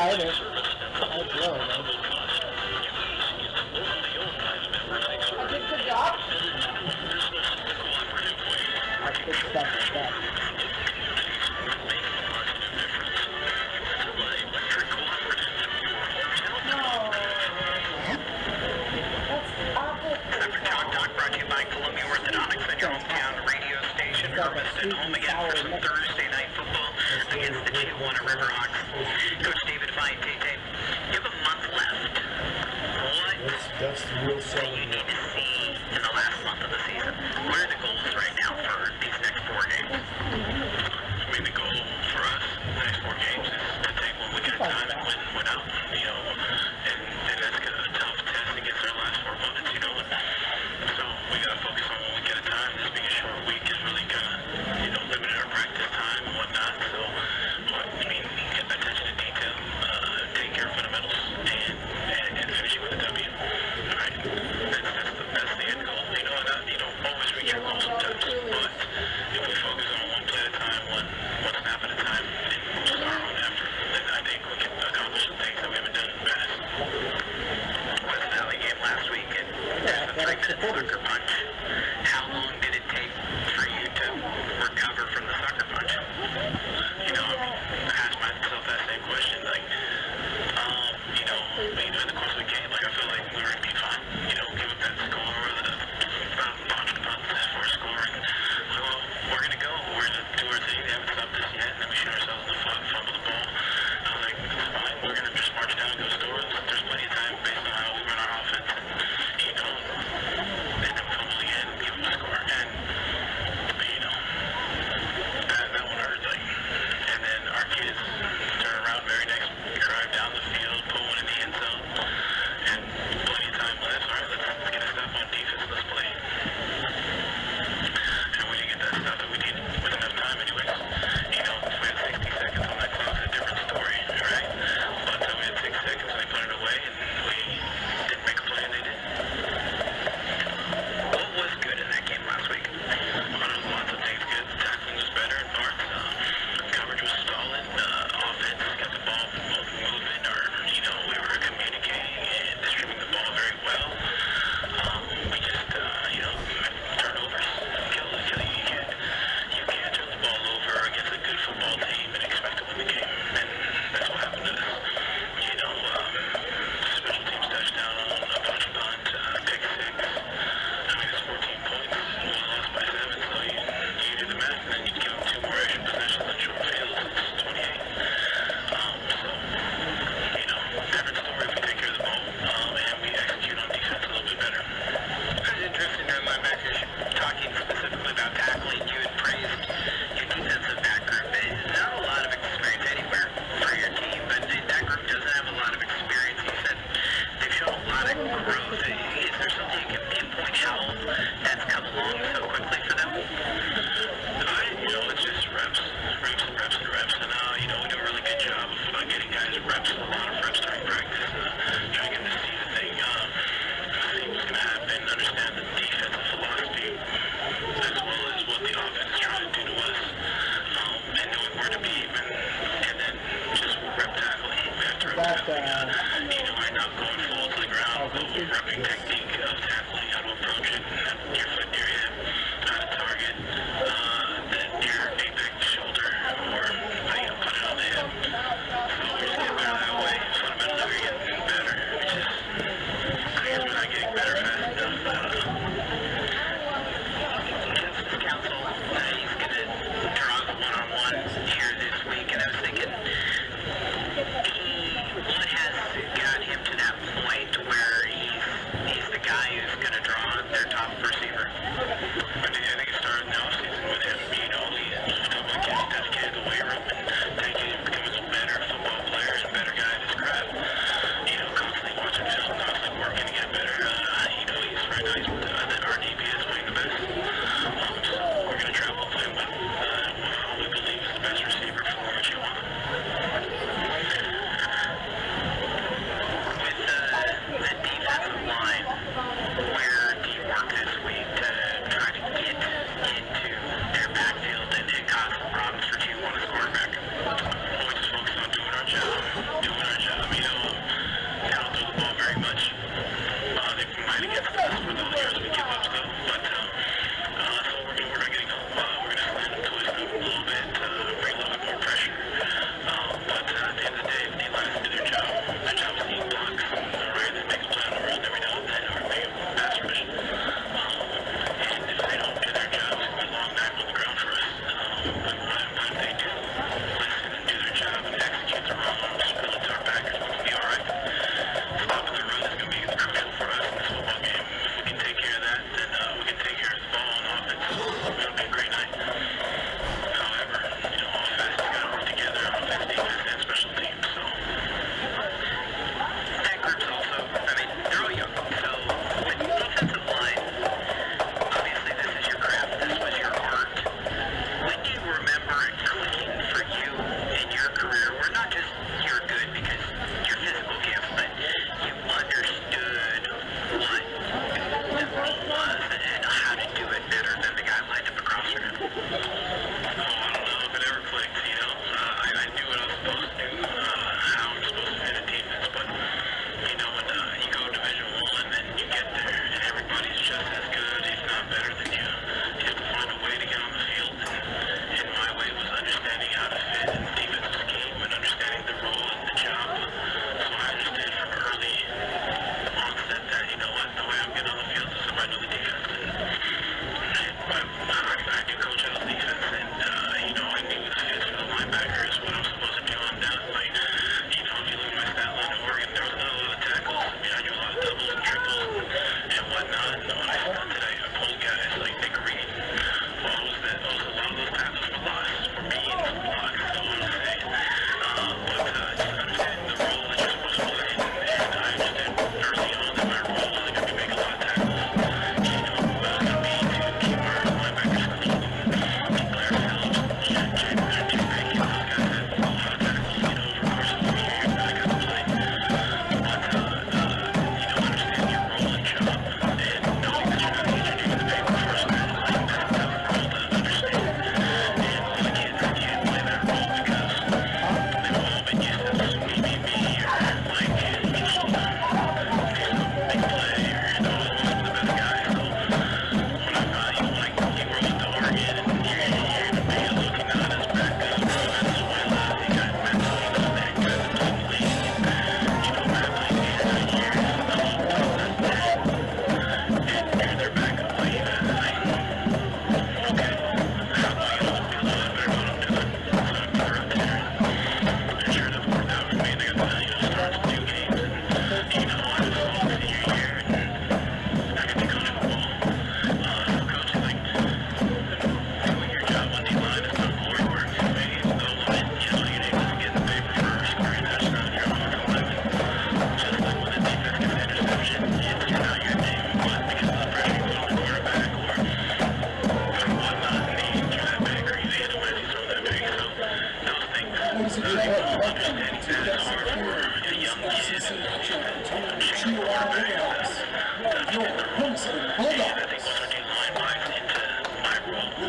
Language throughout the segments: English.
I hit it. That's low, man. I did good job. That's good stuff. Hermiston home again for some Thursday night football against the CHIAWANA Riverhawks. Coach David Fiatete, you have a month left. What do you need to see in the last month of the season? What are the goals right now for these next 4 games? I mean, the goal for us, the next 4 games, is to take one week at a time and win out. You know, and that's a tough test against our last 4 opponents, you know. So we got to focus on one week at a time. This being a short week is really kind of, you know, limited our practice time and whatnot. So, I mean, get attention to detail, take care of fundamentals, and finish it with a W. All right, that's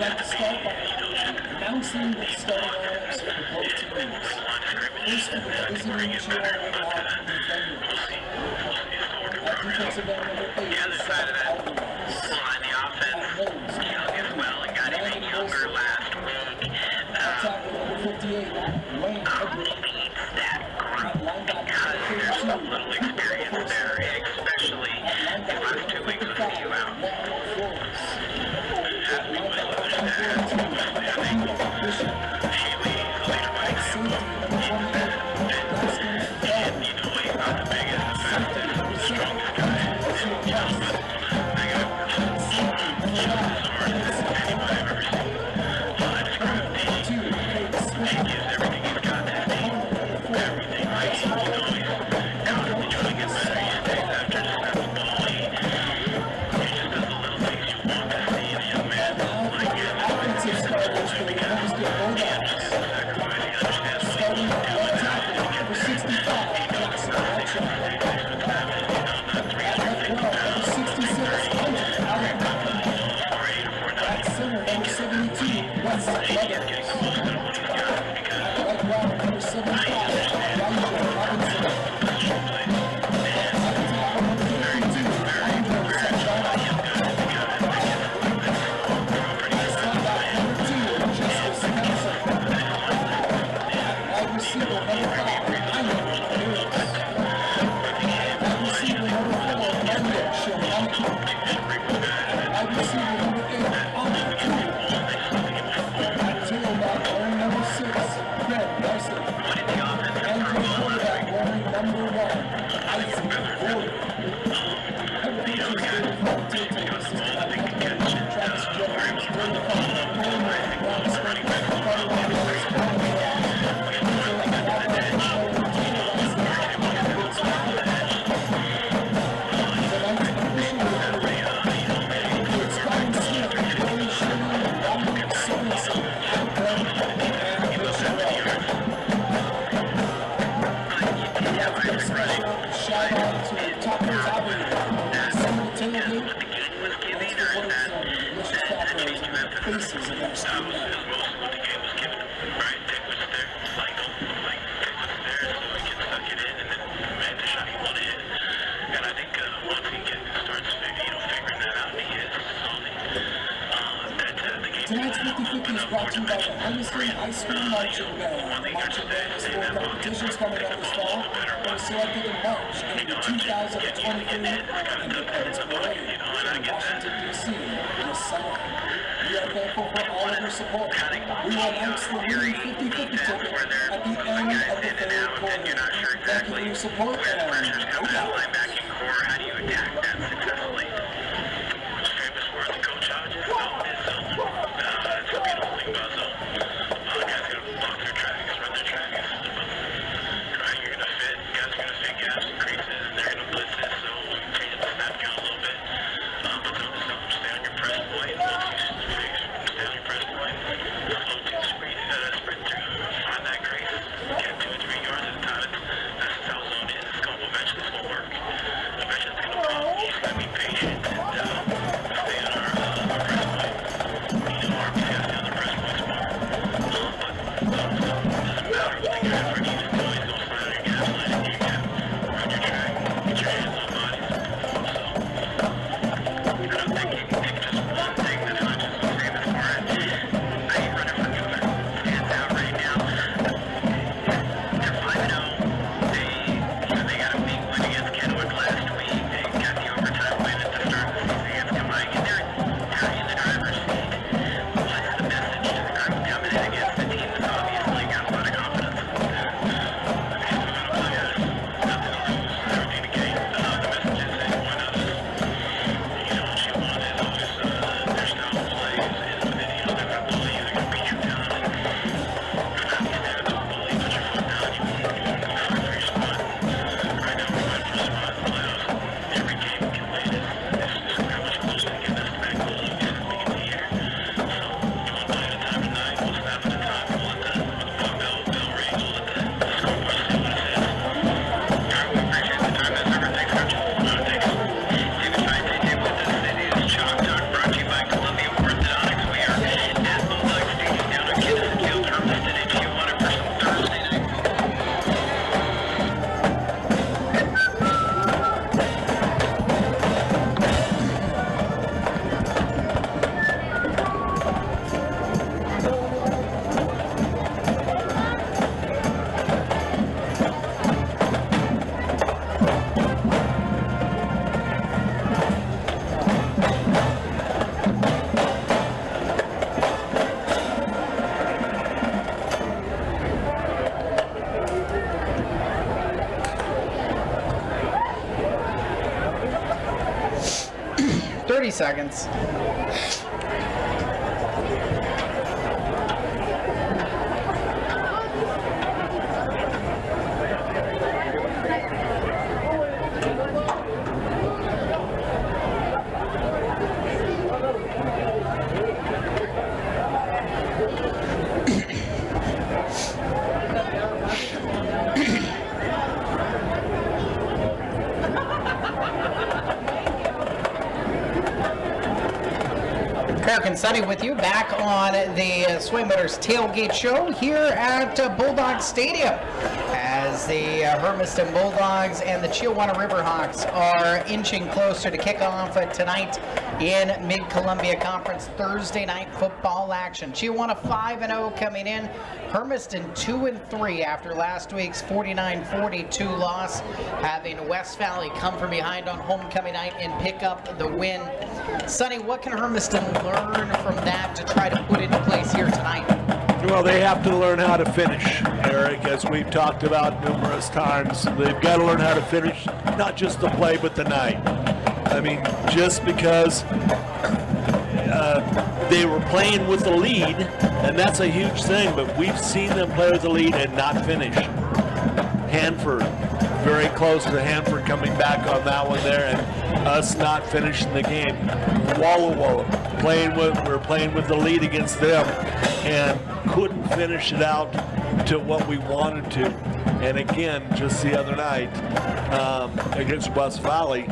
like to start by announcing the starting lineups for both teams. First, we have visiting CHIAWANA defenders. At defensive end number 8 is Zach Alvarez. Well, on the offense, young as well, and got even younger last week. At tackle number 58, Wayne Edwards. That At grunt, linebacker because there's a number 32, little experience there, especially at the linebacker last 2 number weeks with 55, you out. Matt Flores. At linebacker number 42, Bishop. At safety number 28, Dustin Bell. Safety number 7, Wesley West. Safety number 9, Dennis Edwards. Corner number 2, Cade Smith. Corner number 4, Justin Wilson. And coach Scott Clark. And now for the offensive starters for the Hermiston Bulldogs. Starting at left tackle, number 65, Jackson Belcher. At left guard, number 66, Hunter Allen. At center, number 72, Wes Leathers. At right guard, number 75, Elijah Robinson. At right tackle, number 52, Andre Santana. At slot back, number 2, Justice Nelson. At wide receiver, number 5, Raymond Ramirez. Wide receiver, number 4, Mario Shilmaniki. Wide receiver, number 8, Ahmed Koo. At tailback, wearing number 6, Fred Dyson. And to the quarterback, wearing number 1, Isaac Ford. Head coaches David Fontaine, assisted by head coach Travis Jones, Jordan Conley, Ron Smith, Carter Williams, Brian Brown, Angela Lava, Taylor Dyson, and Vince McCoy. Tonight's official reporter, it's Brian Smith, Billy Sherman, Robert Sorensen, Adam Brown, and Chris Rowe. Let's give a special shout out to Tacos Avenue, Summer Tailgate, thanks for putting some delicious tacos on the faces of our students. Tonight's 50-50 is brought to you by the Hermiston High School Marching Band. The marching band has 4 competitions coming up this fall. They were selected in March in the 2023 Independence Parade in Washington, D.C. this summer. We are thankful for all of your support. We will announce the winning 50-50 ticket at the end of the 3rd quarter. Thank you for your support and go Dogs. How do you attack that successfully? Famous words of Coach Hodges. That's the beautiful thing about zone. Guys are gonna block their tracks, run their tracks. Right, you're gonna fit. Guys are gonna fit gaps and creases, and they're gonna blitz it. So change the snap count a little bit. But zone is zone. Stay on your press point. Stay on your press point. Slow to sprint through. Find that crease. Get 2 or 3 yards at a time. That's how zone is. It's gonna eventually work. 30 seconds. Kirk and Sonny with you back on the Swing Motors Tailgate Show here at Bulldog Stadium as the Hermiston Bulldogs and the CHIAWANA Riverhawks are inching closer to kickoff tonight in Mid-Columbia Conference Thursday night football action. CHIAWANA 5-0 coming in. Hermiston 2-3 after last week's 49-42 loss, having West Valley come from behind on homecoming night and pick up the win. Sonny, what can Hermiston learn from that to try to put into place here tonight? Well, they have to learn how to finish, Eric, as we've talked about numerous times. They've got to learn how to finish, not just the play, but the night. I mean, just because they were playing with the lead, and that's a huge thing, but we've seen them play with the lead and not finish. Hanford, very close to Hanford coming back on that one there, and us not finishing the game. Walla Walla, we're playing with the lead against them, and couldn't finish it out to what we wanted to. And again, just the other night against West Valley,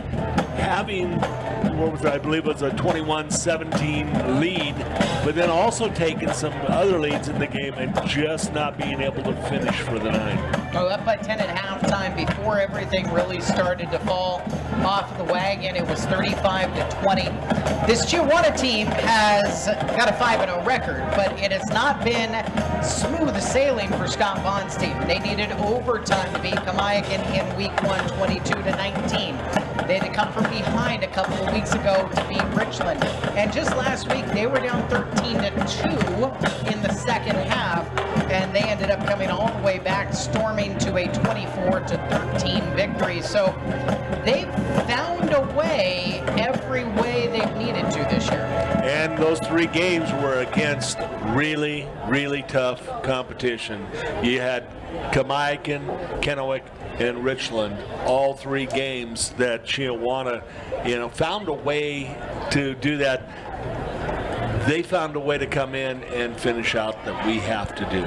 having, I believe it was a 21-17 lead, but then also taking some other leads in the game and just not being able to finish for the night. Well, up by 10 at halftime before everything really started to fall off the wagon. It was 35-20. This CHIAWANA team has got a 5-0 record, but it has not been smooth sailing for Scott Bond's team. They needed overtime to beat Kamiakin in week 1, 22-19. They had to come from behind a couple of weeks ago to beat Richland. And just last week, they were down 13-2 in the second half, and they ended up coming all the way back, storming to a 24-13 victory. So they've found a way every way they've needed to this year. And those 3 games were against really, really tough competition. You had Kamiakin, Kennewick, and Richland, all 3 games that CHIAWANA, found a way to do that. They found a way to come in and finish out that we have to do.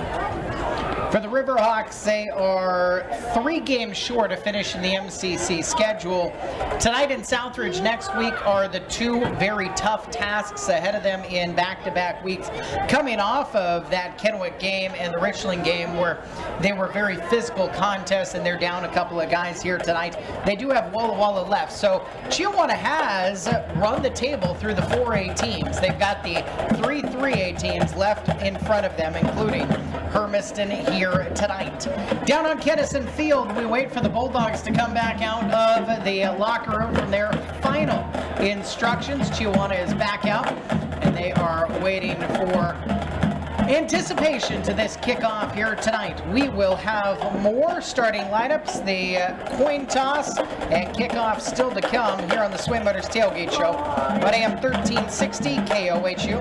For the Riverhawks, they are 3 games short of finishing the MCC schedule. Tonight in Southridge next week are the 2 very tough tasks ahead of them in back-to-back weeks, coming off of that Kennewick game and the Richland game where they were very physical contests, and they're down a couple of guys here tonight. They do have Walla Walla left, so CHIAWANA has run the table through the 4A teams. They've got the 3 3A teams left in front of them, including Hermiston here tonight. Down on Kennison Field, we wait for the Bulldogs to come back out of the locker room from their final instructions. CHIAWANA is back out, and they are waiting for anticipation to this kickoff here tonight. We will have more starting lineups, the coin toss, and kickoff still to come here on the Swing Motors Tailgate Show on AM 1360 KOHU.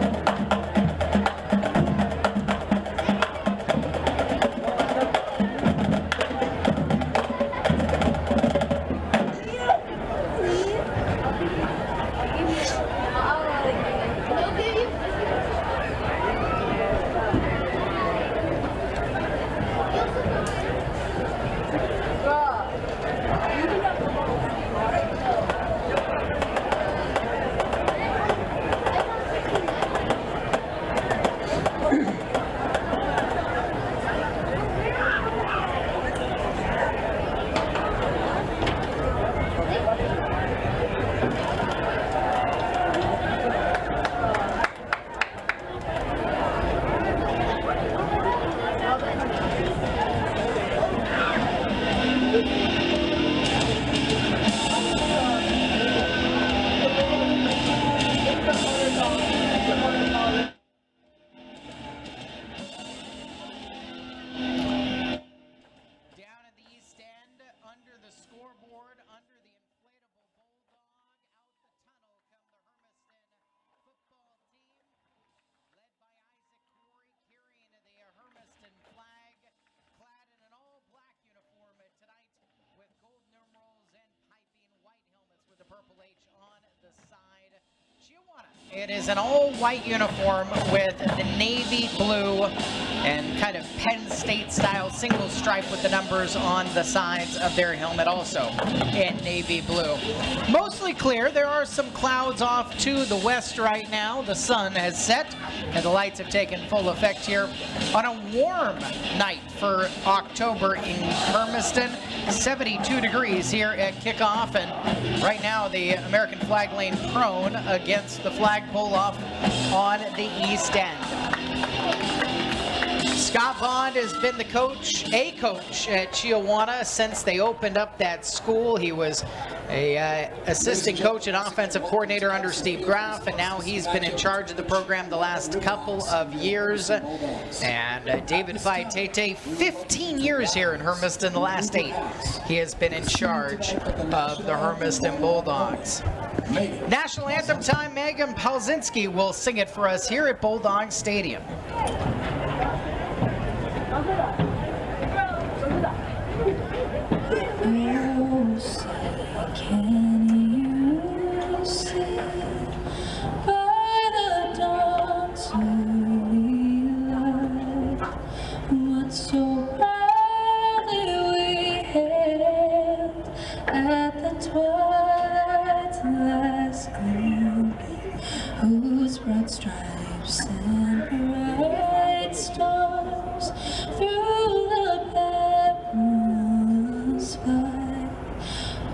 side, CHIAWANA. It is an all-white uniform with the navy blue and kind of Penn State-style single stripe with the numbers on the sides of their helmet, also in navy blue. Mostly clear. There are some clouds off to the west right now. The sun has set, and the lights have taken full effect here on a warm night for October in Hermiston. 72 degrees here at kickoff, and right now the American flag lane prone against the flagpole off on the east end. Scott Bond has been the coach at CHIAWANA since they opened up that school. He was a assistant coach and offensive coordinator under Steve Graff, and now he's been in charge of the program the last couple of years. And David Faitete, 15 years here in Hermiston, the last 8. He has been in charge of the Hermiston Bulldogs. National anthem time. Megan Palzinski will sing it for us here at Bulldog Stadium. Can you see by the dawn's early light what so proudly we hailed at the twilight's last gleaming, whose broad stripes and bright stars through the perilous fight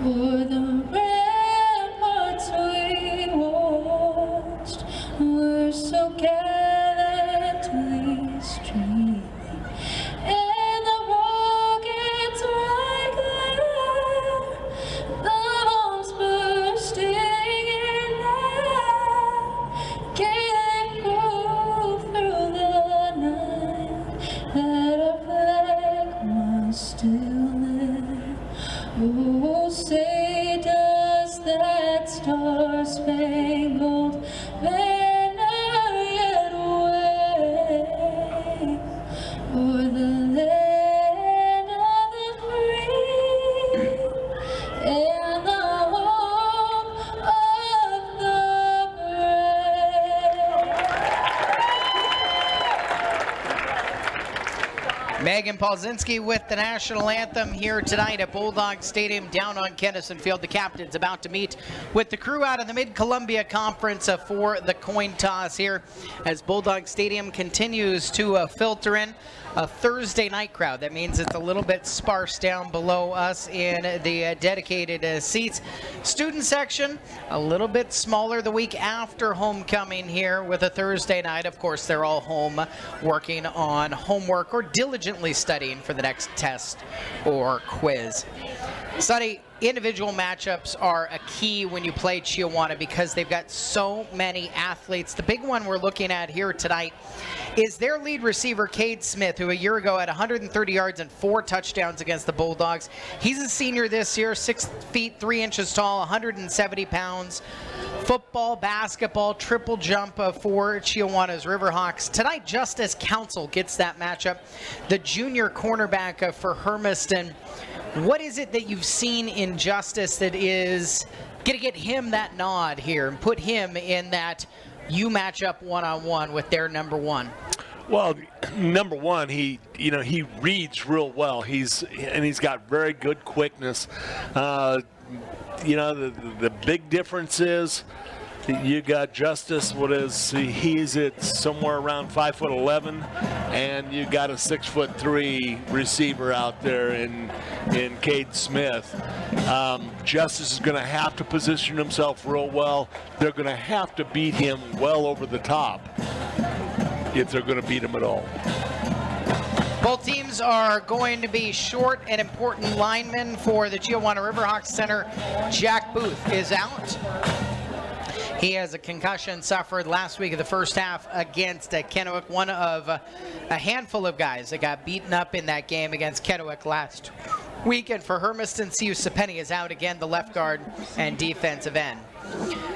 o'er the ramparts we watched were so gallantly streaming, and the rockets right glare, the bombs bursting in air, gave proof through the night that our flag was still there. Oh, say does that star-spangled banner yet wave o'er the land of the free and the home of the brave? Megan Palzinski with the national anthem here tonight at Bulldog Stadium down on Kennison Field. The captain's about to meet with the crew out of the Mid-Columbia Conference for the coin toss here as Bulldog Stadium continues to filter in a Thursday night crowd. That means it's a little bit sparse down below us in the dedicated seats. Student section a little bit smaller the week after homecoming here with a Thursday night. Of course, they're all home working on homework or diligently studying for the next test or quiz. Sonny, individual matchups are a key when you play CHIAWANA because they've got so many athletes. The big one we're looking at here tonight is their lead receiver, Cade Smith, who a year ago had 130 yards and 4 touchdowns against the Bulldogs. He's a senior this year, 6 feet 3 inches tall, 170 pounds. Football, basketball, triple jump for CHIAWANA's Riverhawks. Tonight, Justice Council gets that matchup. The junior cornerback for Hermiston. What is it that you've seen in Justice that is going to get him that nod here and put him in that you match up one-on-one with their number one? Well, number one, he reads real well. He's got very good quickness. The big difference is you got Justice. He's at somewhere around 5'11", and you got a 6'3" receiver out there in Cade Smith. Justice is going to have to position himself real well. They're going to have to beat him well over the top if they're going to beat him at all. Both teams are going to be short and important linemen for the CHIAWANA Riverhawks center. Jack Booth is out. He has a concussion suffered last week of the first half against Kennewick, one of a handful of guys that got beaten up in that game against Kennewick last week. And for Hermiston, Siu Sapeni is out again, the left guard and defensive end.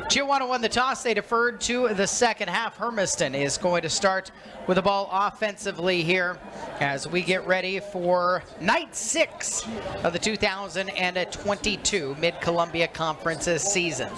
Chiawana won the toss. They deferred to the second half. Hermiston is going to start with the ball offensively here as we get ready for night 6 of the 2022 Mid-Columbia Conference season.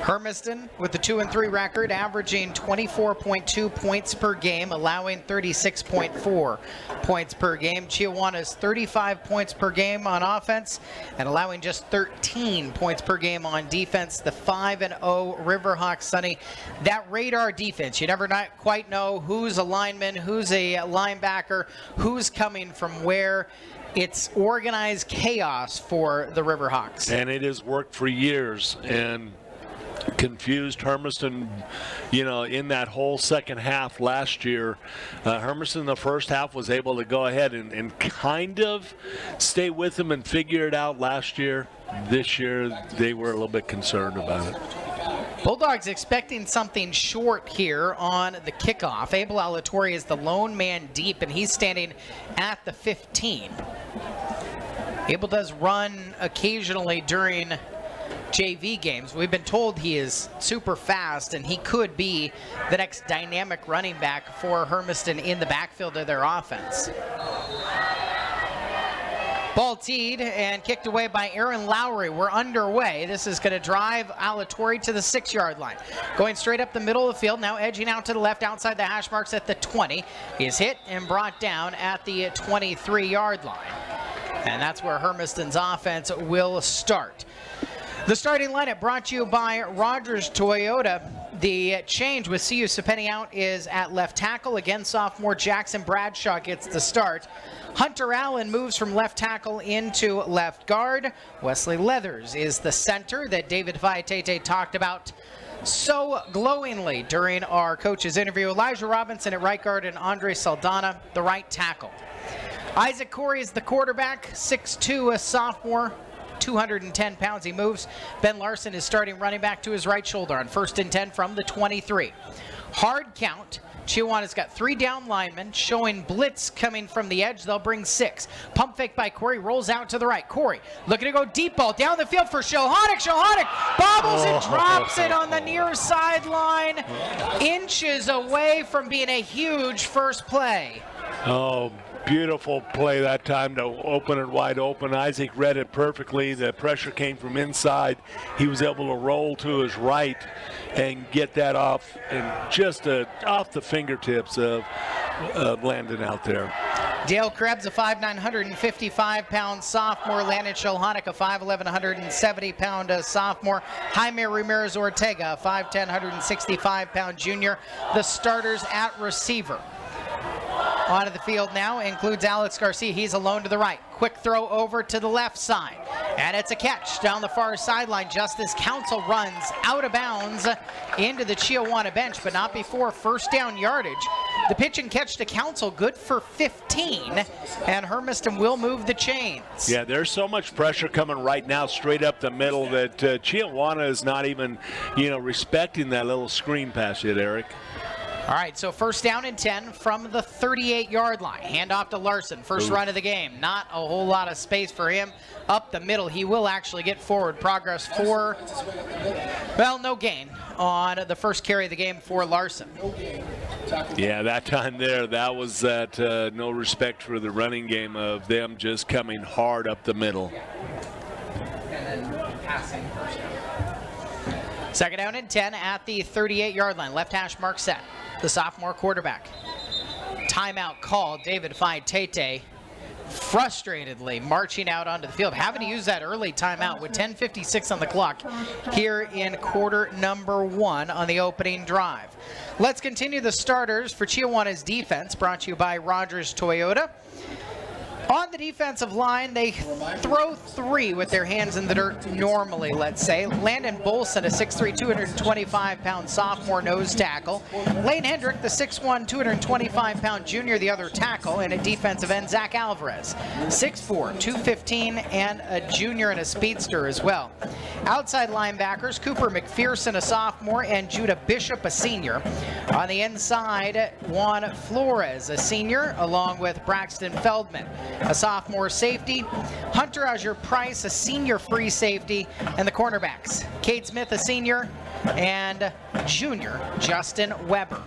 Hermiston with the 2-3 record, averaging 24.2 points per game, allowing 36.4 points per game. Chiawana's 35 points per game on offense and allowing just 13 points per game on defense. The 5-0 Riverhawks, Sonny, that radar defense, you never quite know who's a lineman, who's a linebacker, who's coming from where. It's organized chaos for the Riverhawks. And it has worked for years, and confused Hermiston, in that whole second half last year. Hermiston in the first half was able to go ahead and kind of stay with them and figure it out last year. This year, they were a little bit concerned about it. Bulldogs expecting something short here on the kickoff. Abel Alatorre is the lone man deep, and he's standing at the 15. Abel does run occasionally during JV games. We've been told he is super fast, and he could be the next dynamic running back for Hermiston in the backfield of their offense. Ball teed and kicked away by Aaron Lowry. We're underway. This is going to drive Alatorre to the 6-yard line. Going straight up the middle of the field, now edging out to the left outside the hash marks at the 20. He is hit and brought down at the 23-yard line. And that's where Hermiston's offense will start. The starting lineup brought to you by Rogers Toyota. The change with CHIAWANA out is at left tackle. Again, sophomore Jackson Bradshaw gets the start. Hunter Allen moves from left tackle into left guard. Wesley Leathers is the center that David Faitete talked about so glowingly during our coach's interview. Elijah Robinson at right guard and Andre Saldana, the right tackle. Isaac Corey is the quarterback, 6'2", a sophomore. 210 pounds he moves. Ben Larson is starting running back to his right shoulder on 1st and 10 from the 23. Hard count. Chiawana's got 3 down linemen showing blitz coming from the edge. They'll bring 6. Pump fake by Corey, rolls out to the right. Corey looking to go deep ball down the field for Shilhonic. Shilhonic bobbles and drops it on the near sideline. Inches away from being a huge first play. Oh, beautiful play that time to open it wide open. Isaac read it perfectly. The pressure came from inside. He was able to roll to his right and get that off, and just off the fingertips of Landon out there. Dale Krebs, a 5'9", 155-pound sophomore. Landon Shilhonic, a 5'11", 170-pound sophomore. Jaime Ramirez Ortega, a 5'10", 165-pound junior. The starters at receiver. Onto the field now includes Alex Garcia. He's alone to the right. Quick throw over to the left side. And it's a catch down the far sideline just as Council runs out of bounds into the Chiawana bench, but not before first down yardage. The pitch and catch to Council, good for 15, and Hermiston will move the chains. Yeah, there's so much pressure coming right now straight up the middle that Chiawana is not even, respecting that little screen pass yet, Eric. All right, so first down and 10 from the 38-yard line. Hand off to Larson, first run of the game. Not a whole lot of space for him up the middle. He will actually get forward progress for, no gain on the first carry of the game for Larson. Yeah, that time there, that was that no respect for the running game of them just coming hard up the middle. And then passing first down. Second down and 10 at the 38-yard line. Left hash mark set. The sophomore quarterback. Timeout called. David Faitete frustratedly marching out onto the field, having to use that early timeout with 10:56 on the clock here in quarter number 1 on the opening drive. Let's continue the starters for Chiawana's defense, brought to you by Rogers Toyota. On the defensive line, they throw 3 with their hands in the dirt normally, let's say. Landon Bolson, a 6'3", 225-pound sophomore nose tackle. Lane Hendrick, the 6'1", 225-pound junior, the other tackle. And at defensive end, Zach Alvarez, 6'4", 215, and a junior and a speedster as well. Outside linebackers, Cooper McPherson, a sophomore, and Judah Bishop, a senior. On the inside, Juan Flores, a senior, along with Braxton Feldman, a sophomore safety, Hunter Azure Price, a senior free safety, and the cornerbacks, Cade Smith, a senior, and junior Justin Weber.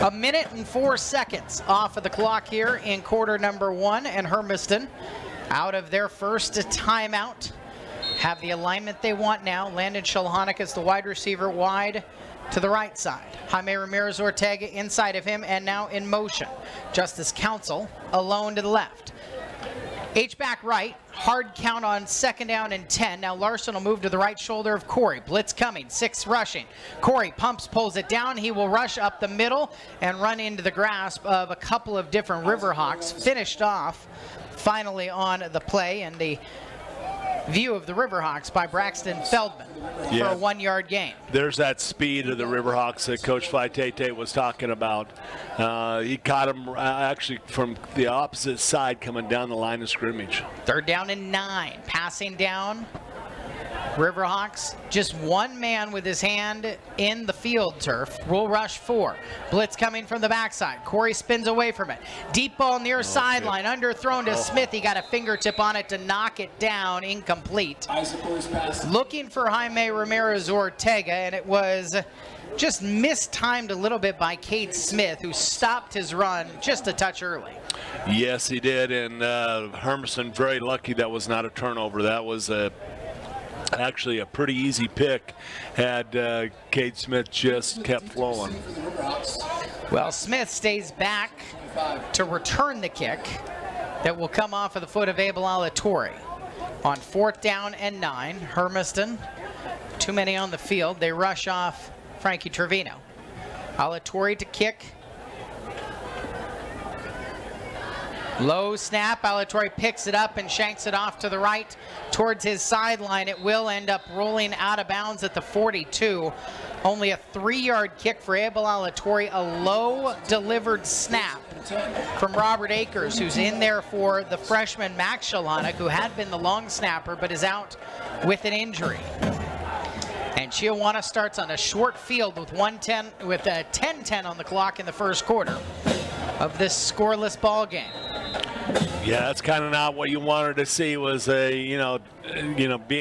A minute and 4 seconds off of the clock here in quarter number 1, and Hermiston out of their first timeout. Have the alignment they want now. Landon Shulhanik is the wide receiver, wide to the right side. Jaime Ramirez Ortega inside of him and now in motion. Justice Council alone to the left. H-back right, hard count on 2nd down and 10. Now Larson will move to the right shoulder of Corey. Blitz coming, 6 rushing. Corey pumps, pulls it down. He will rush up the middle and run into the grasp of a couple of different Riverhawks. Finished off finally on the play and the view of the Riverhawks by Braxton Feldman for a 1-yard gain. There's that speed of the Riverhawks that Coach Faitete was talking about. He caught him actually from the opposite side coming down the line of scrimmage. 3rd down and 9. Passing down. Riverhawks, just one man with his hand in the field turf. Will rush 4. Blitz coming from the backside. Corey spins away from it. Deep ball near sideline. Underthrown to Smith. He got a fingertip on it to knock it down. Incomplete. Looking for Jaime Ramirez Ortega, and it was just mistimed a little bit by Cade Smith, who stopped his run just a touch early. Yes, he did, and Hermiston very lucky that was not a turnover. That was actually a pretty easy pick had Cade Smith just kept flowing. Well, Smith stays back to return the kick that will come off of the foot of Abel Alatorre. On 4th down and 9, Hermiston, too many on the field. They rush off Frankie Trevino. Alatorre to kick. Low snap, Alatorre picks it up and shanks it off to the right towards his sideline. It will end up rolling out of bounds at the 42. Only a 3-yard kick for Abel Alatorre. A low delivered snap from Robert Akers, who's in there for the freshman Max Shulhanik, who had been the long snapper but is out with an injury. And CHIAWANA starts on a short field with 10-10 on the clock in the first quarter of this scoreless ball game. Yeah, that's kind of not what you wanted to see, was being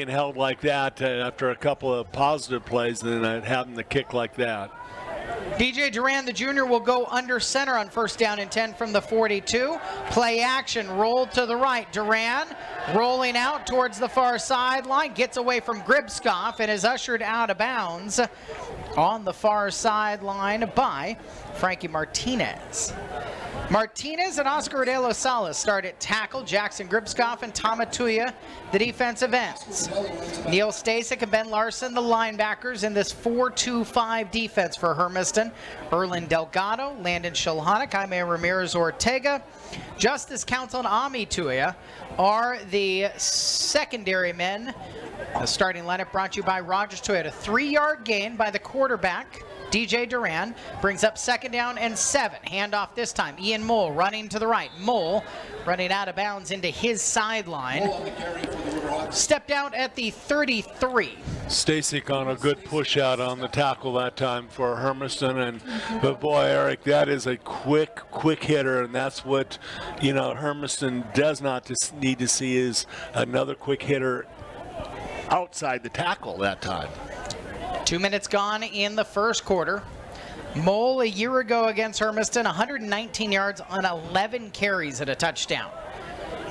held like that after a couple of positive plays and then having the kick like that. DJ Duran, the junior, will go under center on 1st down and 10 from the 42. Play action, roll to the right. Duran rolling out towards the far sideline, gets away from Gribskoff and is ushered out of bounds on the far sideline by Frankie Martinez. Martinez and Oscar Adelo Salas start at tackle. Jackson Gribskoff and Tamatuya, the defensive ends. Neil Stasek and Ben Larson, the linebackers in this 4-2-5 defense for Hermiston. Erlen Delgado, Landon Shulhanik, Jaime Ramirez Ortega, Justice Council and Ami Tuya are the secondary men. The starting lineup brought to you by Rogers Toyota. 3-yard gain by the quarterback. DJ Duran brings up 2nd down and 7. Handoff this time. Ian Mole running to the right. Mole running out of bounds into his sideline. Stepped out at the 33. Stasek on a good push out on the tackle that time for Hermiston, but boy, Eric, that is a quick hitter, and that's what Hermiston does not need to see, is another quick hitter outside the tackle that time. 2 minutes gone in the first quarter. Mole a year ago against Hermiston, 119 yards on 11 carries at a touchdown.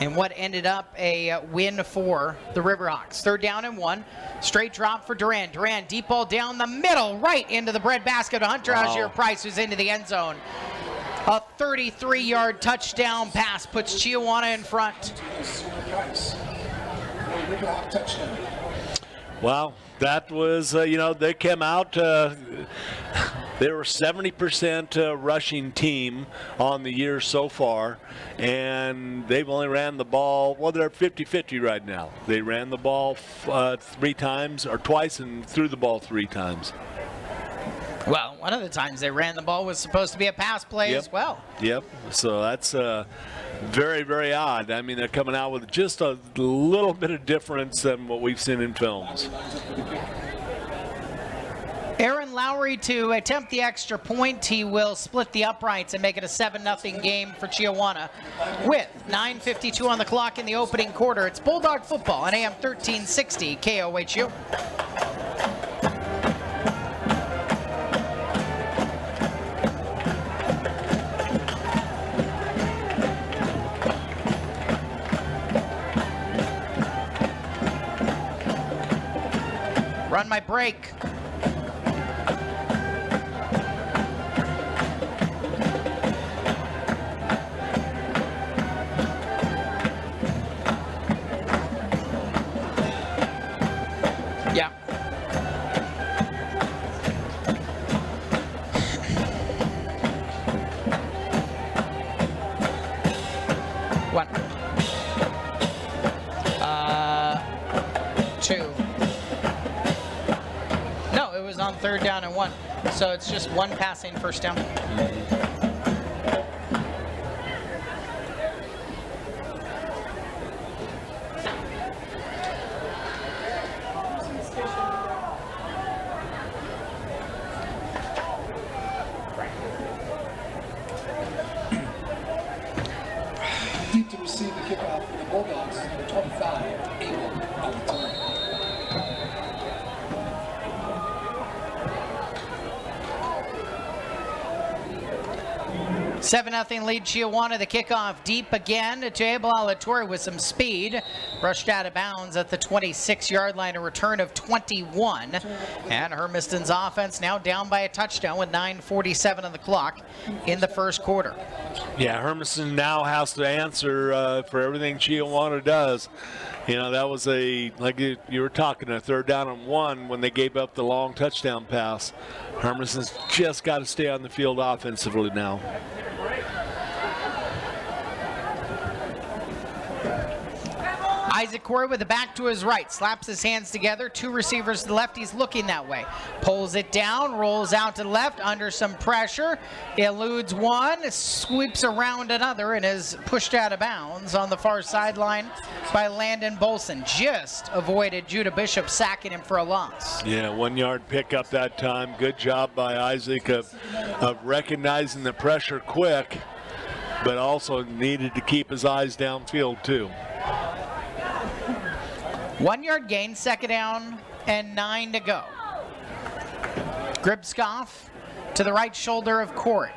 And what ended up a win for the Riverhawks. 3rd down and 1. Straight drop for Duran. Duran, deep ball down the middle, right into the breadbasket of Hunter Azure Price, who's into the end zone. A 33-yard touchdown pass puts CHIAWANA in front. Wow, that was, they came out, they were 70% rushing team on the year so far, and they've only ran the ball, well, they're 50-50 right now. They ran the ball 3 times, or twice, and threw the ball 3 times. Well, one of the times they ran the ball was supposed to be a pass play as well. Yep, so that's very, very odd. I mean, they're coming out with just a little bit of difference than what we've seen in films. Aaron Lowry to attempt the extra point. He will split the uprights and make it a 7-0 game for CHIAWANA with 9:52 on the clock in the opening quarter. It's Bulldog football on AM 1360 KOHU. Run my break. Yeah. One. Two. No, it was on 3rd down and 1. So it's just 1 passing first down. Deep to receive the kickoff for the Bulldogs, number 25, Abel Alton. 7-0 lead CHIAWANA. The kickoff deep again to Abel Alatorre with some speed. Rushed out of bounds at the 26-yard line, a return of 21. And Hermiston's offense now down by a touchdown with 9:47 on the clock in the first quarter. Yeah, Hermiston now has to answer for everything CHIAWANA does. You know, that was like you were talking, a 3rd down and 1 when they gave up the long touchdown pass. Hermiston's just got to stay on the field offensively now. Isaac Corey with the back to his right, slaps his hands together, 2 receivers to the left, he's looking that way. Pulls it down, rolls out to the left, under some pressure, eludes one, sweeps around another, and is pushed out of bounds on the far sideline by Landon Bolson. Just avoided Judah Bishop sacking him for a loss. Yeah, 1-yard pickup that time. Good job by Isaac of recognizing the pressure quick, but also needed to keep his eyes downfield too. 1-yard gain, 2nd down and 9 to go. Gribskoff to the right shoulder of Corey.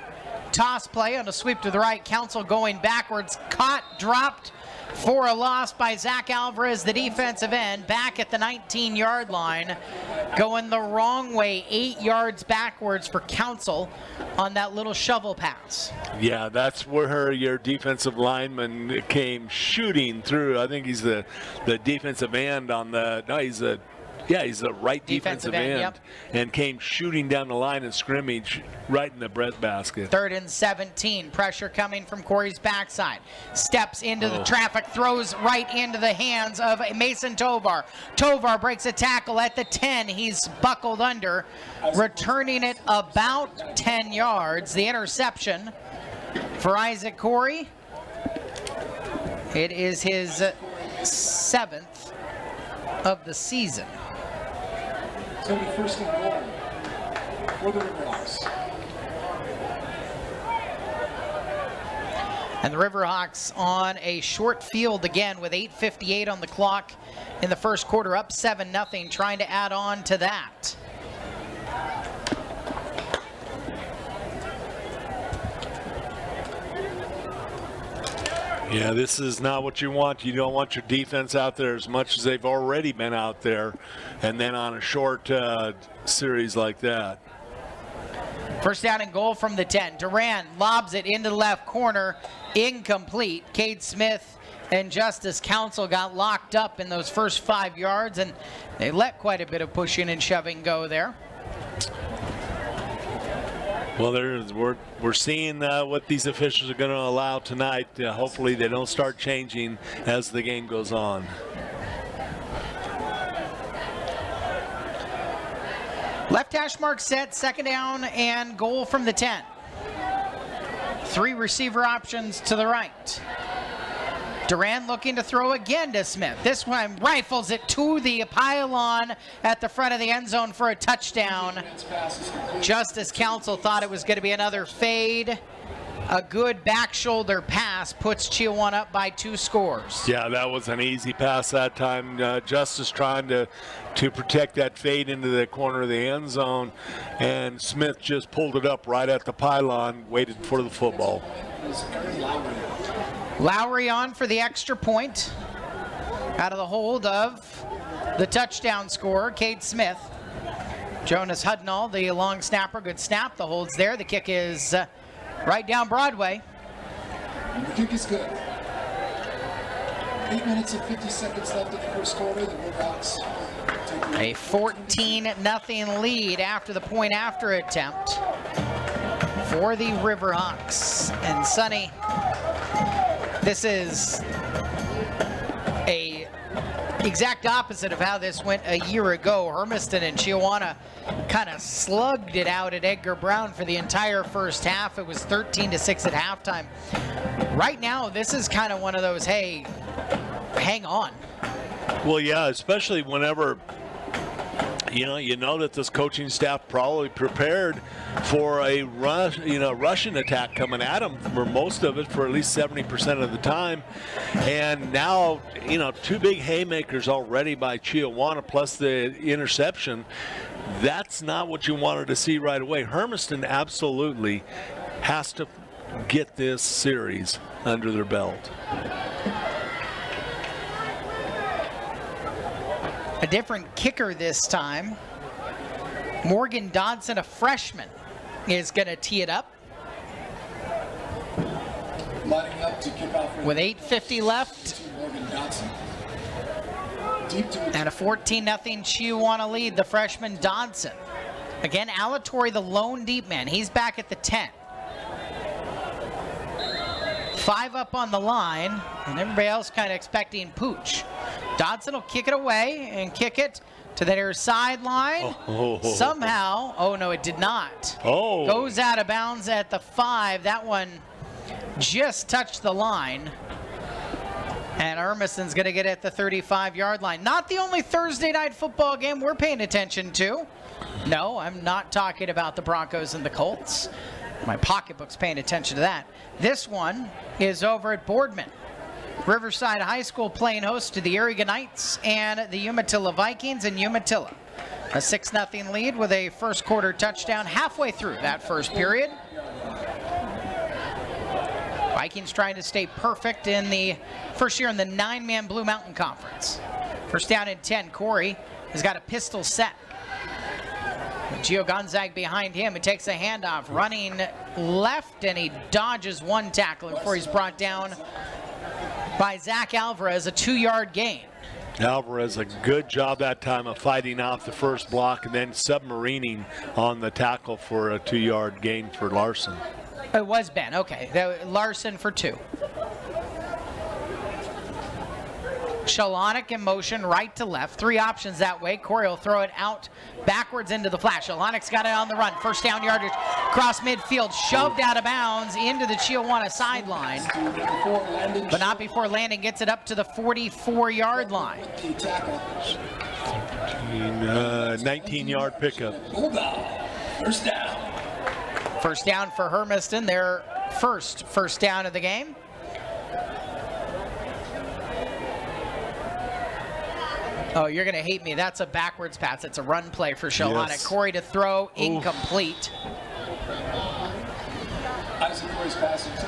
Toss play on a sweep to the right. Council going backwards. Caught, dropped for a loss by Zach Alvarez, the defensive end, back at the 19-yard line. Going the wrong way, 8 yards backwards for Council on that little shovel pass. Yeah, that's where your defensive lineman came shooting through. I think he's the defensive end on the, no, he's the right defensive end, yep. And came shooting down the line of scrimmage right in the breadbasket. 3rd and 17, pressure coming from Corey's backside. Steps into the traffic, throws right into the hands of Mason Tovar. Tovar breaks a tackle at the 10. He's buckled under, returning it about 10 yards. The interception for Isaac Corey. It is his 7th of the season. It's going to be 1st and goal for the Riverhawks. And the Riverhawks on a short field again with 8:58 on the clock in the first quarter, up 7-0, trying to add on to that. Yeah, this is not what you want. You don't want your defense out there as much as they've already been out there, and then on a short series like that. 1st down and goal from the 10. Duran lobs it into the left corner, incomplete. Cade Smith and Justice Council got locked up in those first 5 yards, and they let quite a bit of pushing and shoving go there. Well, we're seeing what these officials are going to allow tonight. Hopefully they don't start changing as the game goes on. Left hash mark set, 2nd down and goal from the 10. 3 receiver options to the right. Durant looking to throw again to Smith. This one rifles it to the pylon at the front of the end zone for a touchdown. Justice Council thought it was going to be another fade. A good back shoulder pass puts CHIAWANA up by 2 scores. Yeah, that was an easy pass that time. Justice trying to protect that fade into the corner of the end zone, and Smith just pulled it up right at the pylon, waited for the football. Lowry on for the extra point out of the hold of the touchdown scorer, Cade Smith. Jonas Hudnall, the long snapper, good snap. The hold's there. The kick is right down Broadway. And the kick is good. 8 minutes and 50 seconds left in the first quarter. The Riverhawks a 14-0 lead after the point after attempt for the Riverhawks. And Sonny, this is a exact opposite of how this went a year ago. Hermiston and CHIAWANA kind of slugged it out at Edgar Brown for the entire first half. It was 13-6 at halftime. Right now, this is kind of one of those, hey, hang on. Well, yeah, especially whenever you know that this coaching staff probably prepared for a Russian attack coming at them for most of it, for at least 70% of the time. And now, 2 big haymakers already by CHIAWANA plus the interception. That's not what you wanted to see right away. Hermiston absolutely has to get this series under their belt. A different kicker this time. Morgan Dodson, a freshman, is going to tee it up. lining up to kick off with 8:50 left. Morgan Dodson. Deep to And a 14-0 CHIAWANA lead, the freshman Dodson. Again, Alatorre, the lone deep man. He's back at the 10. 5 up on the line, and everybody else kind of expecting Pooch. Dodson will kick it away and kick it to the near sideline. Somehow, oh no, it did not. Goes out of bounds at the 5. That one just touched the line. And Hermiston's going to get at the 35-yard line. Not the only Thursday night football game we're paying attention to. No, I'm not talking about the Broncos and the Colts. My pocketbook's paying attention to that. This one is over at Boardman. Riverside High School playing host to the Erriga Knights and the Umatilla Vikings in Umatilla. A 6-0 lead with a first quarter touchdown halfway through that first period. Vikings trying to stay perfect in the first year in the 9-man Blue Mountain Conference. First down and 10. Corey has got a pistol set. Gio Gonzaga behind him. He takes a handoff, running left, and he dodges one tackle before he's brought down by Zach Alvarez, a 2-yard gain. Alvarez, a good job that time of fighting off the first block and then submarining on the tackle for a 2-yard gain for Larson. It was Ben, okay. Larson for 2. Shalonic in motion, right to left. 3 options that way. Corey will throw it out backwards into the flash. Shalonic's got it on the run. First down yardage across midfield, shoved out of bounds into the CHIAWANA sideline. But not before landing. Gets it up to the 44-yard line. 19-yard pickup. First down. First down for Hermiston, their first down of the game. Oh, you're going to hate me. That's a backwards pass. It's a run play for Shalonic. Yes. Corey to throw, incomplete.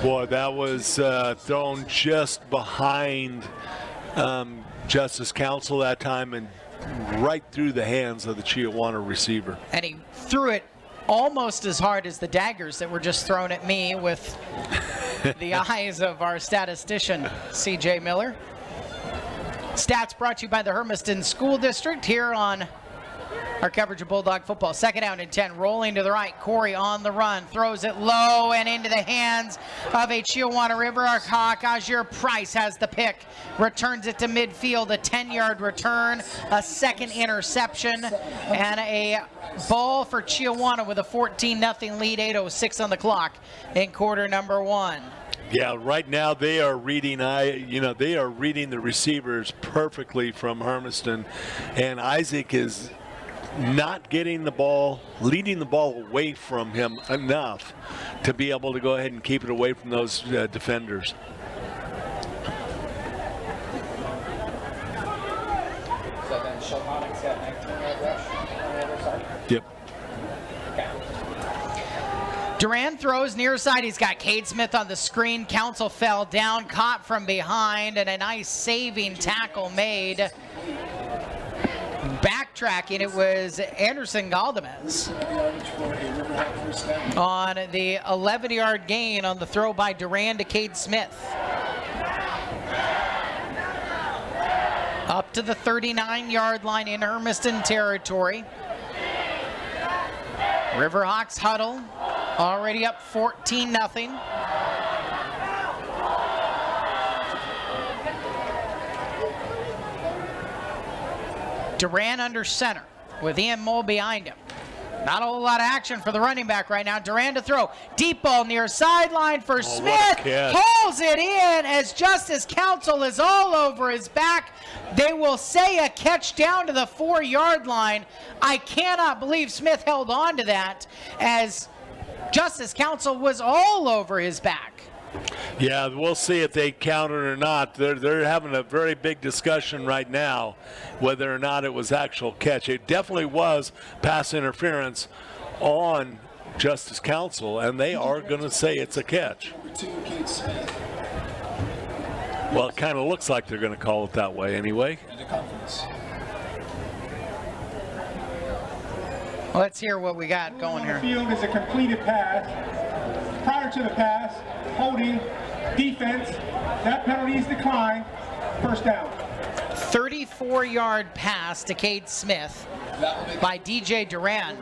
Boy, that was thrown just behind Justice Council that time and right through the hands of the CHIAWANA receiver. And he threw it almost as hard as the daggers that were just thrown at me with the eyes of our statistician, CJ Miller. Stats brought to you by the Hermiston School District here on our coverage of Bulldog football. Second down and 10, rolling to the right. Corey on the run, throws it low and into the hands of a CHIAWANA Riverhawk. Azure Price has the pick, returns it to midfield, a 10-yard return, a second interception, and a ball for CHIAWANA with a 14-0 lead, 8:06 on the clock in quarter number 1. Yeah, right now they are reading. They are reading the receivers perfectly from Hermiston, and Isaac is not getting the ball, leading the ball away from him enough to be able to go ahead and keep it away from those defenders. So then Sheltonic's got 19-yard rush on the other side. Yep. Durand throws near side. He's got Cade Smith on the screen. Council fell down, caught from behind, and a nice saving tackle made. Backtracking, it was Anderson Galdamez on the 11-yard gain on the throw by Durand to Cade Smith. Up to the 39-yard line in Hermiston territory. Riverhawks huddle, already up 14-0. Durand under center with Ian Mole behind him. Not a whole lot of action for the running back right now. Durand to throw. Deep ball near sideline for Smith. Pulls it in as Justice Council is all over his back. They will say a catch down to the 4-yard line. I cannot believe Smith held on to that as Justice Council was all over his back. Yeah, we'll see if they count it or not. They're having a very big discussion right now whether or not it was actual catch. It definitely was pass interference on Justice Council, and they are going to say it's a catch. Well, it kind of looks like they're going to call it that way anyway. Let's hear what we got going here. The field is a completed pass. Prior to the pass, holding, defense, that penalty is declined, first down. 34-yard pass to Cade Smith by DJ Durand.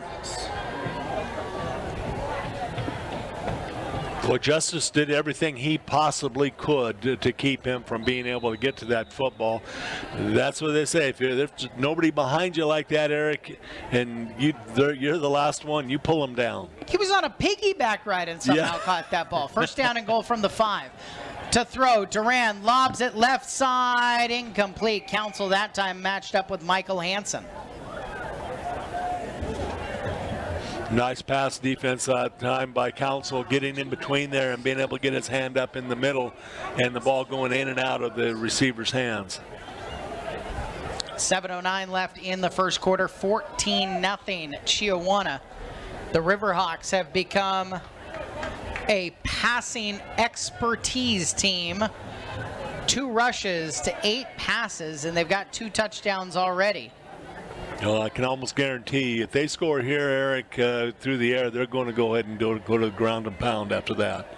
Well, Justice did everything he possibly could to keep him from being able to get to that football. That's what they say. If there's nobody behind you like that, Eric, and you're the last one, you pull them down. He was on a piggyback ride and somehow caught that ball. First down and goal from the 5. To throw, Durand lobs it left side, incomplete. Council that time matched up with Michael Hansen. Nice pass defense that time by Council, getting in between there and being able to get his hand up in the middle and the ball going in and out of the receiver's hands. 7:09 left in the first quarter, 14-0 CHIAWANA. The Riverhawks have become a passing expertise team. 2 rushes to 8 passes, and they've got 2 touchdowns already. Well, I can almost guarantee if they score here, Eric, through the air, they're going to go ahead and go to the ground and pound after that.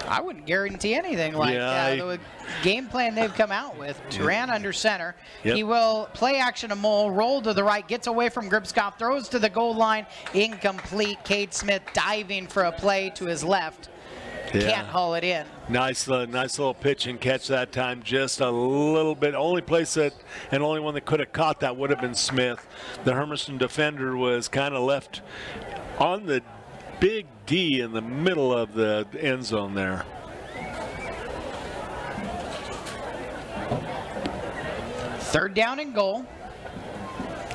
I wouldn't guarantee anything like the game plan they've come out with. Durand under center. Yep. He will play action to Mole, roll to the right, gets away from Gripskopf, throws to the goal line, incomplete. Cade Smith diving for a play to his left. Can't haul it in. Nice little pitch and catch that time. Just a little bit. Only place that, and only one that could have caught that would have been Smith. The Hermiston defender was kind of left on the big D in the middle of the end zone there. Third down and goal.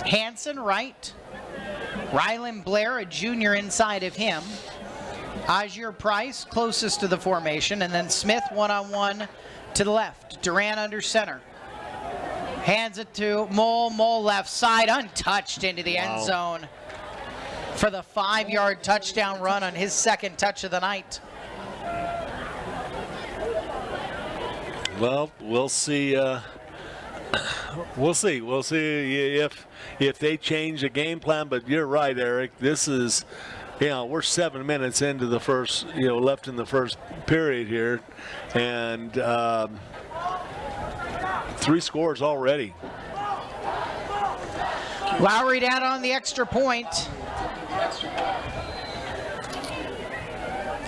Hansen right. Rylan Blair, a junior inside of him. Azier Price closest to the formation, and then Smith one-on-one to the left. Durand under center. Hands it to Mole. Mole left side, untouched into the end zone for the 5-yard touchdown run on his second touch of the night. Well, we'll see. We'll see. We'll see if they change the game plan. But you're right, Eric. This is. We're 7 minutes into the first, left in the first period here, and 3 scores already. Lowry down on the extra point.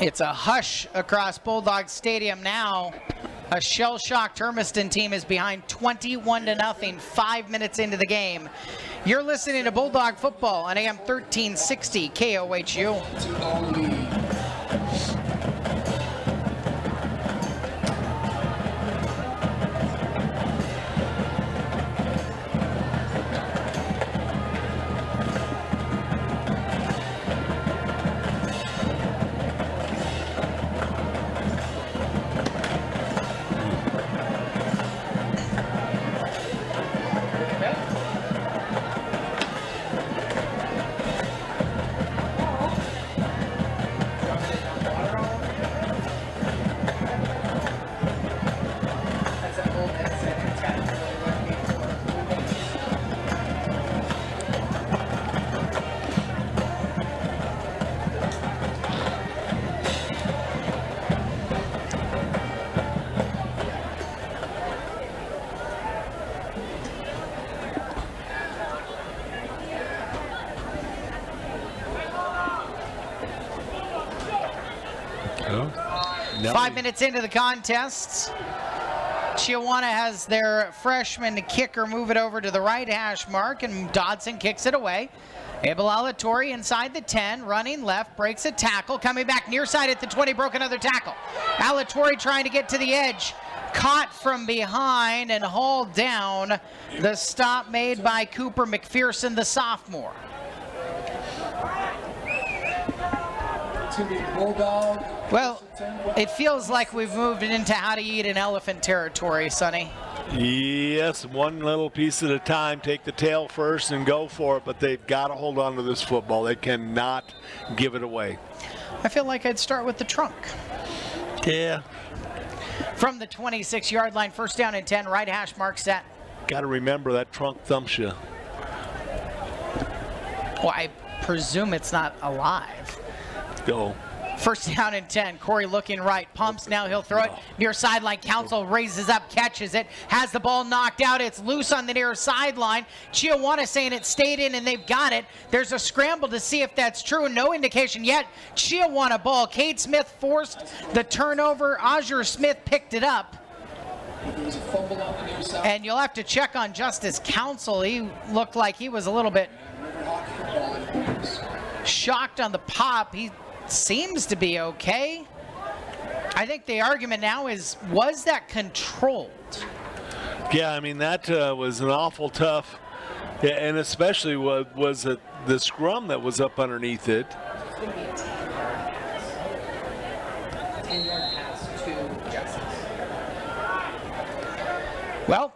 It's a hush across Bulldog Stadium now. A shell-shocked Hermiston team is behind 21-0, 5 minutes into the game. You're listening to Bulldog Football on AM 1360 KOHU. No. 5 minutes into the contest, CHIAWANA has their freshman kicker move it over to the right hash mark, and Dodson kicks it away. Abel Alatorre inside the 10, running left, breaks a tackle, coming back near side at the 20, broke another tackle. Alatorre trying to get to the edge, caught from behind and hauled down. The stop made by Cooper McPherson, the sophomore. It's going to be Bulldog. Well, it feels like we've moved into how to eat an elephant territory, Sonny. Yes, one little piece at a time. Take the tail first and go for it, but they've got to hold on to this football. They cannot give it away. I feel like I'd start with the trunk. Yeah. From the 26-yard line, first down and 10, right hash mark set. Got to remember that trunk thumps you. Well, I presume it's not alive. Go. First down and 10. Corey looking right. Pumps now. He'll throw it near sideline. Council raises up, catches it. Has the ball knocked out. It's loose on the near sideline. CHIAWANA saying it stayed in and they've got it. There's a scramble to see if that's true. No indication yet. CHIAWANA ball. Cade Smith forced the turnover. Azure Smith picked it up. There was a fumble on the near side. And you'll have to check on Justice Council. He looked like he was a little bit shocked on the pop. He seems to be okay. I think the argument now is, was that controlled? Yeah, I mean, that was an awful tough, yeah, and especially was it the scrum that was up underneath it. It's going to be a 10-yard pass to Justice. Well,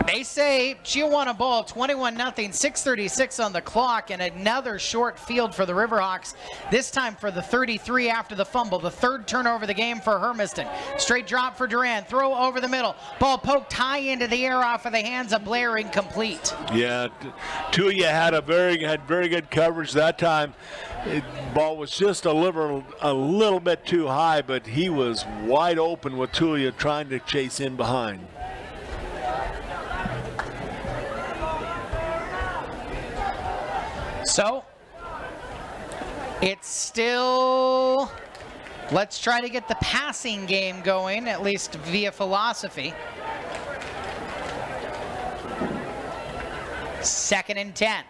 they say CHIAWANA ball, 21-0, 6:36 on the clock, and another short field for the Riverhawks, this time for the 33 after the fumble. The third turnover of the game for Hermiston. Straight drop for Durant, throw over the middle. Ball poked high into the air off of the hands of Blair, incomplete. Yeah, two of you had very good coverage that time. Ball was just a little bit too high, but he was wide open with Tulia trying to chase in behind. So, it's still, let's try to get the passing game going, at least via philosophy. 2nd and 10.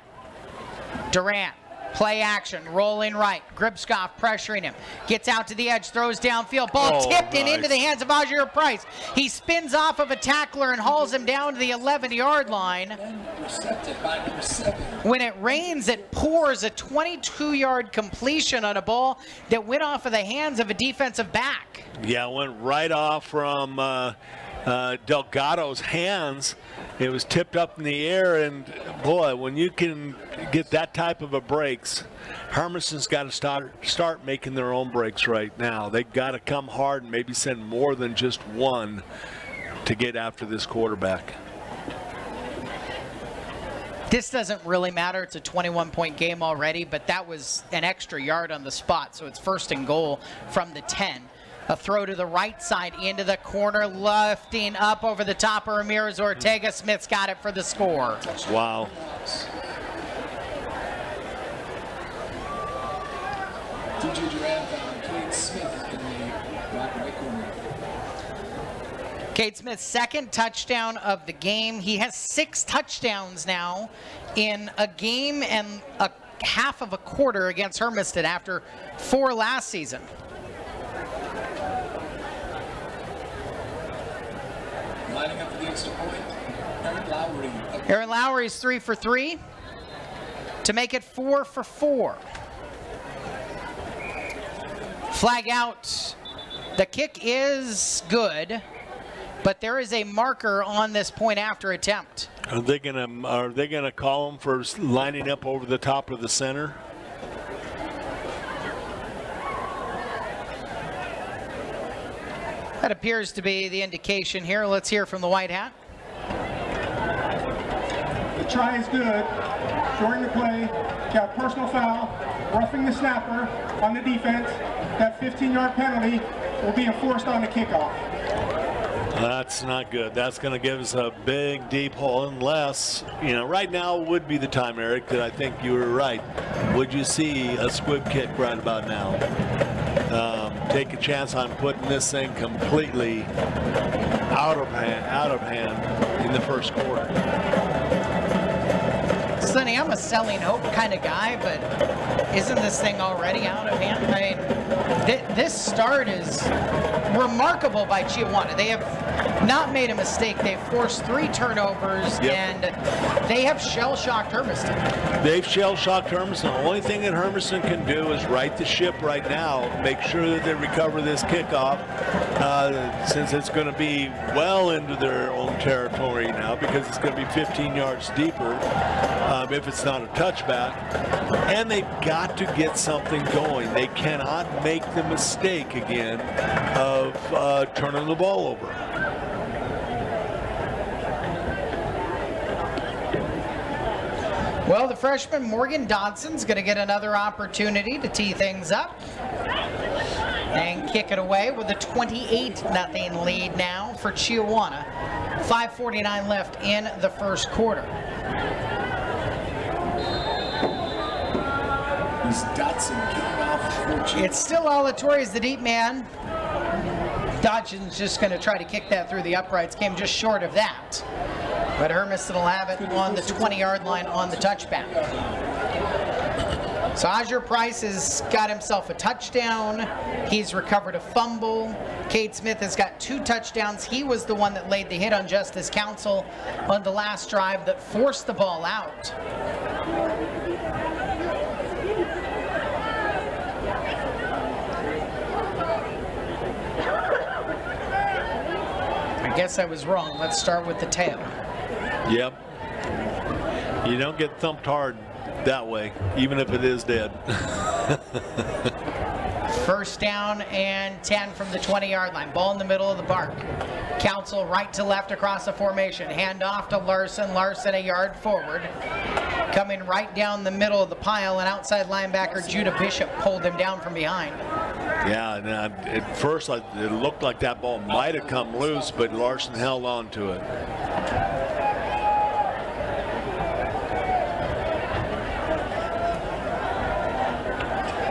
Durant, play action, rolling right. Gribskov pressuring him. Gets out to the edge, throws downfield. Ball tipped and into the hands of Azure Price. He spins off of a tackler and hauls him down to the 11-yard line. Intercepted by number 7. When it rains, it pours. A 22-yard completion on a ball that went off of the hands of a defensive back. Yeah, it went right off from Delgado's hands. It was tipped up in the air, and boy, when you can get that type of a breaks, Hermiston's got to start making their own breaks right now. They've got to come hard and maybe send more than just one to get after this quarterback. This doesn't really matter. It's a 21-point game already, but that was an extra yard on the spot, so it's 1st and goal from the 10. A throw to the right side into the corner, lifting up over the top of Ramirez Ortega. Smith's got it for the score. Wow. DJ Durant found Cade Smith in the right corner. Cade Smith's 2nd touchdown of the game. He has 6 touchdowns now in a game and a half of a quarter against Hermiston after 4 last season. Lining up for the extra point, Aaron Lowry. Aaron Lowry's 3 for 3 to make it 4 for 4. Flag out. The kick is good, but there is a marker on this point after attempt. Are they gonna call him for lining up over the top of the center? That appears to be the indication here. Let's hear from the white hat. The try is good. During the play, got personal foul, roughing the snapper on the defense. That 15-yard penalty will be enforced on the kickoff. That's not good. That's going to give us a big, deep hole unless, right now would be the time, Eric, that I think you were right. Would you see a squib kick right about now? take a chance on putting this thing completely out of hand in the first quarter. Sonny, I'm a selling hope kind of guy, but isn't this thing already out of hand? I mean, this start is remarkable by Chiawana. They have not made a mistake. They've forced 3 turnovers, and they have shell-shocked Hermiston. They've shell-shocked Hermiston. The only thing that Hermiston can do is right the ship right now, make sure that they recover this kickoff, since it's going to be well into their own territory now, because it's going to be 15 yards deeper if it's not a touchback. And they've got to get something going. They cannot make the mistake again of turning the ball over. Well, the freshman Morgan Dodson's going to get another opportunity to tee things up and kick it away with a 28-0 lead now for Chiawana. 5:49 left in the first quarter. It's still Alatorre as the deep man. Dodson's just going to try to kick that through the uprights. Came just short of that. But Hermiston will have it on the 20-yard line on the touchback. So Azure Price has got himself a touchdown. He's recovered a fumble. Cade Smith has got 2 touchdowns. He was the one that laid the hit on Justice Council on the last drive that forced the ball out. I guess I was wrong. Let's start with the tail. Yep. You don't get thumped hard that way, even if it is dead. First down and 10 from the 20-yard line. Ball in the middle of the park. Council right to left across the formation. Hand off to Larson. Larson a yard forward. Coming right down the middle of the pile, and outside linebacker Judah Bishop pulled him down from behind. Yeah, and at first it looked like that ball might have come loose, but Larson held on to it.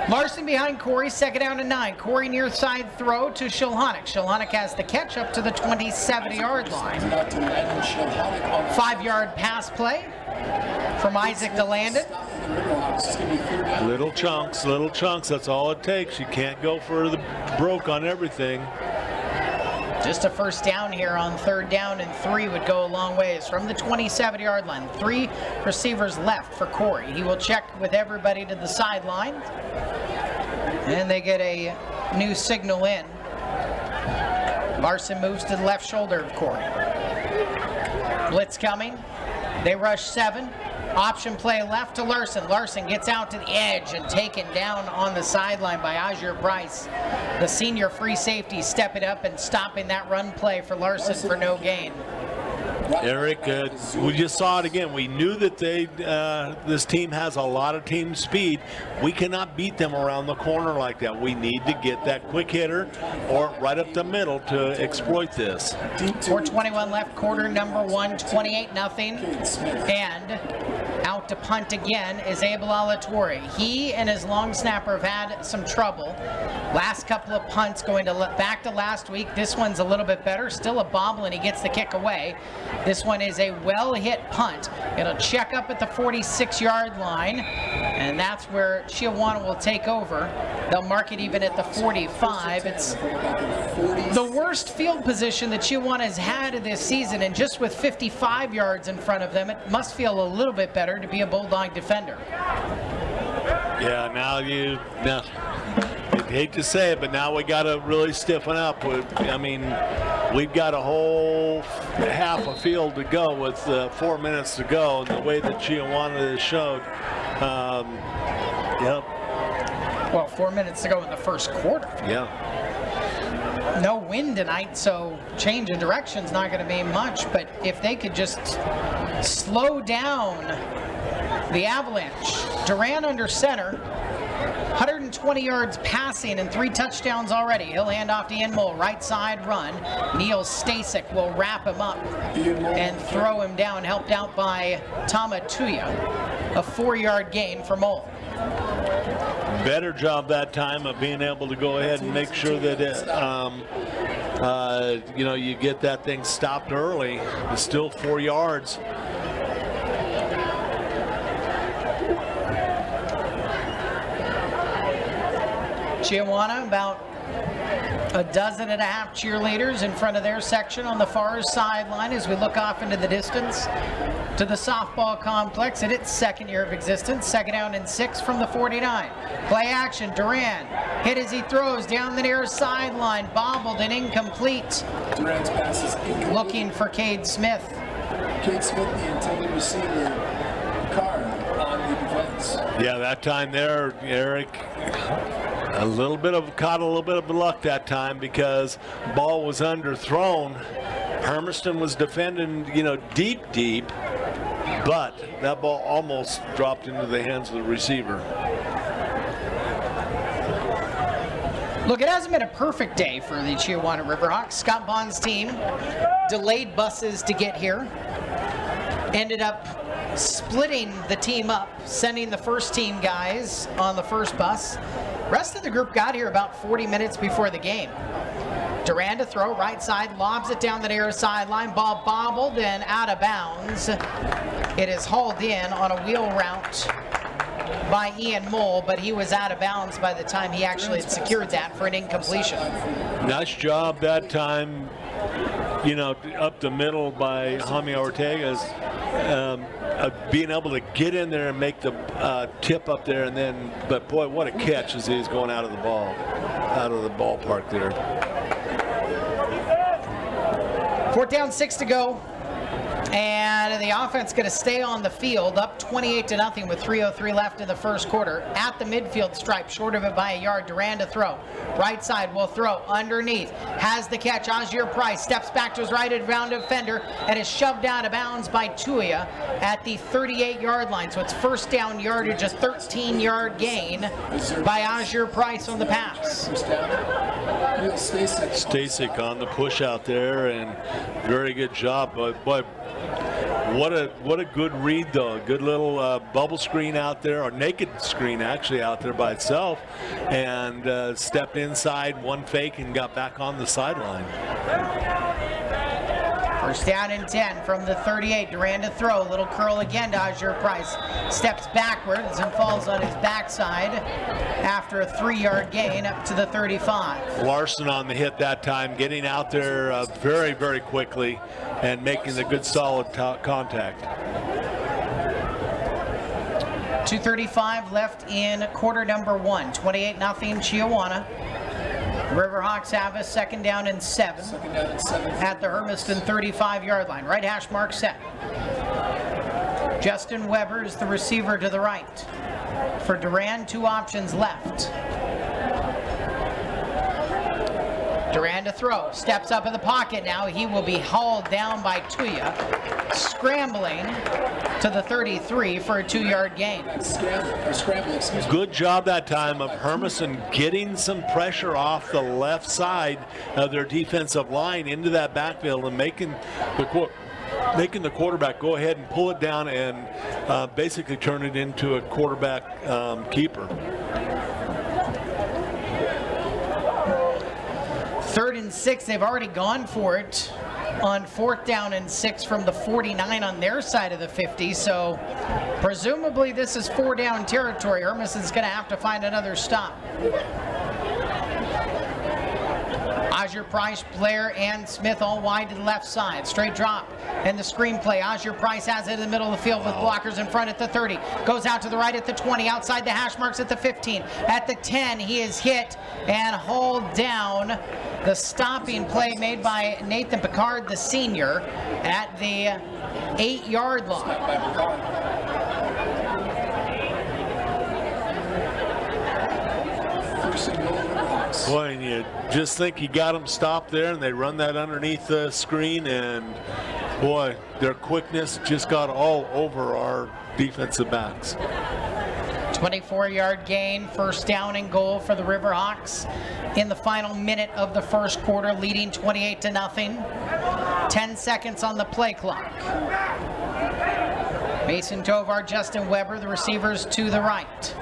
Larson behind Corey, 2nd down and 9. Corey near side throw to Shilhonic. Shilhonic has the catch up to the 27-yard line. 5-yard pass play from Isaac DeLandon. Little chunks, that's all it takes. You can't go for the broke on everything. Just a first down here on 3rd down and 3 would go a long ways from the 27-yard line. 3 receivers left for Corey. He will check with everybody to the sideline. And they get a new signal in. Larson moves to the left shoulder of Corey. Blitz coming. They rush 7. Option play left to Larson. Larson gets out to the edge and taken down on the sideline by Azure Price. The senior free safety stepping up and stopping that run play for Larson for no gain. Eric, we just saw it again. We knew that this team has a lot of team speed. We cannot beat them around the corner like that. We need to get that quick hitter or right up the middle to exploit this. 4:21 left, quarter number 1, 28-0. And out to punt again is Abel Alatorre. He and his long snapper have had some trouble. Last couple of punts going to back to last week. This one's a little bit better. Still a bobble, and he gets the kick away. This one is a well-hit punt. It'll check up at the 46-yard line, and that's where Chiawana will take over. They'll mark it even at the 45. It's the worst field position that Chiawana has had this season, and just with 55 yards in front of them, it must feel a little bit better to be a Bulldog defender. Yeah, I hate to say it, but now we got to really stiffen up. We've got a whole half a field to go with 4 minutes to go, and the way that Chiawana has showed. Well, 4 minutes to go in the first quarter. Yeah. No wind tonight, so change of direction's not going to be much, but if they could just slow down the Avalanche. Duran under center. 120 yards passing and 3 touchdowns already. He'll hand off to Inmol, right side run. Neil Stasek will wrap him up and throw him down, helped out by Tama Tuya. A 4-yard gain for Mole. better job that time of being able to go ahead and make sure that you get that thing stopped early. It's still 4 yards. CHIAWANA about 12.5 cheerleaders in front of their section on the far sideline as we look off into the distance to the softball complex in its second year of existence. 2nd down and 6 from the 49. Play action, Duran hit as he throws down the near sideline, bobbled and incomplete. Durant's pass is incomplete. Looking for Cade Smith. Cade Smith, the intended receiver, Carr on the defense. Yeah, that time there, Eric, caught a little bit of luck that time because ball was underthrown. Hermiston was defending, deep, but that ball almost dropped into the hands of the receiver. Look, it hasn't been a perfect day for the CHIAWANA Riverhawks. Scott Bond's team delayed buses to get here. Ended up splitting the team up, sending the first team guys on the first bus. Rest of the group got here about 40 minutes before the game. Duran to throw, right side, lobs it down the near sideline. Ball bobbled and out of bounds. It is hauled in on a wheel route by Ian Mole, but he was out of bounds by the time he actually had secured that for an incompletion. Nice job that time, up the middle by Jaime Ortega's, being able to get in there and make the tip up there, and then, but boy, what a catch as he's going out of the ballpark there. 4th down, 6 to go. And the offense going to stay on the field, up 28-0 with 3:03 left in the first quarter. At the midfield stripe, short of it by a yard. Duran to throw. Right side will throw underneath. Has the catch. Azir Price steps back to his right around defender and is shoved out of bounds by Tuia at the 38-yard line. So it's first down yardage, a 13-yard gain by Azir Price on the pass. Stasek on the push out there, and very good job. But what a good read though. Good little bubble screen out there, or naked screen actually out there by itself, and stepped inside, one fake, and got back on the sideline. First down and 10 from the 38. Duran to throw. Little curl again to Azir Price. Steps backwards and falls on his backside after a 3-yard gain up to the 35. Larson on the hit that time, getting out there very, very quickly and making the good solid contact. 2:35 left in quarter number 1. 28-0 CHIAWANA. Riverhawks have a 2nd down and 7 at the Hermiston 35-yard line. Right hash mark set. Justin Weber is the receiver to the right. For Duran, 2 options left. Duran to throw. Steps up in the pocket now. He will be hauled down by Tuia. Scrambling to the 33 for a 2-yard gain. Good job that time of Hermiston getting some pressure off the left side of their defensive line into that backfield and making the quarterback go ahead and pull it down and basically turn it into a quarterback keeper. 3rd and 6, they've already gone for it on 4th down and 6 from the 49 on their side of the 50, so presumably this is 4-down territory. Hermiston's going to have to find another stop. Azir Price, Blair, and Smith all wide to the left side. Straight drop and the screenplay. Azir Price has it in the middle of the field with blockers in front at the 30. Goes out to the right at the 20. Outside the hash marks at the 15. At the 10, he is hit and hauled down. The stopping play made by Nathan Picard, the senior, at the 8-yard line. Boy, and you just think you got them stopped there, and they run that underneath the screen, and boy, their quickness just got all over our defensive backs. 24-yard gain, first down and goal for the Riverhawks in the final minute of the first quarter, leading 28-0. 10 seconds on the play clock. Mason Tovar, Justin Weber, the receivers to the right.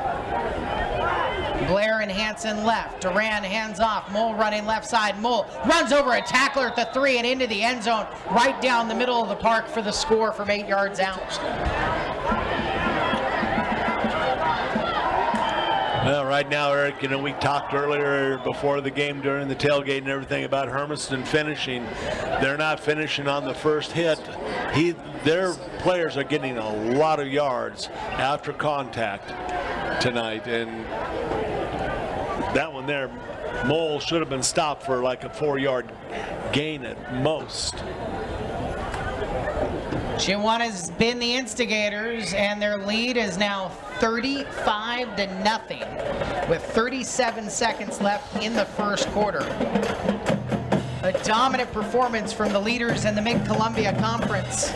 Blair and Hansen left. Duran hands off. Mole running left side. Mole runs over a tackler at the 3 and into the end zone, right down the middle of the park for the score from 8 yards out. Well, right now, Eric, we talked earlier before the game during the tailgate and everything about Hermiston finishing. They're not finishing on the first hit. Their players are getting a lot of yards after contact tonight, and that one there, Mole should have been stopped for like a 4-yard gain at most. Chiawana's been the instigators, and their lead is now 35-0 with 37 seconds left in the first quarter. A dominant performance from the leaders in the Mid-Columbia Conference,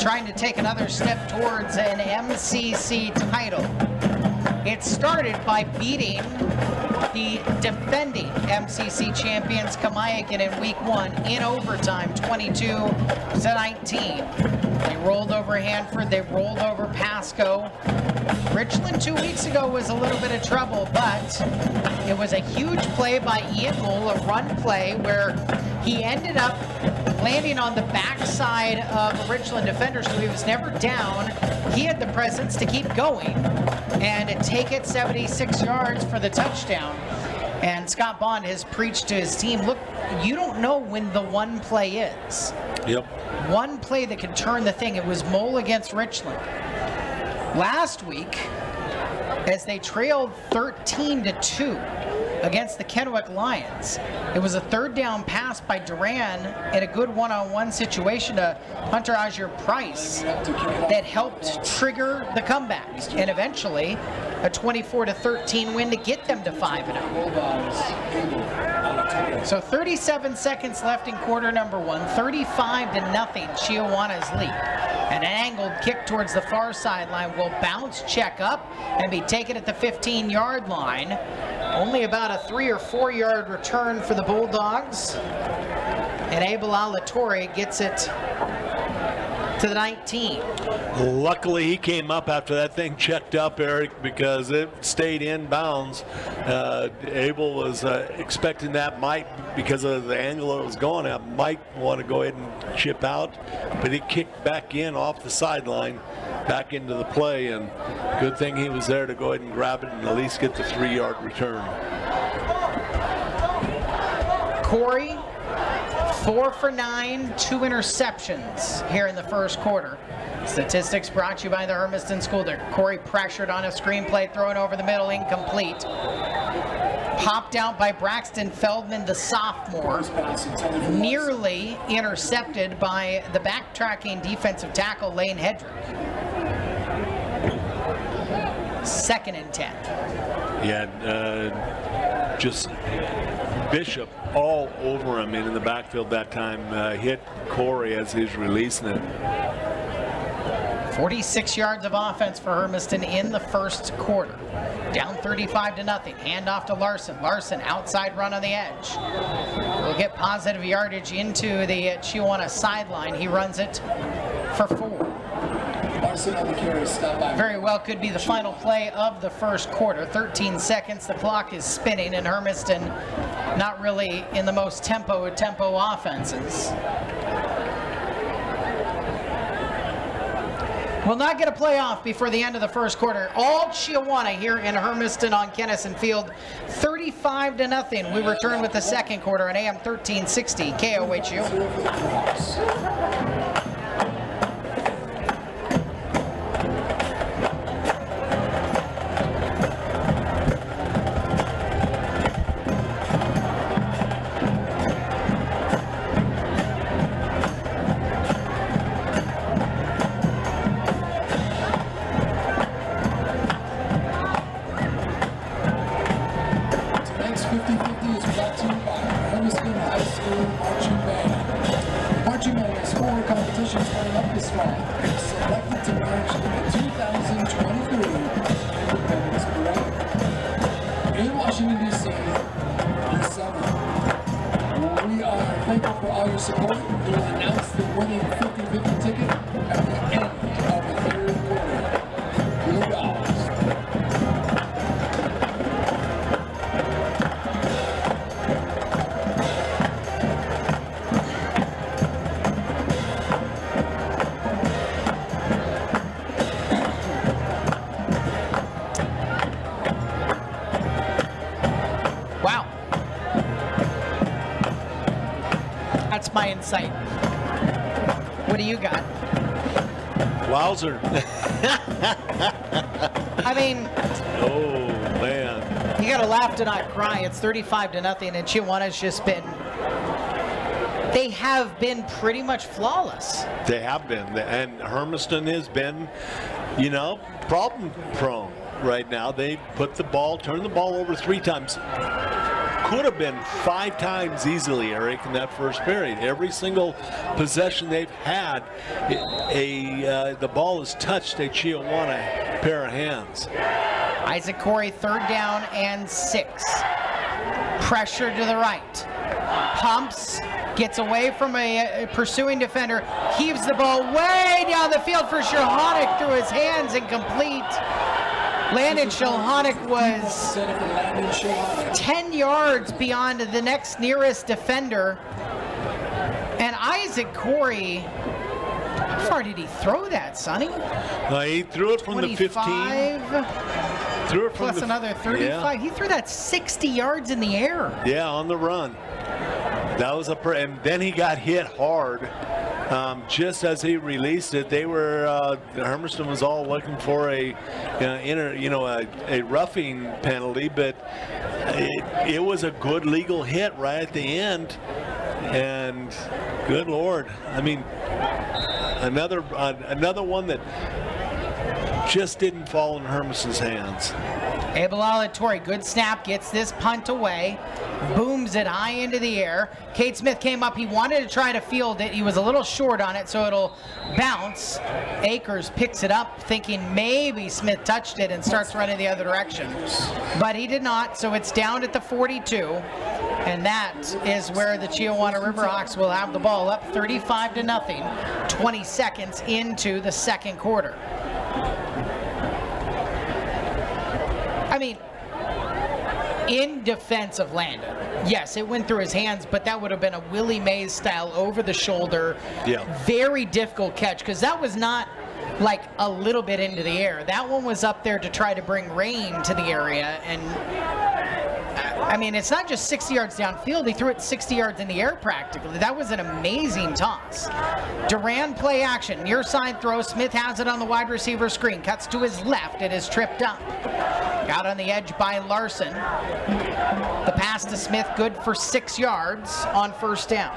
trying to take another step towards an MCC title. It started by beating the defending MCC champions Kamayakan in week 1 in overtime, 22-19. They rolled over Hanford, they rolled over Pasco. Richland 2 weeks ago was a little bit of trouble, but it was a huge play by Ian Mole, a run play where he ended up landing on the backside of a Richland defender, so he was never down. He had the presence to keep going and take it 76 yards for the touchdown. And Scott Bond has preached to his team, look, you don't know when the one play is. Yep. One play that could turn the thing. It was Mole against Richland. Last week, as they trailed 13-2 against the Kennewick Lions, it was a 3rd down pass by Duran in a good one-on-one situation to Hunter Azure Price that helped trigger the comeback, and eventually a 24-13 win to get them to 5-0. So 37 seconds left in quarter number 1, 35-0 Chiawana's lead. And an angled kick towards the far sideline will bounce, check up, and be taken at the 15-yard line. Only about a 3 or 4 yard return for the Bulldogs. And Abel Alatorre gets it to the 19. Luckily, he came up after that thing checked up, Eric, because it stayed in bounds. Abel was expecting that because of the angle it was going at, might want to go ahead and chip out, but he kicked back in off the sideline, back into the play, and good thing he was there to go ahead and grab it and at least get the 3-yard return. Corey, 4 for 9, 2 interceptions here in the first quarter. Statistics brought to you by the Hermiston School. Corey pressured on a screenplay, thrown over the middle, incomplete. Popped out by Braxton Feldman, the sophomore. Nearly intercepted by the backtracking defensive tackle, Lane Hedrick. 2nd and 10. Yeah, just Bishop all over him in the backfield that time. Hit Corey as he's releasing it. 46 yards of offense for Hermiston in the first quarter. Down 35-0. Hand off to Larson. Larson, outside run on the edge. Will get positive yardage into the Chiawana sideline. He runs it for 4. Very well could be the final play of the first quarter. 13 seconds, the clock is spinning, and Hermiston not really in the most tempo offenses. Will not get a playoff before the end of the first quarter. All Chiawana here in Hermiston on Kennison Field, 35-0. We return with the second quarter on AM 1360 KOHU. Marching band is 4 my insight. What do you got? Wowzer. I mean, Oh, man. you got to laugh to not cry. It's 35-0, and Chiawana's just been. They have been pretty much flawless. They have been. And Hermiston has been, you know, problem prone right now. They turned the ball over 3 times. Could have been 5 times easily, Eric, in that first period. Every single possession they've had, the ball has touched a Chiawana pair of hands. Isaac Corey, 3rd down and 6. Pressure to the right. Pumps, gets away from a pursuing defender, heaves the ball way down the field for Shilhonic through his hands, incomplete. Landon Shilhonic was 10 yards beyond the next nearest defender. And Isaac Corey, how far did he throw that, Sonny? He threw it from the 15. 25, Threw it from plus another 35. Yeah. He threw that 60 yards in the air. Yeah, on the run. That was and then he got hit hard. Just as he released it, they were Hermiston was all looking for a roughing penalty, but it was a good legal hit right at the end. And good Lord, I mean, another one that just didn't fall in Hermiston's hands. Abel Alatorre, good snap, gets this punt away, booms it high into the air. Cade Smith came up, he wanted to try to field it, he was a little short on it, so it'll bounce. Akers picks it up, thinking maybe Smith touched it, and starts running the other direction. But he did not, so it's down at the 42, and that is where the Chiawana Riverhawks will have the ball up 35-0, 20 seconds into the second quarter. I mean, in defense of Landon, yes, it went through his hands, but that would have been a Willie Mays style over the shoulder. Yeah. Very difficult catch, because that was not like a little bit into the air. That one was up there to try to bring rain to the area. And I mean, it's not just 60 yards downfield. He threw it 60 yards in the air practically. That was an amazing toss. Duran play action. Near side throw. Smith has it on the wide receiver screen. Cuts to his left. It is tripped up. Out on the edge by Larson. The pass to Smith, good for 6 yards on first down.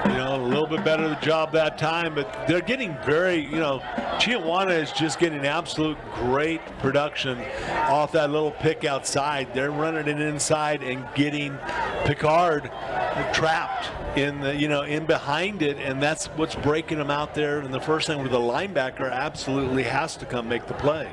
You know, a little bit better the job that time, but they're getting Chiawana is just getting absolute great production off that little pick outside. They're running it inside and getting Picard trapped in behind it, and that's what's breaking them out there. And the first thing with the linebacker absolutely has to come make the play.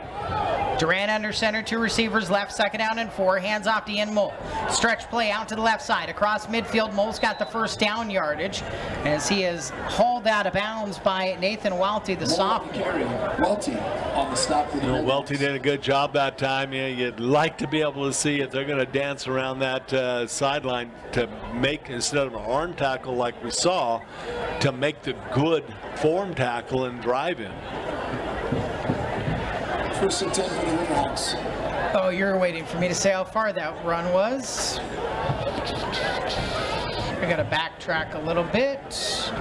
Duran under center, 2 receivers left, 2nd down and 4. Hands off to Ian Mole. Stretch play out to the left side. Across midfield, Mole's got the first down yardage as he is hauled out of bounds by Nathan Welty, the sophomore. Welty on the stop for the Welty did a good job that time. Yeah, you'd like to be able to see if they're going to dance around that sideline to make, instead of an arm tackle like we saw, to make the good form tackle and drive in. First and 10 for the Riverhawks. Oh, you're waiting for me to say how far that run was. I got to backtrack a little bit.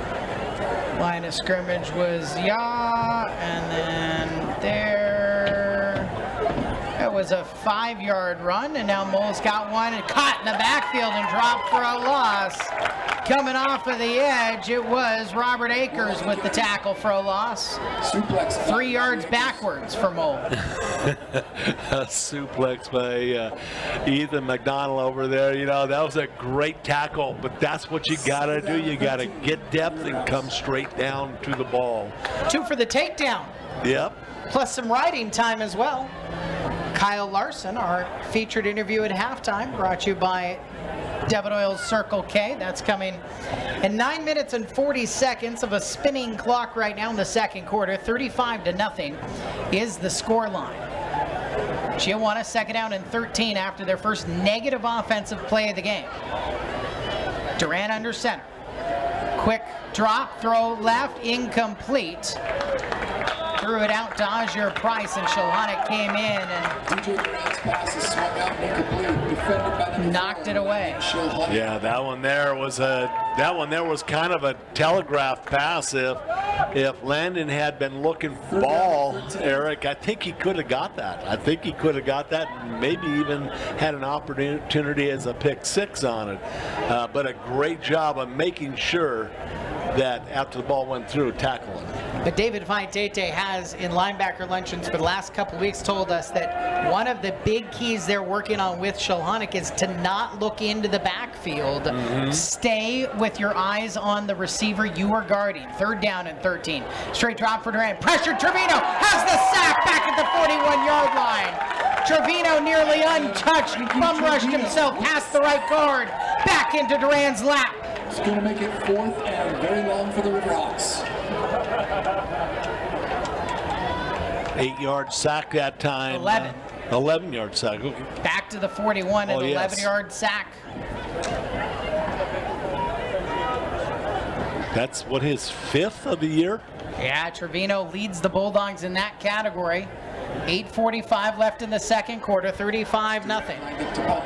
Line of scrimmage was and then there. That was a 5-yard run, and now Mole's got one and caught in the backfield and dropped for a loss. Coming off of the edge, it was Robert Akers with the tackle for a loss. Suplex. 3 yards backwards for Mole. A suplex by Ethan McDonald over there. You know, that was a great tackle, but that's what you got to do. You got to get depth and come straight down to the ball. 2 for the takedown. Yep. Plus some riding time as well. Kyle Larson, our featured interview at halftime, brought to you by Devon Oil's Circle K. That's coming in 9 minutes and 40 seconds of a spinning clock right now in the second quarter. 35-0 is the score line. Chiawana 2nd down and 13 after their first negative offensive play of the game. Duran under center. Quick drop, throw left, incomplete. threw it out to Ajir Price, and Chilhonick came in and DJ Durant's pass is swung out and incomplete. Defended by the knocked it away. Yeah, that one there was kind of a telegraph pass. If Landon had been looking for ball, Eric, I think he could have got that. And maybe even had an opportunity as a pick six on it. But a great job of making sure that after the ball went through, tackling. But David Faitete has, in linebacker luncheons for the last couple of weeks, told us that one of the big keys they're working on with Chilhonick is to not look into the backfield. Stay with your eyes on the receiver you are guarding. 3rd down and 13. Straight drop for Durant. Pressure. Trevino has the sack back at the 41-yard line. Trevino nearly untouched. Bum rushed himself past the right guard. Back into Duran's lap. It's going to make it 4th and very long for the Riverhawks. 8-yard sack that time. 11-yard sack. Okay. Back to the 41 and 11-yard sack. That's what, his 5th of the year? Yeah, Trevino leads the Bulldogs in that category. 8:45 left in the second quarter, 35-0.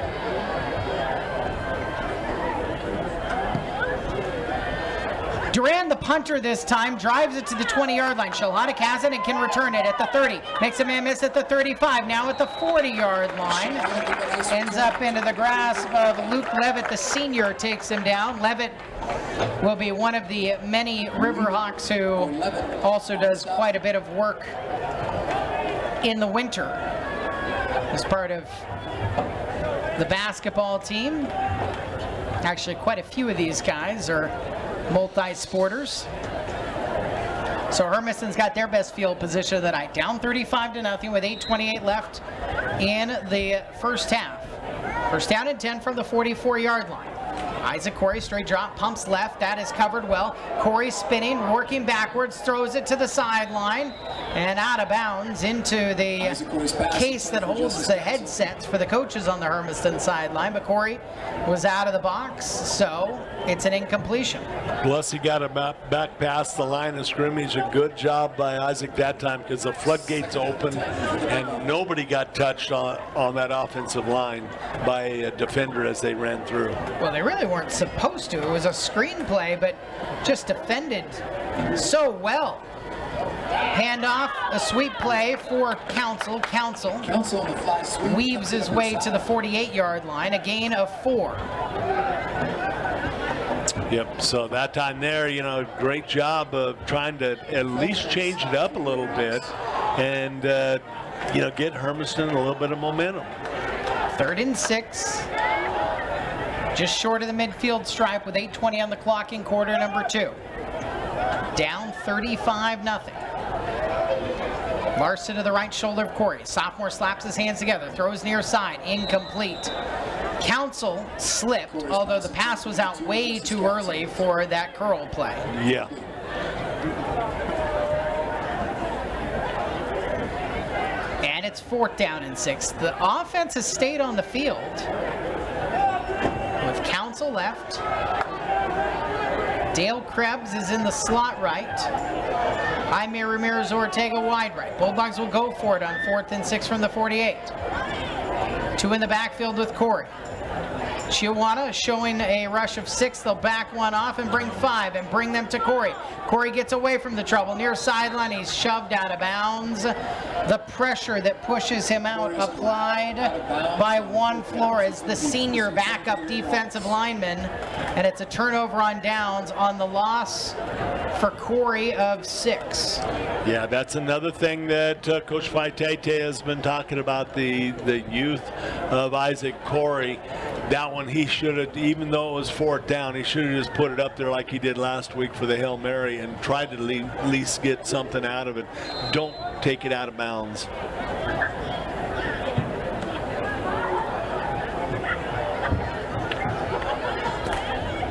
Duran, the punter this time, drives it to the 20-yard line. Chilhonick has it and can return it at the 30. Makes a man miss at the 35. Now at the 40-yard line. Ends up into the grasp of Luke Levitt, the senior, takes him down. Levitt will be one of the many Riverhawks who also does quite a bit of work in the winter as part of the basketball team. Actually, quite a few of these guys are multi-sporters. So Hermiston's got their best field position of the night. Down 35-0 with 8:28 left in the first half. First down and 10 from the 44-yard line. Isaac Corey, straight drop, pumps left. That is covered well. Corey spinning, working backwards, throws it to the sideline and out of bounds into the case that holds the headsets for the coaches on the Hermiston sideline. But Corey was out of the box, so it's an incompletion. Plus, he got it back past the line of scrimmage. A good job by Isaac that time because the floodgates opened and nobody got touched on that offensive line by a defender as they ran through. Well, they really weren't supposed to. It was a screenplay, but just defended so well. Handoff, a sweep play for Council. Council on the fly sweep. Weaves his way to the 48-yard line, a gain of 4. Yep, so that time there, great job of trying to at least change it up a little bit and, get Hermiston a little bit of momentum. 3rd and 6. Just short of the midfield stripe with 8:20 on the clock in quarter number 2. Down 35-0. Larson to the right shoulder of Corey. Sophomore slaps his hands together, throws near side, incomplete. Council slipped, although the pass was out way too early for that curl play. Yeah. And it's 4th down and 6. The offense has stayed on the field with Council left. Dale Krebs is in the slot right. Jaime Ramirez Ortega wide right. Bulldogs will go for it on 4th and 6 from the 48. 2 in the backfield with Corey. CHIAWANA showing a rush of 6. They'll back one off and bring 5 and bring them to Corey. Corey gets away from the trouble. Near sideline, he's shoved out of bounds. The pressure that pushes him out applied by Juan Flores, the senior backup defensive lineman. And it's a turnover on downs on the loss for Corey of 6. Yeah, that's another thing that Coach Faitete has been talking about, the youth of Isaac Corey. That one he should have, even though it was 4th down, he should have just put it up there like he did last week for the Hail Mary and tried to at least get something out of it. Don't take it out of bounds.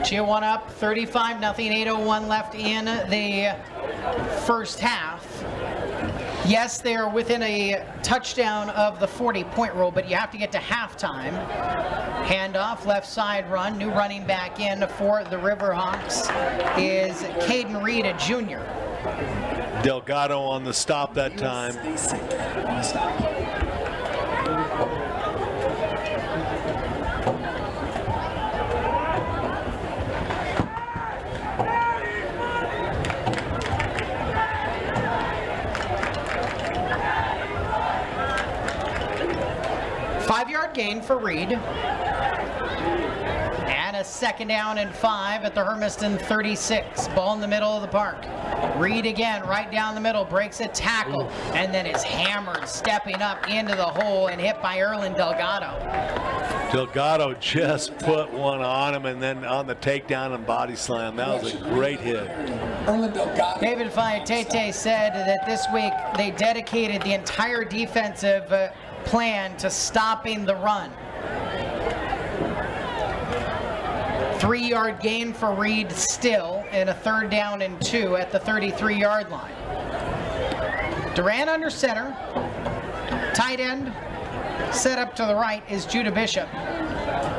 CHIAWANA up 35-0, 8:01 left in the first half. Yes, they are within a touchdown of the 40-point rule, but you have to get to halftime. Handoff, left side run, new running back in for the Riverhawks is Caden Reed, a junior. Delgado on the stop that time. On the stop. 5-yard gain for Reed. And a 2nd down and 5 at the Hermiston 36. Ball in the middle of the park. Reed again, right down the middle, breaks a tackle, and then is hammered, stepping up into the hole and hit by Erlen Delgado. Delgado just put one on him, and then on the takedown and body slam. That was a great hit. Erlen Delgado. David Fiatete said that this week they dedicated the entire defensive plan to stopping the run. 3-yard gain for Reed still, and a 3rd down and 2 at the 33-yard line. Duran under center. Tight end set up to the right is Judah Bishop.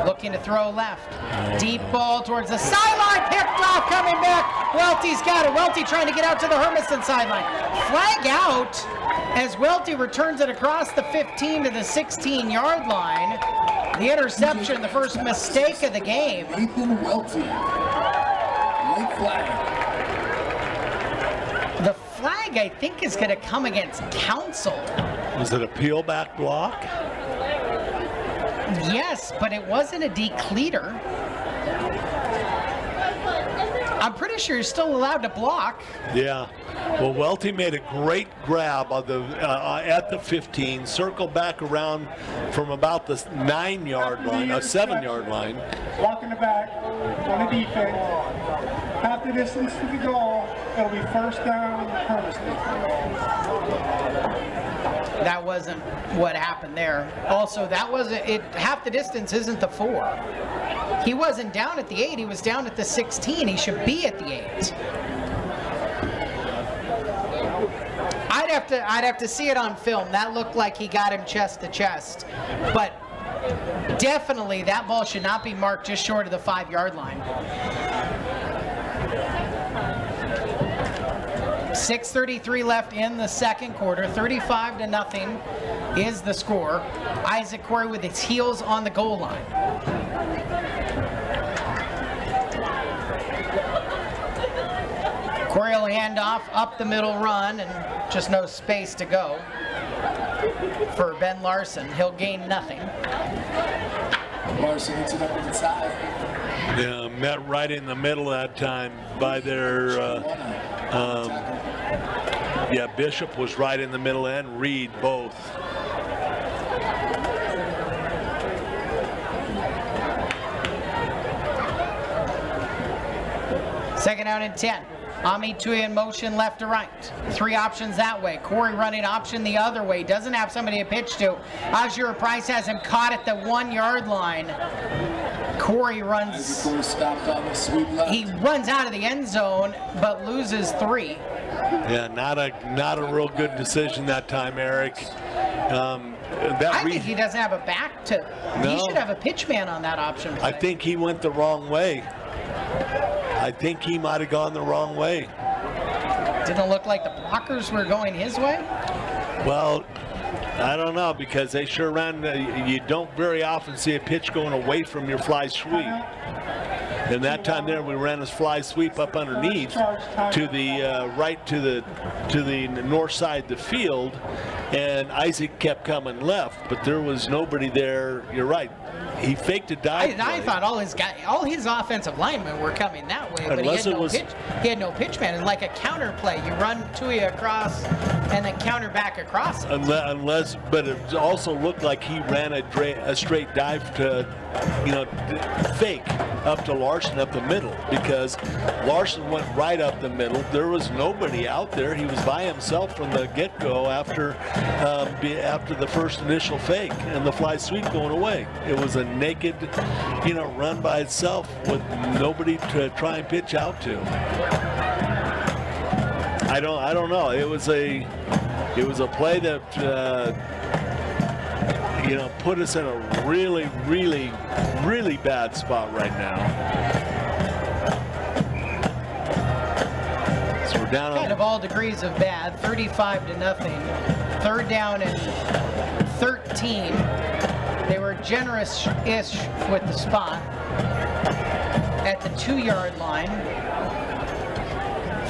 Looking to throw left. Deep ball towards the sideline. Picked off, coming back. Welty's got it. Welty trying to get out to the Hermiston sideline. Flag out as Welty returns it across the 15 to the 16-yard line. The interception, the first mistake of the game. Nathan Welty. Late flag. The flag, I think, is going to come against Council. Was it a peel back block? Yes, but it wasn't a decleater. I'm pretty sure you're still allowed to block. Yeah. Well, Welty made a great grab of the at the 15, circled back around from about the 9-yard line, 7-yard line. Walk in the back on the defense. Half the distance to the goal. It'll be 1st down, Hermiston. That wasn't what happened there. Also, that wasn't it. Half the distance isn't the 4. He wasn't down at the 8. He was down at the 16. He should be at the 8. I'd have to see it on film. That looked like he got him chest to chest, but definitely that ball should not be marked just short of the 5-yard line. 6:33 left in the 2nd quarter. 35-0 is the score. Isaac Corey with his heels on the goal line. Corey will hand off up the middle run, and just no space to go for Ben Larson. He'll gain nothing. Larson hits it up inside. Yeah, met right in the middle that time by their, Bishop was right in the middle and Reed both. Second down and 10. Ami Tui in motion left to right. 3 options that way. Corey running option the other way. Doesn't have somebody to pitch to. Azure Price has him caught at the 1-yard line. Corey runs. Stopped on the sweep left. He runs out of the end zone, but loses 3. Yeah, not a real good decision that time, Eric. I think he doesn't have a back to. No. He should have a pitch man on that option play. I think he went the wrong way. I think he might have gone the wrong way. Didn't look like the blockers were going his way. Well, I don't know, because they sure ran. You don't very often see a pitch going away from your fly sweep. And that time there, we ran his fly sweep up underneath to the right to the north side of the field, and Isaac kept coming left, but there was nobody there. You're right. He faked a dive. I thought all his offensive linemen were coming that way, but he had no pitch man. And like a counter play, you run Tui across and then counter back across. But it also looked like he ran a straight dive to, fake up to Larson up the middle, because Larson went right up the middle. There was nobody out there. He was by himself from the get-go after the first initial fake and the fly sweep going away. It was a naked, run by itself with nobody to try and pitch out to. I don't know. It was a play that put us in a really, really, really bad spot right now. So we're down Kind on of all degrees of bad, 35-0. Third down and 13. They were generous-ish with the spot at the 2-yard line.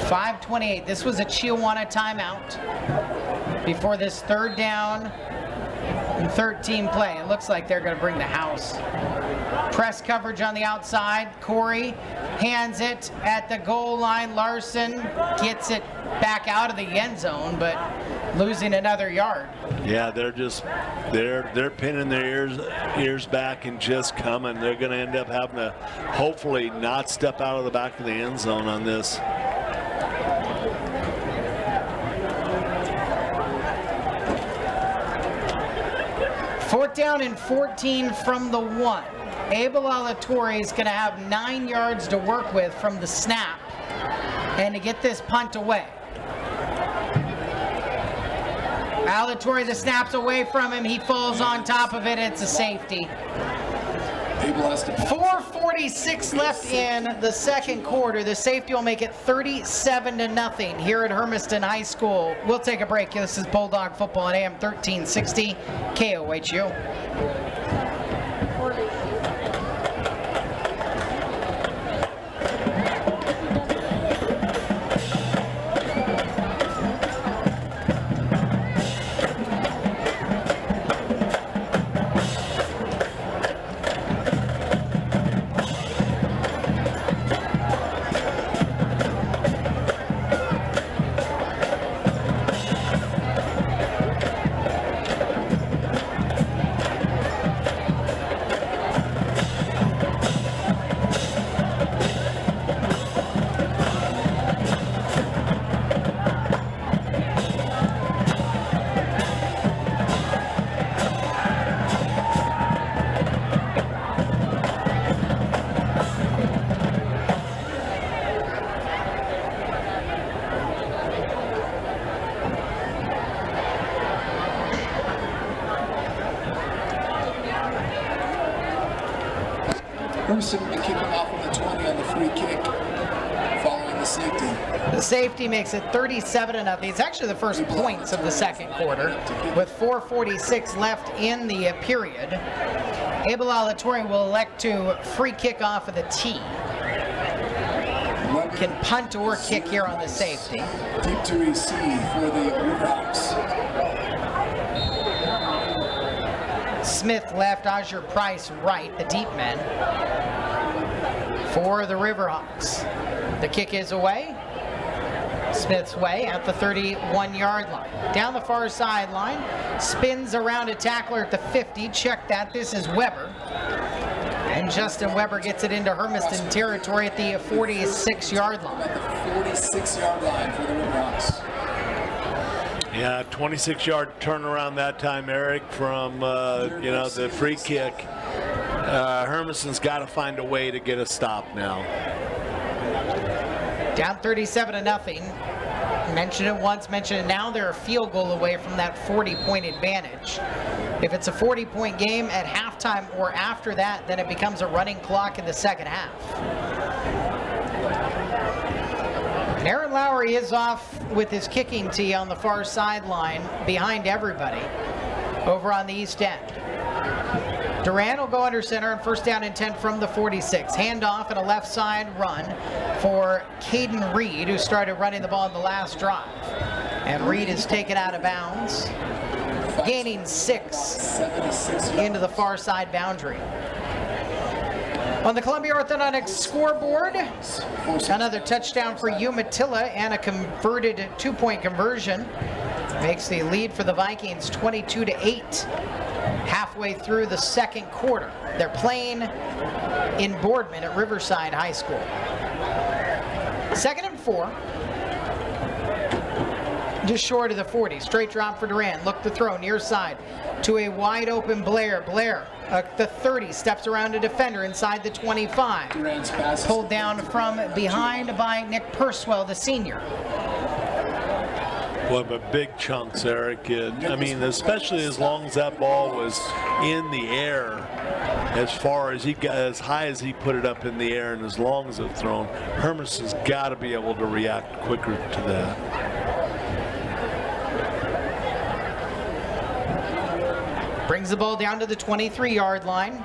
5:28. This was a CHIAWANA timeout before this third down and 13 play. It looks like they're going to bring the house. Press coverage on the outside. Corey hands it at the goal line. Larson gets it back out of the end zone, but losing another yard. Yeah, they're pinning their ears back and just coming. They're going to end up having to hopefully not step out of the back of the end zone on this. Fourth down and 14 from the 1. Abel Alatorre is going to have 9 yards to work with from the snap and to get this punt away. Alatorre, the snap's away from him. He falls on top of it. It's a safety. 4:46 left in the second quarter. The safety will make it 37-0 here at Hermiston High School. We'll take a break. This is Bulldog Football on AM 1360 KOHU. Hermiston will be kicking off on the 20 on the free kick following the safety. The safety makes it 37-0. It's actually the first points of the second quarter with 4:46 left in the period. Abel Alatorre will elect to free kick off of the tee. Can punt or kick here on the safety. Deep to receive for the Riverhawks. Smith left, Azure Price right, the deep men for the Riverhawks. The kick is away. Smith's way at the 31-yard line. Down the far sideline, spins around a tackler at the 50. Check that, this is Weber. And Justin Weber gets it into Hermiston territory at the 46-yard line. At the 46-yard line for the Riverhawks. Yeah, 26-yard turnaround that time, Eric, from the free kick. Hermiston's got to find a way to get a stop now. Down 37-0. Mention it once, mention it now. They're a field goal away from that 40-point advantage. If it's a 40-point game at halftime or after that, then it becomes a running clock in the second half. And Aaron Lowry is off with his kicking tee on the far sideline behind everybody over on the east end. Duran will go under center and first down and 10 from the 46. Handoff and a left side run for Caden Reed, who started running the ball in the last drive. And Reed is taken out of bounds, gaining 6 into the far side boundary. On the Columbia Orthodontics scoreboard, another touchdown for Umatilla and a converted 2-point conversion makes the lead for the Vikings 22-8 halfway through the second quarter. They're playing in Boardman at Riverside High School. 2nd and 4. Just short of the 40. Straight drop for Duran. Look to throw near side to a wide open Blair. Blair at the 30 steps around a defender inside the 25. Pulled down from behind by Nick Purswell, the senior. Well, but big chunks, Eric. I mean, especially as long as that ball was in the air, as high as he put it up in the air, and as long as it's thrown, Hermiston's got to be able to react quicker to that. Brings the ball down to the 23-yard line.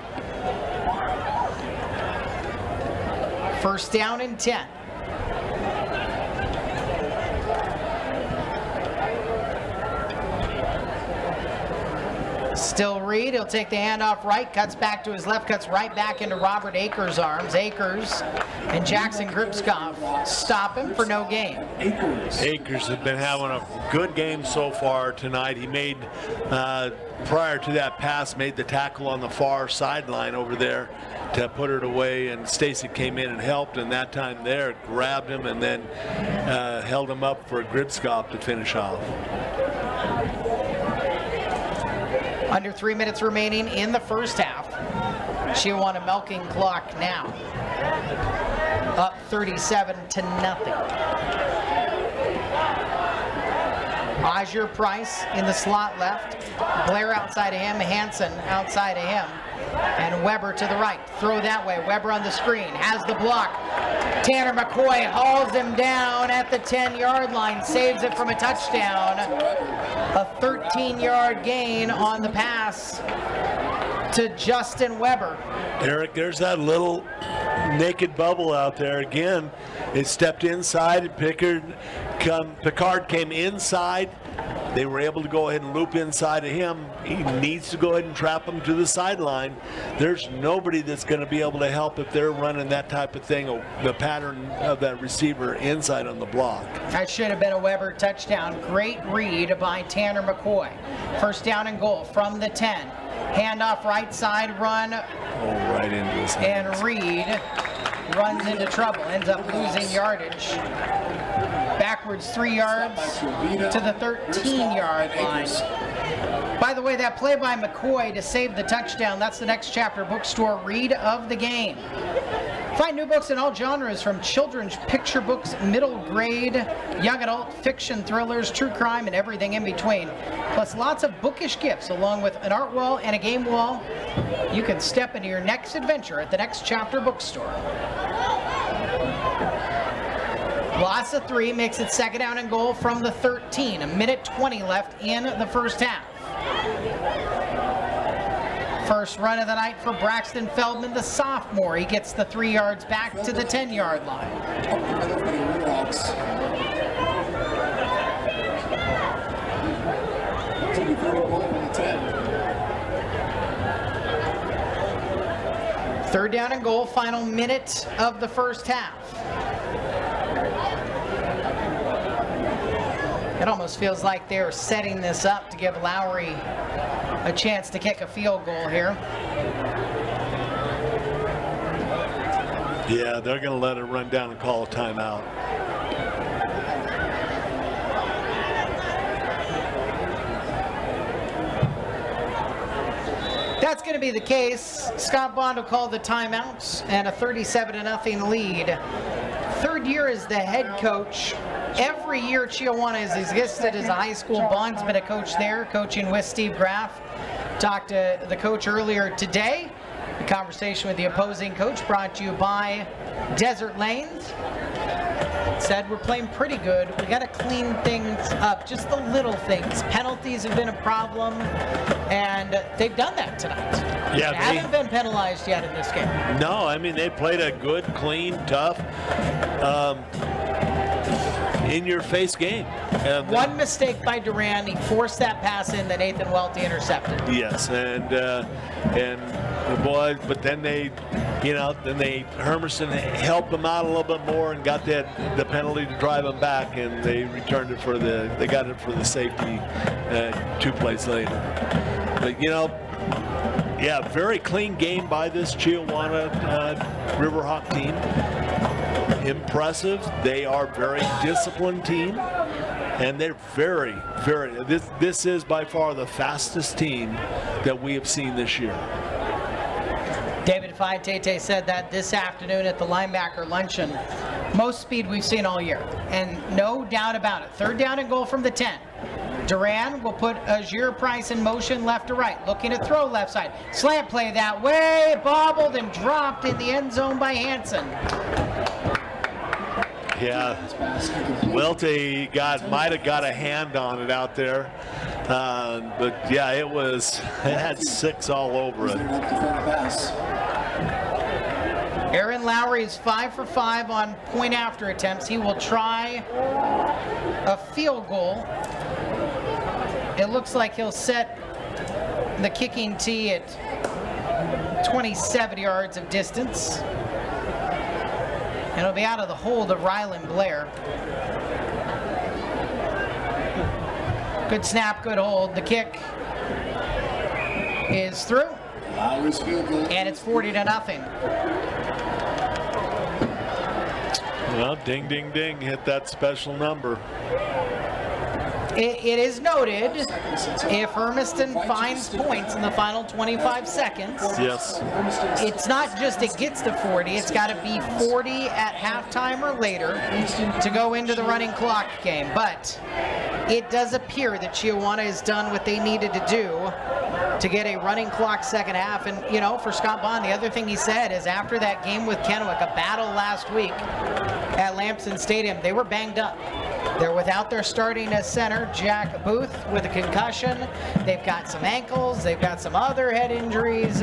First down and 10. Still Reed, he'll take the handoff right, cuts back to his left, cuts right back into Robert Akers' arms. Akers and Jackson Gripskopf stop him for no gain. Akers has been having a good game so far tonight. He made, prior to that pass, made the tackle on the far sideline over there to put it away, and Stacy came in and helped, and that time there grabbed him and then held him up for Gripskopf to finish off. Under 3 minutes remaining in the first half. CHIAWANA milking clock now. Up 37-0. Azure Price in the slot left. Blair outside of him. Hansen outside of him. And Weber to the right. Throw that way. Weber on the screen. Has the block. Tanner McCoy hauls him down at the 10-yard line. Saves it from a touchdown. A 13-yard gain on the pass to Justin Weber. Eric, there's that little naked bubble out there again. It stepped inside. Picard came inside. They were able to go ahead and loop inside of him. He needs to go ahead and trap him to the sideline. There's nobody that's going to be able to help if they're running that type of thing, the pattern of that receiver inside on the block. That should have been a Weber touchdown. Great read by Tanner McCoy. First down and goal from the 10. Handoff right side run. Right into his hands. And Reed runs into trouble, ends up losing yardage. Backwards 3 yards to the 13-yard line. By the way, that play by McCoy to save the touchdown, that's the Next Chapter Bookstore read of the game. Find new books in all genres, from children's picture books, middle grade, young adult, fiction, thrillers, true crime, and everything in between. Plus lots of bookish gifts, along with an art wall and a game wall. You can step into your next adventure at the Next Chapter Bookstore. Loss of 3 makes it second down and goal from the 13. A minute 20 left in the first half. First run of the night for Braxton Feldman, the sophomore. He gets the 3 yards back to the 10-yard line. Third down and goal, final minute of the first half. It almost feels like they're setting this up to give Lowry a chance to kick a field goal here. Yeah, they're going to let it run down and call a timeout. That's going to be the case. Scott Bond will call the timeouts, and a 37-0 lead. Third year as the head coach. Every year CHIAWANA has existed as a high school. Bond's been a coach there, coaching with Steve Graff. Talked to the coach earlier today. The conversation with the opposing coach brought to you by Desert Lanes. Said we're playing pretty good. We got to clean things up, just the little things. Penalties have been a problem, and they've done that tonight. Yeah, they haven't been penalized yet in this game. No, I mean, they played a good, clean, tough, in-your-face game. One mistake by Duran, he forced that pass in that Nathan Welty intercepted. Yes, and boy, but then Hermiston helped them out a little bit more and got the penalty to drive them back, and they returned it they got it for the safety 2 plays later. But yeah, very clean game by this CHIAWANA Riverhawk team. Impressive. They are a very disciplined team, and they're very, very. This is by far the fastest team that we have seen this year. David Faitete said that this afternoon at the linebacker luncheon Most speed we've seen all year, and no doubt about it. 3rd down and goal from the 10. Duran will put Azure Price in motion left to right, looking to throw left side. Slant play that way, bobbled and dropped in the end zone by Hansen. Yeah, Welty might have got a hand on it out there, but yeah, it had 6 all over it. Aaron Lowry is 5 for 5 on point after attempts. He will try a field goal. It looks like he'll set the kicking tee at 27 yards of distance. And it'll be out of the hold of Ryland Blair. Good snap, good hold. The kick is through. And it's 40-0. Well, ding, ding, ding, hit that special number. It is noted, if Hermiston finds points in the final 25 seconds, yes, it's not just it gets to 40, it's got to be 40 at halftime or later to go into the running clock game. But it does appear that CHIAWANA has done what they needed to do to get a running clock second half. And, you know, for Scott Bond, the other thing he said is after that game with Kennewick, a battle last week at Lamson Stadium, they were banged up. They're without their starting center, Jack Booth, with a concussion. They've got some ankles. They've got some other head injuries.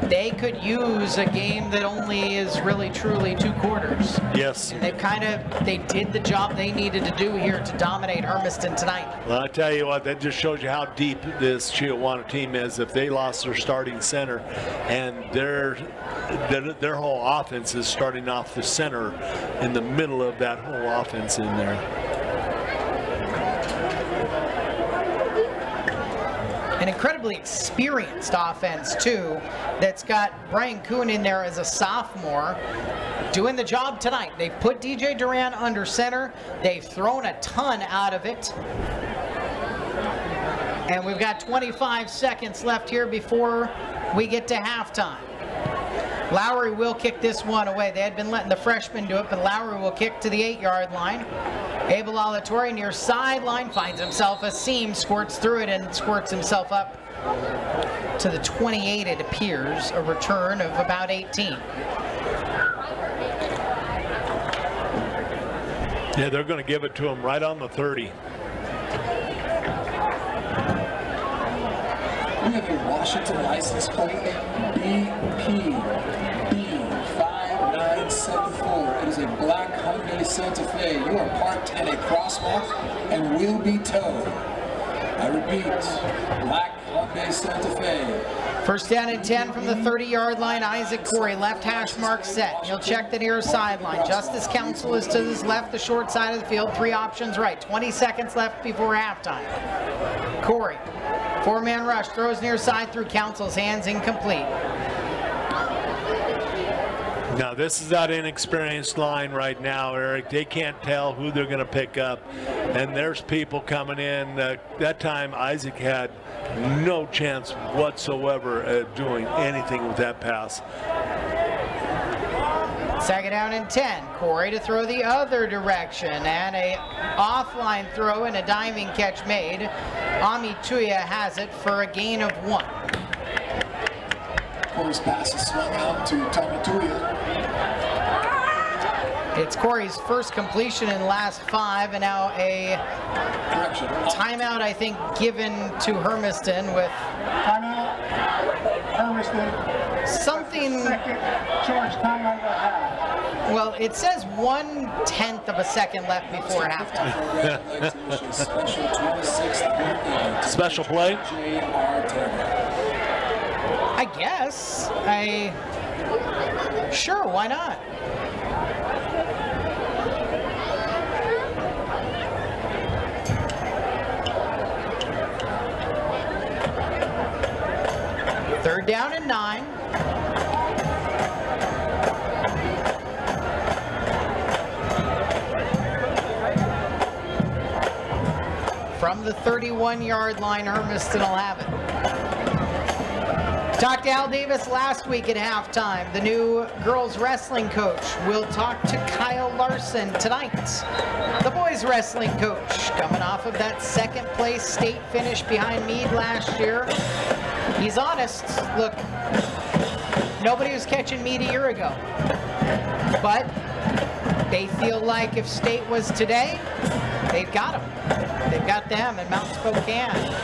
They could use a game that only is really truly 2 quarters. yes. And they did the job they needed to do here to dominate Hermiston tonight. Well, I tell you what, that just shows you how deep this CHIAWANA team is. If they lost their starting center, and their whole offense is starting off the center in the middle of that whole offense in there. An incredibly experienced offense, too, that's got Brian Kuhn in there as a sophomore, doing the job tonight. They've put DJ Duran under center. They've thrown a ton out of it. And we've got 25 seconds left here before we get to halftime. Lowry will kick this one away. They had been letting the freshman do it, but Lowry will kick to the 8-yard line. Abel Alatorre near sideline, finds himself a seam, squirts through it, and squirts himself up to the 28, it appears, a return of about 18. Yeah, they're going to give it to him right on the 30. We have a Washington license plate, BP-B5974. It is a black Hyundai Santa Fe. You are parked in a crosswalk and will be towed. I repeat, black Hyundai Santa Fe. First down and 10 from the 30-yard line. Isaac Corey, left hash mark set. He'll check the near sideline. Justice Council is to his left, the short side of the field. 3 options right. 20 seconds left before halftime. Corey, 4-man rush, throws near side through Council's hands, incomplete. Now, this is that inexperienced line right now, Eric. They can't tell who they're going to pick up. And there's people coming in. That time, Isaac had no chance whatsoever at doing anything with that pass. Second down and 10. Corey to throw the other direction. And a offline throw and a diving catch made. Ami Tuya has it for a gain of 1. Corey's pass is swung out to Tommy Tuya. It's Corey's first completion in the last 5, and now a timeout, I think, given to Hermiston with Timeout, Hermiston. something. Second charge timeout of the half. Well, it says 1/10 of a second left before halftime. Special play? I guess. Sure, why not? Third down and 9. From the 31-yard line, Hermiston will have it. Talked to Al Davis last week at halftime, the new girls wrestling coach. We'll talk to Kyle Larson tonight, the boys wrestling coach, coming off of that second place state finish behind Meade last year. He's honest. Look, nobody was catching Meade a year ago, but they feel like if state was today, they've got them. They've got them in Mount Spokane.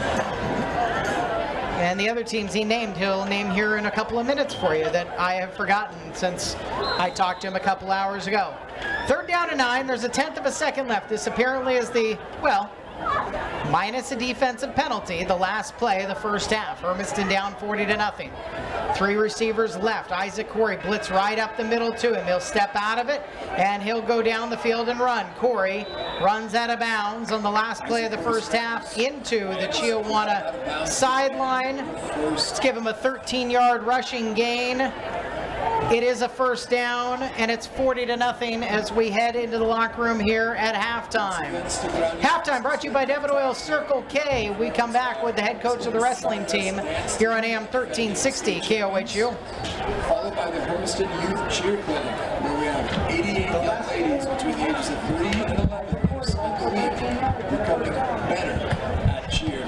And the other teams he named, he'll name here in a couple of minutes for you that I have forgotten since I talked to him a couple hours ago. 3rd down and 9. There's a tenth of a second left. This apparently is the, well, minus a defensive penalty, the last play of the first half. Hermiston down 40-0. 3 receivers left. Isaac Corey blitz right up the middle to him. He'll step out of it, and he'll go down the field and run. Corey runs out of bounds on the last play of the first half into the CHIAWANA sideline. Let's give him a 13-yard rushing gain. It is a first down, and it's 40-0 as we head into the locker room here at halftime. Halftime brought to you by Devon Oil Circle K. We come back with the head coach of the wrestling team here on AM 1360 KOHU. Followed by the Hermiston Youth Cheer Clinic, where we have 88 young ladies between the ages of 3 and 11 who spend the week becoming better at cheer.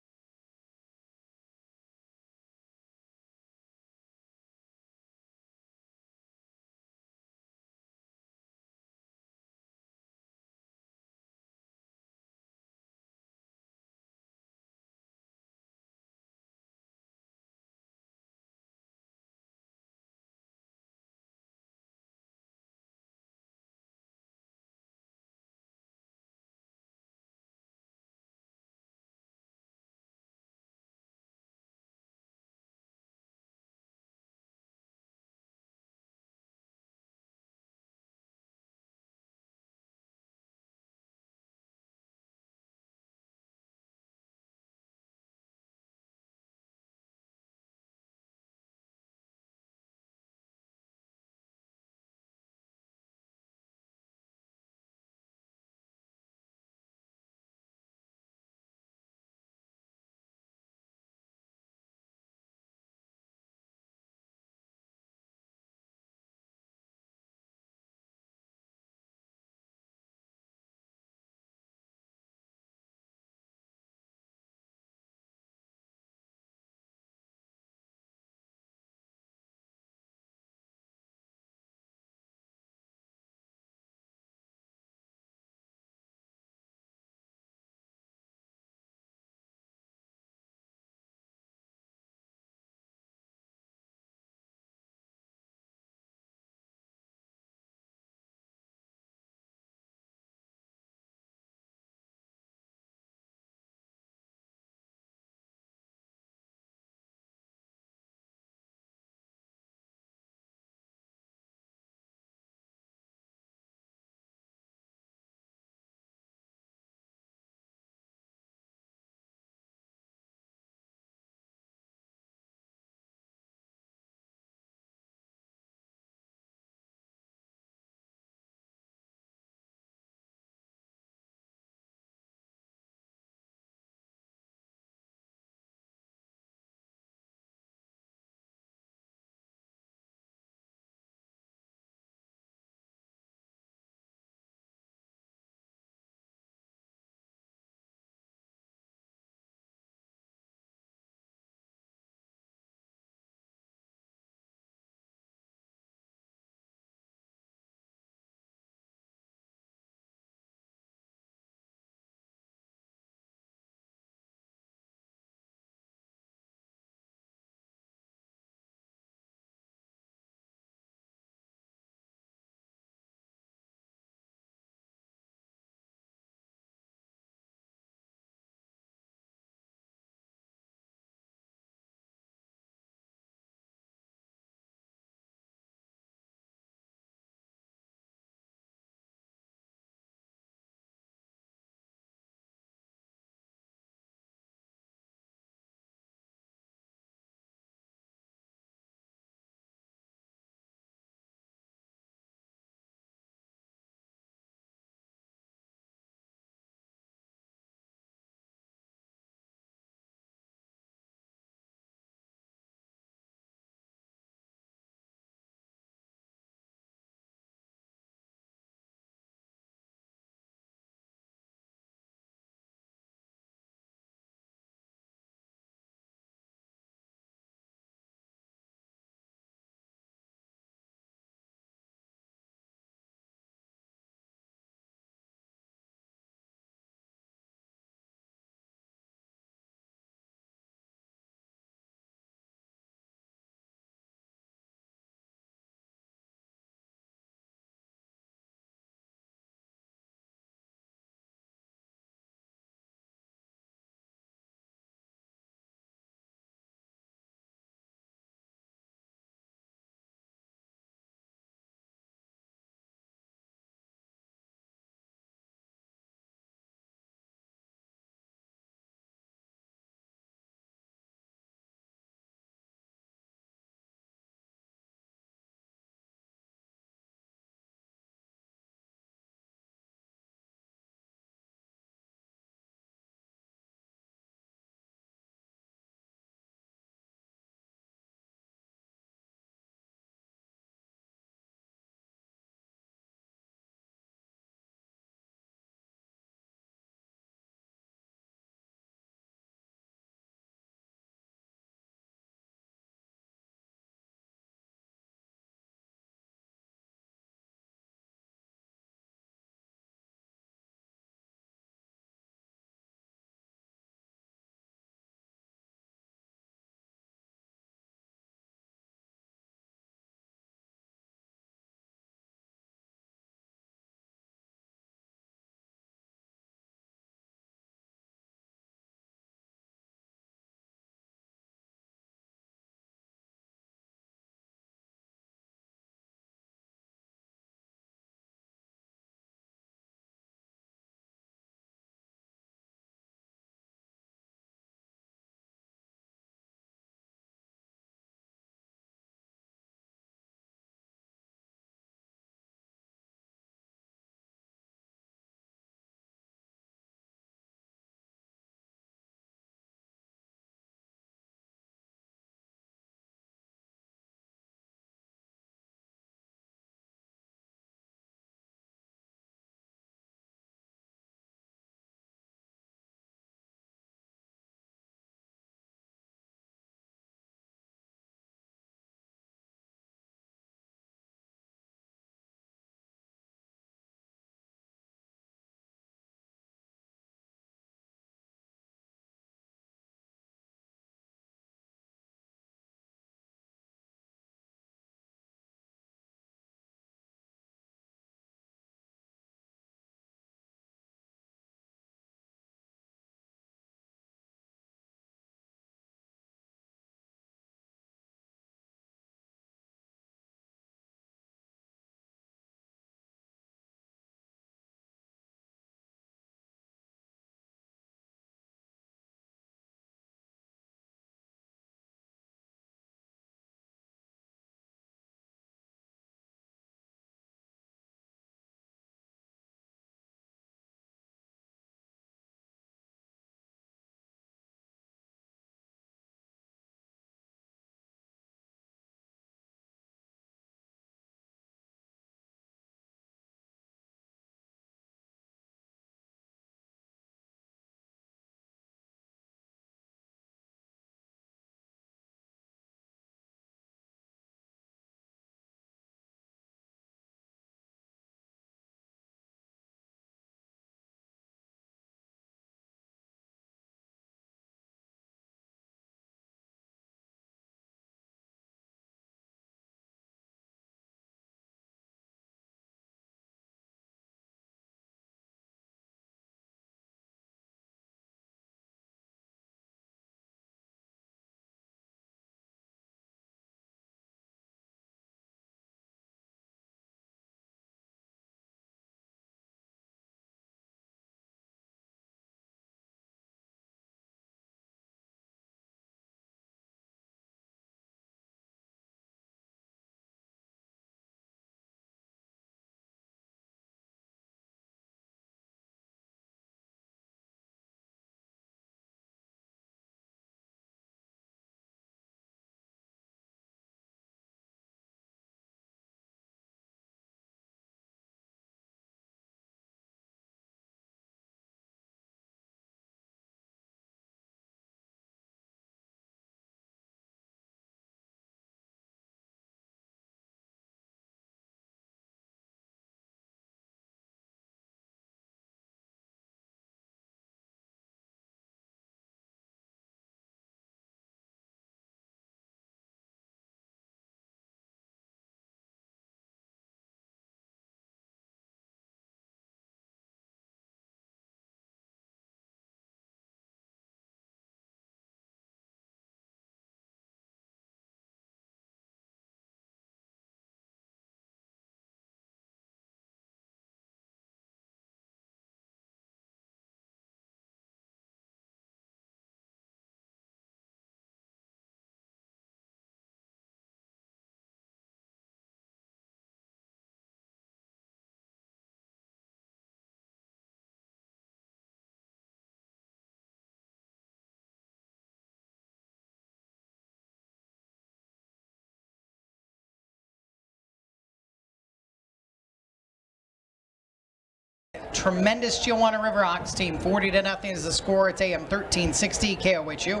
tremendous Chiawana Riverhawks team. 40-0 is the score. It's AM 1360 KOHU.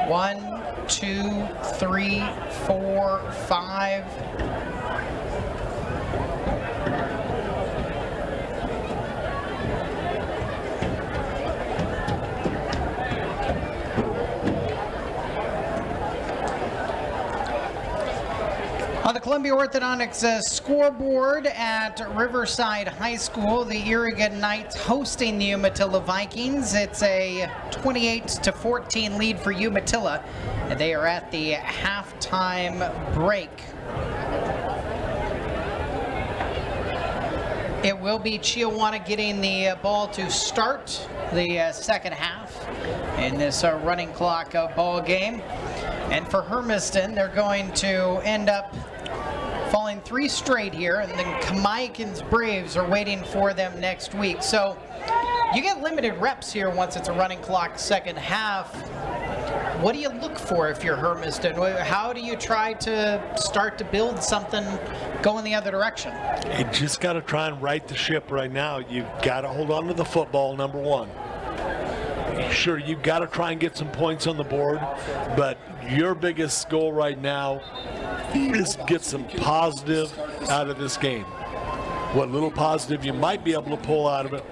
One, two, three, four, five. On the Columbia Orthodontics scoreboard at Riverside High School, the Irrigan Knights hosting the Umatilla Vikings. It's a 28-14 lead for Umatilla, and they are at the halftime break. It will be Chiawana getting the ball to start the second half in this running clock ball game. And for Hermiston, they're going to end up falling 3 straight here, and then Kamiakin's Braves are waiting for them next week. So you get limited reps here once it's a running clock second half. What do you look for if you're Hermiston? How do you try to start to build something going the other direction? You just got to try and right the ship right now. You've got to hold on to the football, number one. Sure, you've got to try and get some points on the board, but your biggest goal right now is get some positive out of this game. What little positive you might be able to pull out of it,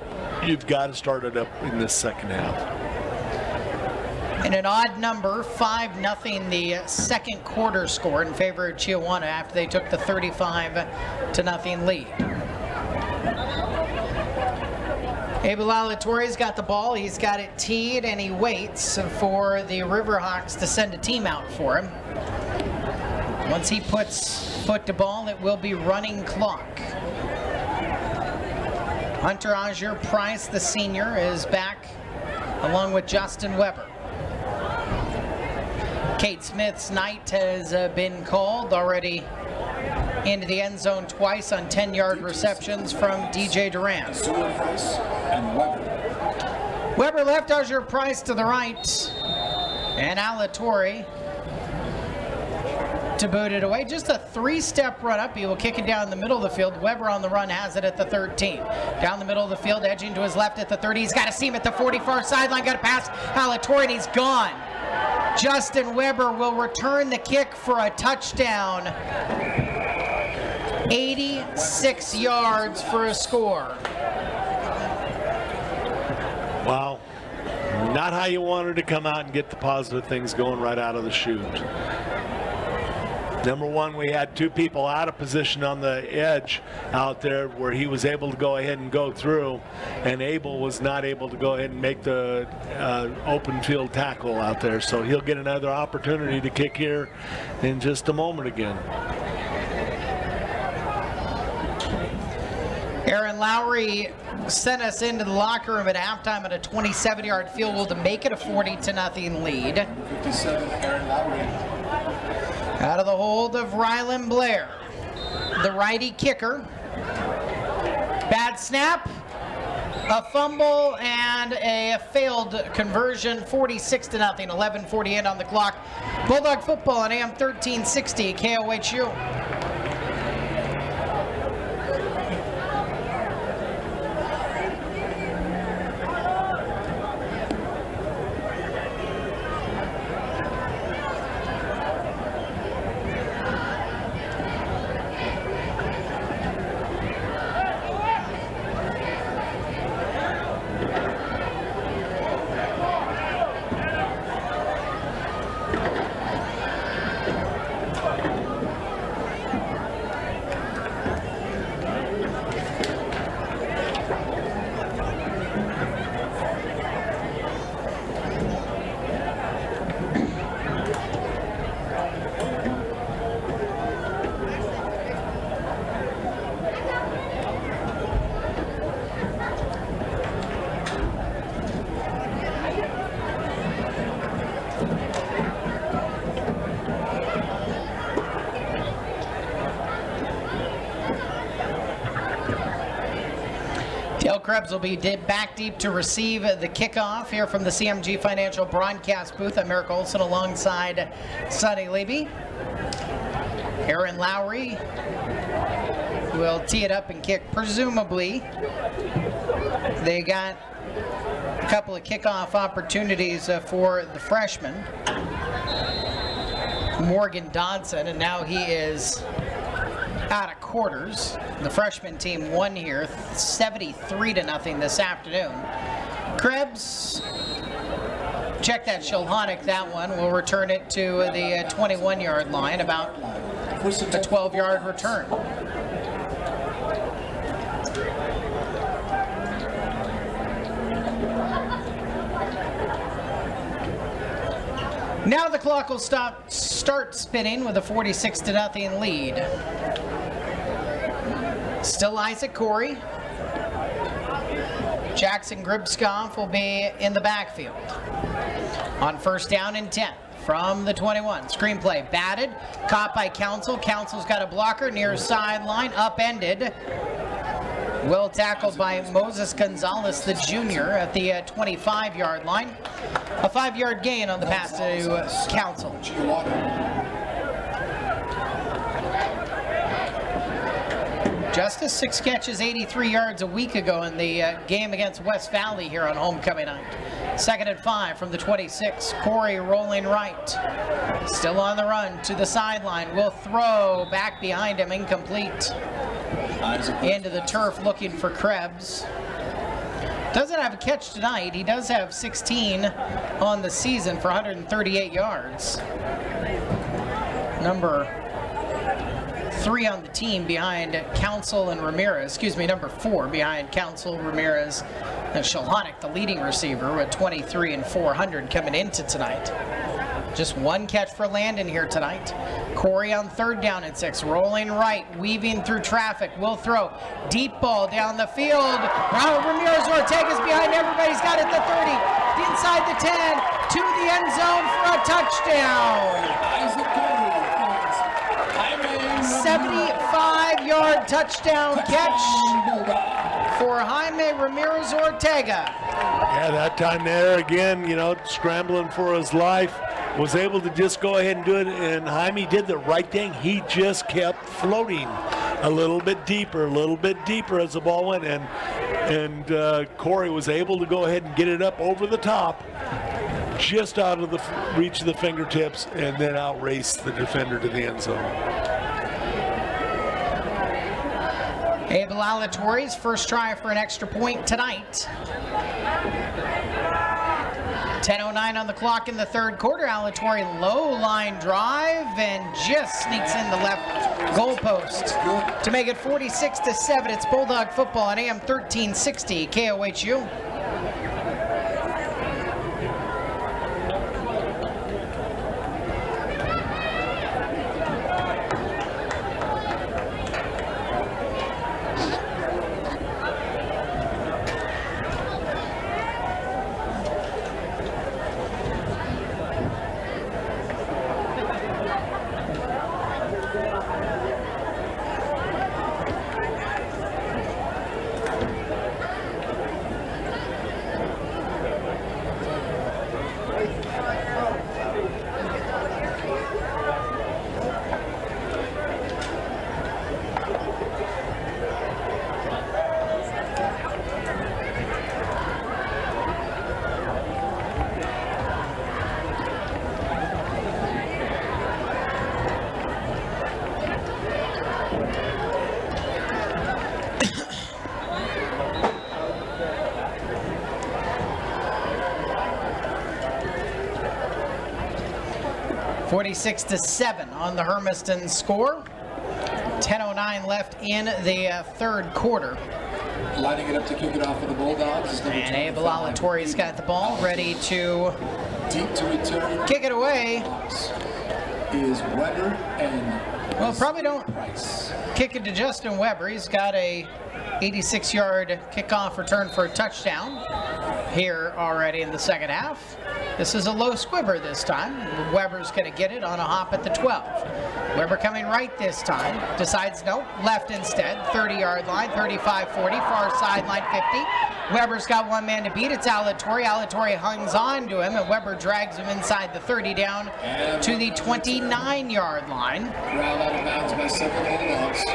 you've got to start it up in this second half. In an odd number, 5-0 the second quarter score in favor of Chiawana after they took the 35-0 lead. Abel Alatore's got the ball. He's got it teed, and he waits for the Riverhawks to send a team out for him. Once he puts foot to ball, it will be running clock. Hunter Azure Price, the senior, is back along with Justin Weber. Kate Smith's night has been called already into the end zone twice on 10-yard receptions from DJ Durant. Weber left, Azure Price to the right, and Alatore to boot it away. Just a 3-step run up. He will kick it down the middle of the field. Weber on the run has it at the 13. Down the middle of the field, edging to his left at the 30. He's got a seam at the 40, far sideline. Got a pass. Alatore, and he's gone. Justin Weber will return the kick for a touchdown. 86 yards for a score. Wow. Not how you wanted to come out and get the positive things going right out of the chute. Number one, we had 2 people out of position on the edge out there where he was able to go ahead and go through, and Abel was not able to go ahead and make the open field tackle out there. So he'll get another opportunity to kick here in just a moment again. Aaron Lowry sent us into the locker room at halftime at a 27-yard field goal to make it a 40-0 lead. 57, Aaron Lowry. Out of the hold of Rylan Blair, the righty kicker. Bad snap, a fumble, and a failed conversion. 46-0, 11:48 on the clock. Bulldog football on AM 1360 KOHU. Krebs will be back deep to receive the kickoff here from the CMG Financial broadcast booth. I'm Eric Olson alongside Sonny Levy. Aaron Lowry will tee it up and kick, presumably. They got a couple of kickoff opportunities for the freshman, Morgan Dodson, and now he is out of quarters. The freshman team won here 73-0 this afternoon. Krebs, check that Shilhonic, that one. We'll return it to the 21-yard line, about a 12-yard return. Now the clock will start spinning with a 46-0 lead. Still Isaac Corey. Jackson Gribskoff will be in the backfield. On first down and 10 from the 21. Screenplay batted, caught by Council. Council's got a blocker near sideline, upended. Well tackled by Moses Gonzalez, the junior, at the 25-yard line. A 5-yard gain on the pass to Council. Justice, 6 catches, 83 yards a week ago in the game against West Valley here on homecoming night. 2nd and 5 from the 26. Corey rolling right. Still on the run to the sideline. Will throw back behind him, incomplete. Into the turf looking for Krebs. Doesn't have a catch tonight. He does have 16 on the season for 138 yards. Number 3 on the team behind Council and Ramirez. Excuse me, number 4 behind Council, Ramirez, and Shilhonic, the leading receiver, with 23 and 400 coming into tonight. Just 1 catch for Landon here tonight. Corey on 3rd down and 6, rolling right, weaving through traffic, will throw. Deep ball down the field. Ramirez Ortega's behind everybody. He's got it at the 30, inside the 10, to the end zone for a touchdown. 75-yard touchdown catch for Jaime Ramirez Ortega. Yeah, that time there again, scrambling for his life. Was able to just go ahead and do it, and Jaime did the right thing. He just kept floating a little bit deeper as the ball went, and Corey was able to go ahead and get it up over the top, just out of the reach of the fingertips, and then outrace the defender to the end zone. Abel Alatorre's first try for an extra point tonight. 10:09 on the clock in the 3rd quarter. Alatorre low line drive and just sneaks in the left goalpost to make it 46-7. It's Bulldog football on AM 1360 KOHU. (46-7) on the Hermiston score. 10:09 left in the 3rd quarter. Lining it up to kick it off for the Bulldogs. And Abel Alatorre's got the ball, ready to deep to return. Kick it away. Is Weber and Well, probably don't Price. kick it to Justin Weber. He's got a 86-yard kickoff return for a touchdown. here already in the second half. This is a low squibber this time. Weber's going to get it on a hop at the 12. Weber coming right this time. Decides no, left instead. 30-yard line, 35-40, far sideline 50. Weber's got one man to beat. It's Alatorre. Alatorre hangs on to him, and Weber drags him inside the 30 down to the 29-yard line. Corral out of bounds by several dogs.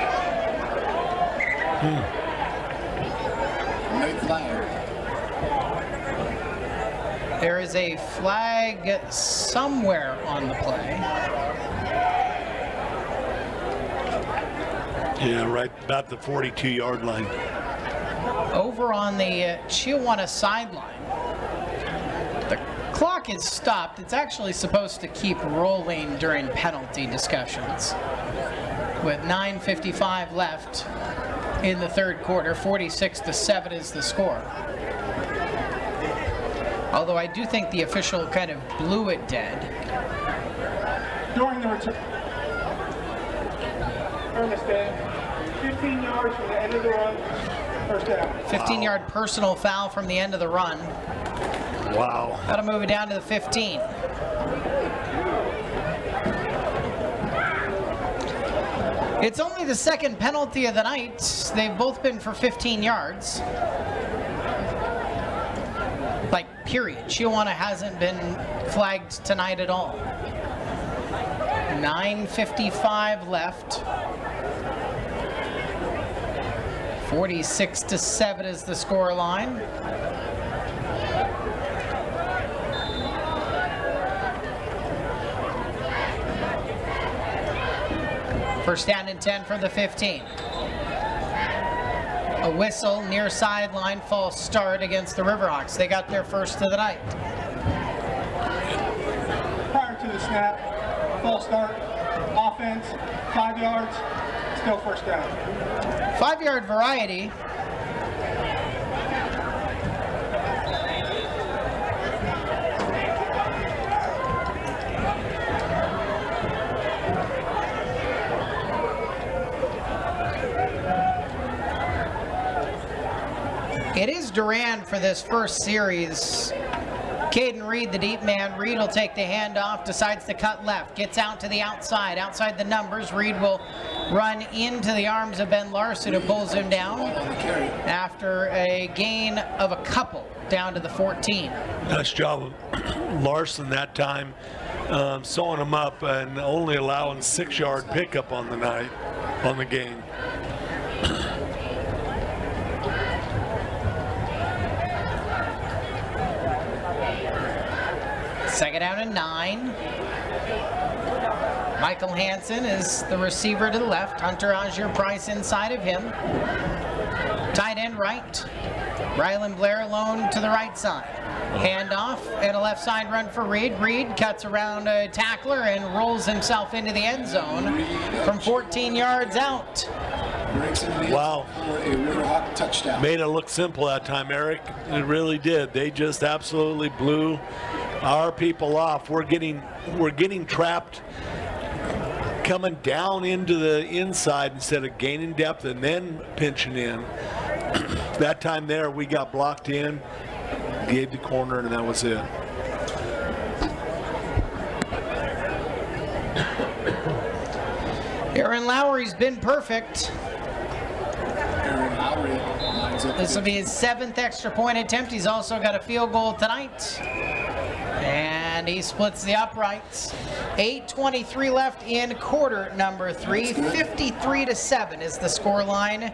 No flag. There is a flag somewhere on the play. Yeah, right about the 42-yard line. Over on the CHIAWANA sideline. The clock is stopped. It's actually supposed to keep rolling during penalty discussions. With 9:55 left in the third quarter, 46-7 is the score. Although I do think the official kind of blew it dead. During the return, Hermiston, 15 yards from the end of the run, first down. 15-yard personal foul from the end of the run. Wow. Got to move it down to the 15. It's only the second penalty of the night. They've both been for 15 yards. Like, period. CHIAWANA hasn't been flagged tonight at all. 9:55 left. 46-7 is the score line. First down and 10 for the 15. A whistle near sideline, false start against the Riverhawks. They got their first of the night. Prior to the snap, false start, offense, 5 yards, still first down. 5-yard variety. It is Durand for this first series. Caden Reed, the deep man. Reed will take the handoff, decides to cut left, gets out to the outside the numbers. Reed will run into the arms of Ben Larson, who pulls him down after a gain of a couple down to the 14. Nice job of Larson that time, sewing him up and only allowing 6-yard pickup on the night, on the game. Second down and 9. Michael Hansen is the receiver to the left. Hunter Agier-Price inside of him. Tight end right. Rylan Blair alone to the right side. Handoff and a left side run for Reed. Reed cuts around a tackler and rolls himself into the end zone from 14 yards out. Wow. For a Riverhawk touchdown. Made it look simple that time, Eric. It really did. They just absolutely blew our people off. We're getting trapped coming down into the inside instead of gaining depth and then pinching in. That time there, we got blocked in, gave the corner, and that was it. Aaron Lowry's been perfect. Aaron Lowry lines up. This will be his 7th extra point attempt. He's also got a field goal tonight. And he splits the uprights. 8:23 left in quarter number 3. 53-7 is the score line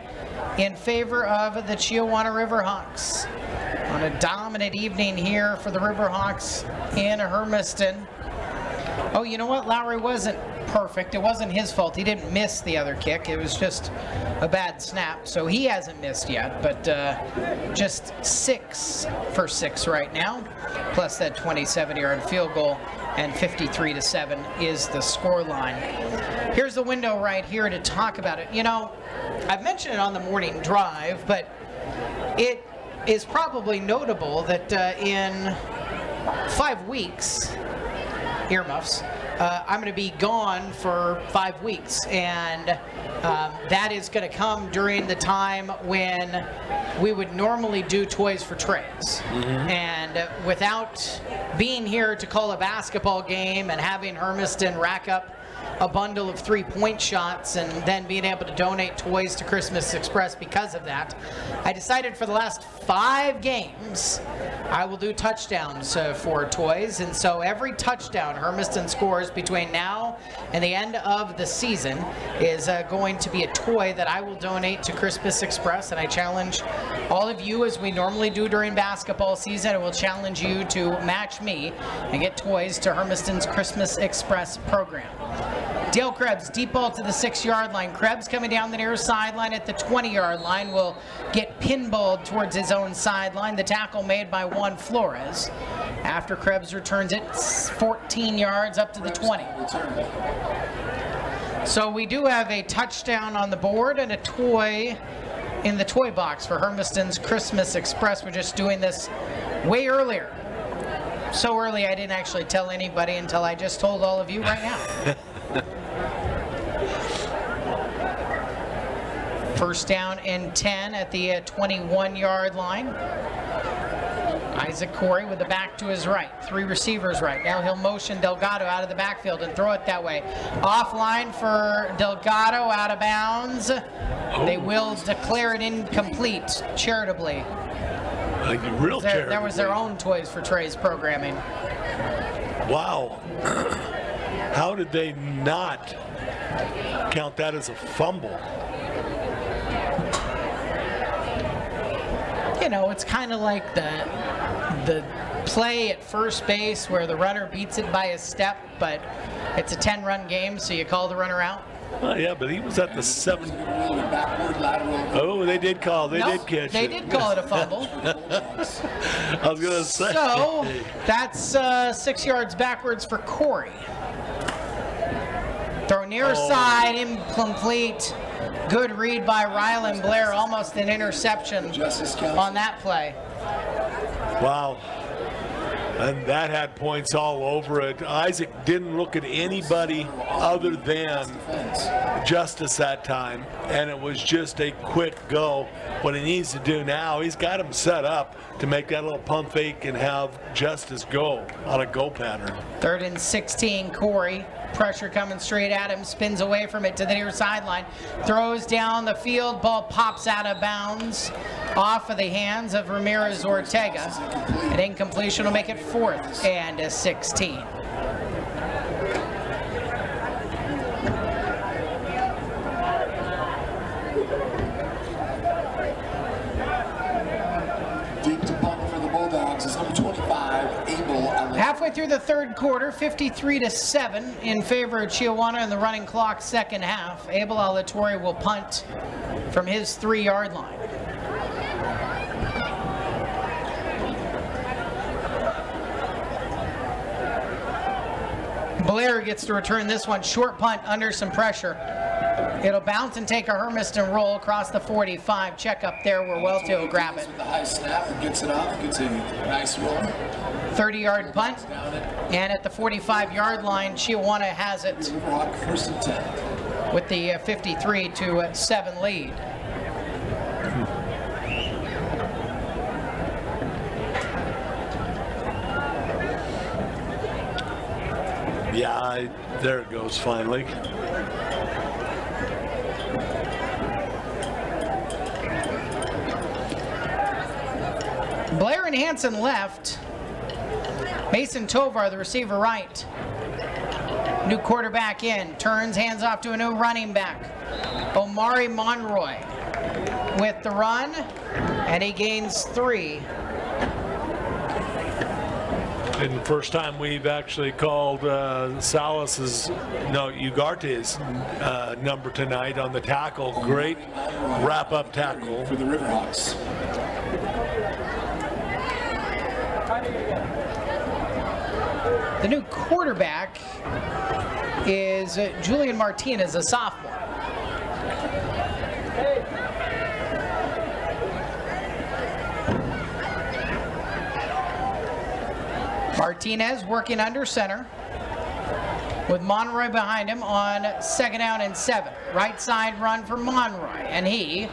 in favor of the CHIAWANA Riverhawks. On a dominant evening here for the Riverhawks in Hermiston. Oh, you know what? Lowry wasn't perfect. It wasn't his fault. He didn't miss the other kick. It was just a bad snap. So he hasn't missed yet, but just 6 for 6 right now, plus that 27-yard field goal, and 53-7 is the score line. Here's the window right here to talk about it. You know, I've mentioned it on the morning drive, but it is probably notable that in 5 weeks, earmuffs, I'm going to be gone for 5 weeks, and that is going to come during the time when we would normally do Toys for Trays. And without being here to call a basketball game and having Hermiston rack up a bundle of 3-point shots and then being able to donate toys to Christmas Express because of that, I decided for the last 5 games I will do touchdowns for toys. And so every touchdown Hermiston scores between now and the end of the season is going to be a toy that I will donate to Christmas Express. And I challenge all of you, as we normally do during basketball season, I will challenge you to match me and get toys to Hermiston's Christmas Express program. Dale Krebs, deep ball to the 6-yard line. Krebs coming down the near sideline at the 20-yard line will get pinballed towards his own sideline. The tackle made by Juan Flores. After Krebs returns it 14 yards up to the 20. So we do have a touchdown on the board and a toy in the toy box for Hermiston's Christmas Express. We're just doing this way earlier. So early I didn't actually tell anybody until I just told all of you right now. First down and 10 at the 21-yard line. Isaac Corey with the back to his right. 3 receivers right. Now he'll motion Delgado out of the backfield and throw it that way. Offline for Delgado, out of bounds. They will declare it incomplete, charitably. Real charitably. That was their own Toys for Trays programming. Wow. How did they not count that as a fumble? You know, it's kind of like the play at first base where the runner beats it by a step, but it's a 10-run game, so you call the runner out. Oh, yeah, but he was at the 7. Oh, they did call. They did catch it. They did call it a fumble. I was going to say. So that's 6 yards backwards for Corey. Throw near side, incomplete. Good read by Rylan Blair, almost an interception on that play. Wow. And that had points all over it. Isaac didn't look at anybody other than Justice that time, and it was just a quick go. What he needs to do now, he's got him set up to make that little pump fake and have Justice go on a go pattern. 3rd and 16, Corey. Pressure coming straight at him, spins away from it to the near sideline, throws down the field, ball pops out of bounds off of the hands of Ramirez Ortega. An incompletion will make it 4th and 16. Deep to punt for the Bulldogs is number 25, Abel. Halfway through the 3rd quarter, 53-7 in favor of Chiawana in the running clock second half. Abel Alatorre will punt from his 3-yard line. Blair gets to return this one. Short punt under some pressure. It'll bounce and take a Hermiston roll across the 45. Check up there where Welty will grab it. With the high snap and gets it off, gets a nice roll. 30-yard punt. And at the 45-yard line, Chiawana has it Riverhawk 1st and 10. with the 53-7 lead. Yeah, there it goes finally. Blair and Hansen left. Mason Tovar, the receiver, right. New quarterback in. Turns, hands off to a new running back. Omari Monroy with the run, and he gains 3. And the first time we've actually called Ugarte's number tonight on the tackle. Great wrap-up tackle for the Riverhawks. The new quarterback is Julian Martinez, a sophomore. Martinez working under center. with Monroy behind him on 2nd down and 7. Right side run for Monroy, and he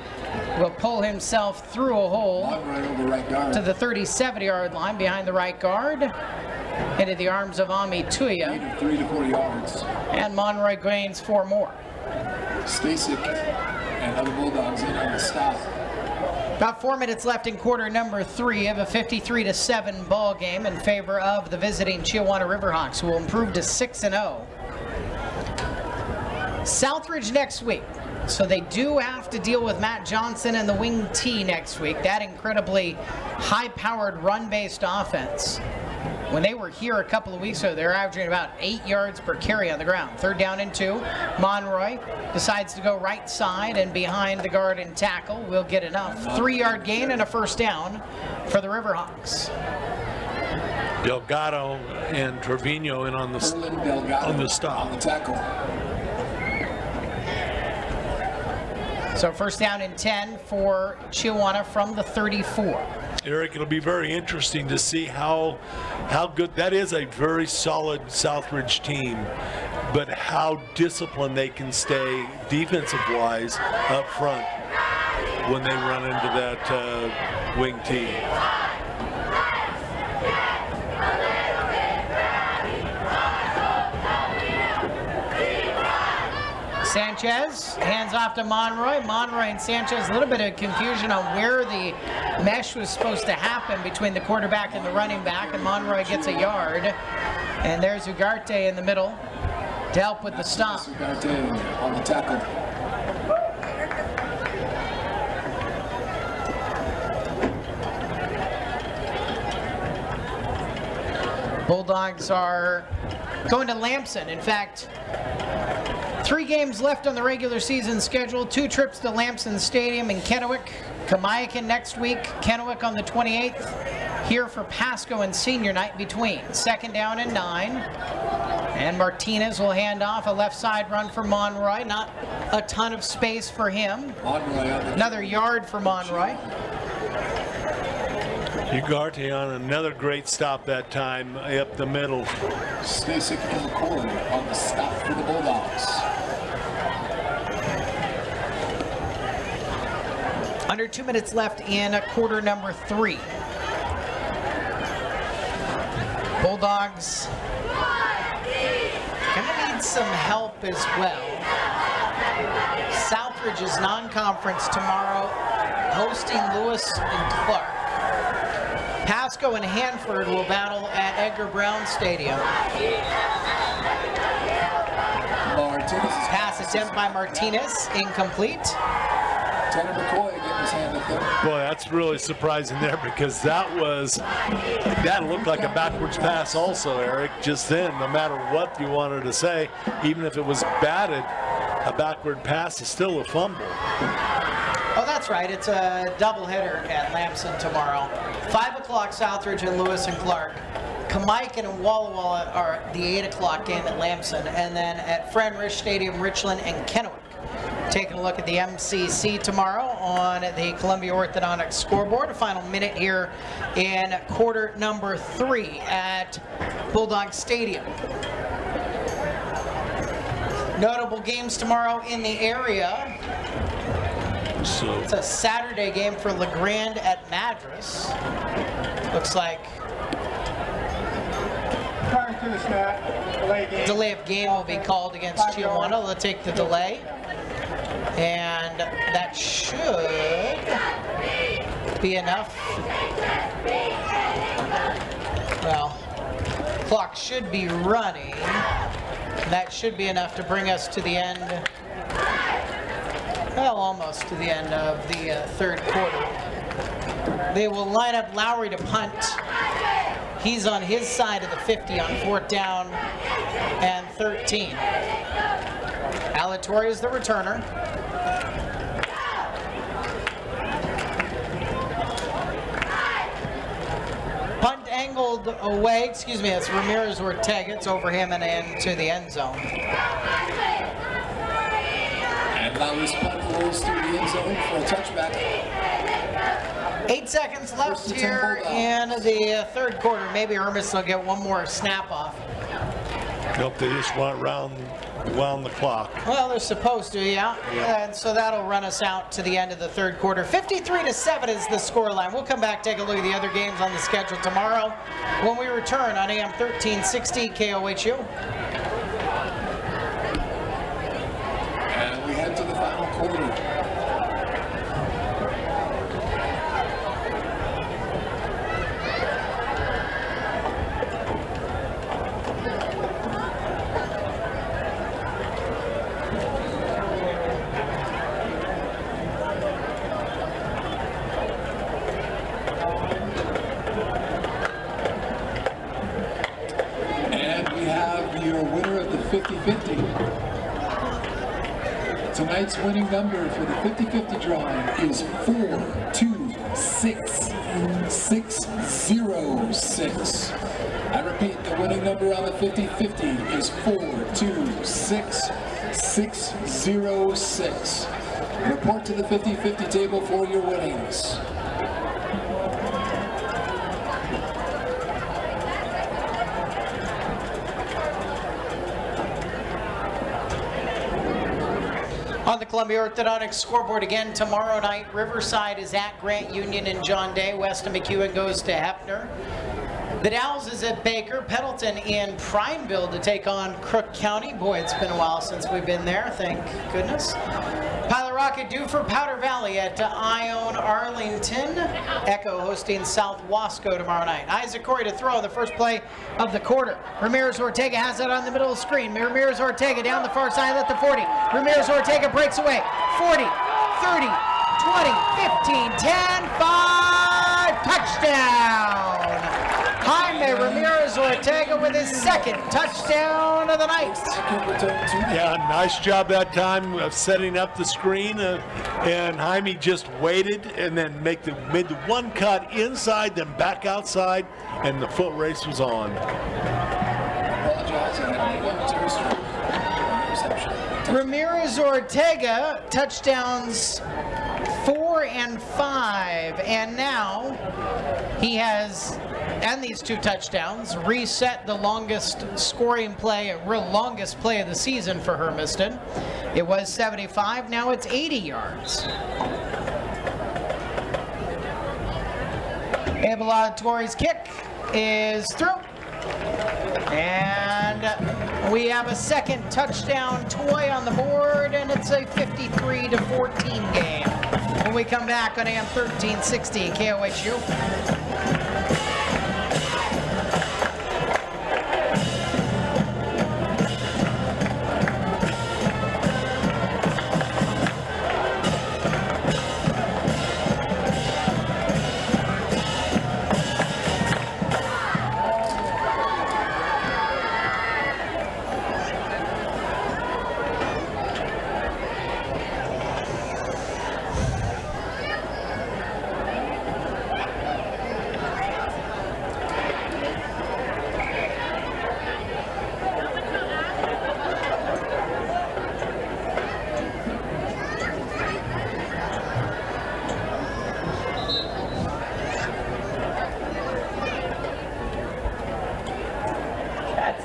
will pull himself through a hole Monroy over right guard. to the 37-yard line behind the right guard, into the arms of Ami Tuya, Gain of 3 to 4 yards. and Monroy gains 4 more. Stasek and other Bulldogs in on the stop. About 4 minutes left in quarter number 3 of a 53-7 ball game in favor of the visiting Chiawana Riverhawks, who will improve to 6-0. Southridge next week. So they do have to deal with Matt Johnson and the wing T next week. That incredibly high-powered run-based offense. When they were here a couple of weeks ago, they were averaging about 8 yards per carry on the ground. 3rd down and 2. Monroy decides to go right side and behind the guard and tackle. Will get enough. 3-yard gain and a 1st down for the Riverhawks. Delgado and Trevino in on the Erlen Delgado on the stop. on the tackle. So 1st down and 10 for Chiawana from the 34. Eric, it'll be very interesting to see how good that is. A very solid Southridge team, but how disciplined they can stay defensive-wise up front when they run into that wing T. Sanchez hands off to Monroy. Monroy and Sanchez, a little bit of confusion on where the mesh was supposed to happen between the quarterback and the running back, and Monroy gets a yard. And there's Ugarte in the middle to help with the stop. Ugarte on the tackle. Bulldogs are going to Lamson. In fact, 3 games left on the regular season schedule. 2 trips to Lamson Stadium in Kennewick. Kamiakin next week. Kennewick on the 28th. Here for Pasco and senior night between. 2nd down and 9. And Martinez will hand off a left side run for Monroy. Not a ton of space for him. Monroy on the Another yard for Monroy. Ugarte on another great stop that time up the middle. Stasek in the corner on the stop for the Bulldogs. Under 2 minutes left in quarter number 3. Bulldogs gonna need some help as well. Southridge is non-conference tomorrow, hosting Lewis and Clark. Pasco and Hanford will battle at Edgar Brown Stadium. Martinez. Pass attempt by Martinez, incomplete. Tanner McCoy getting his hand up there. Boy, that's really surprising there, because that looked like a backwards pass also, Eric, just then. No matter what you wanted to say, even if it was batted, a backward pass is still a fumble. Oh, that's right. It's a doubleheader at Lamson tomorrow. 5 o'clock, Southridge and Lewis and Clark. Kamiakin and Walla Walla are the 8 o'clock game at Lamson. And then at Friend-Rich Stadium, Richland and Kennewick. Taking a look at the MCC tomorrow on the Columbia Orthodontics scoreboard. A final minute here in quarter number 3 at Bulldog Stadium. Notable games tomorrow in the area. So It's a Saturday game for LeGrand at Madras. Looks like Prior to the snap, delay game. delay of game will be called against Chiawana. They'll take the delay. And that should be enough. Well, clock should be running. That should be enough to bring us to the end. Well, almost to the end of the 3rd quarter. They will line up Lowry to punt. He's on his side of the 50 on 4th down and 13. Alatorre is the returner. Punt angled away, it's Ramirez Ortega. It's over him and into the end zone. And Lowry's punt rolls through the end zone for a touchback. 8 seconds left here in the 3rd quarter. Maybe Hermiston will get one more snap off. Nope, they just want wound the clock. Well, they're supposed to, yeah. And so that'll run us out to the end of the third quarter. 53-7 is the scoreline. We'll come back, take a look at the other games on the schedule tomorrow when we return on AM 1360 KOHU. And we head to the final quarter. And we have your winner of the 50-50. Tonight's winning number for the 50-50 drawing is 426-606. I repeat, the winning number on the 50-50 is 426-606. Report to the 50-50 table for your winnings. On the Columbia Orthodontics scoreboard again tomorrow night, Riverside is at Grant Union and John Day. Weston McEwen goes to Hefner. The Dalles is at Baker. Pendleton in Prineville to take on Crook County. Boy, it's been a while since we've been there, thank goodness. Pilot Rocket due for Powder Valley at Ione Arlington. Echo hosting South Wasco tomorrow night. Isaac Corey to throw the first play of the quarter. Ramirez Ortega has it on the middle of the screen. Ramirez Ortega down the far side at the 40. Ramirez Ortega breaks away. 40, 30, 20, 15, 10, 5, touchdown! Jaime Ramirez Ortega with his second touchdown of the night. Yeah, nice job that time of setting up the screen, and Jaime just waited and then made the one cut inside, then back outside, and the foot race was on. Ramirez Ortega touchdowns 4 and 5, and now he has, and these two touchdowns, reset the longest scoring play, longest play of the season for Hermiston. It was 75, now it's 80 yards. Abel kick is through. And we have a second touchdown toy on the board, and it's a 53-14 game. When we come back on AM 1360 KOHU.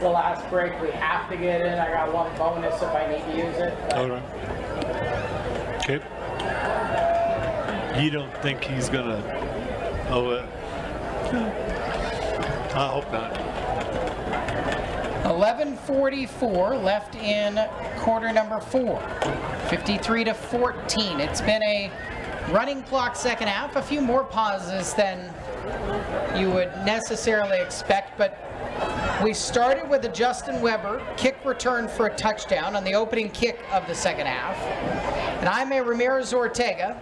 The last break we have to get in. I got one bonus if I need to use it. All right. Okay. You don't think he's gonna? I hope not. 11:44 left in quarter number 4. 53-14. It's been a running clock second half. A few more pauses than you would necessarily expect, but we started with a Justin Weber kick return for a touchdown on the opening kick of the second half. And Jaime Ramirez Ortega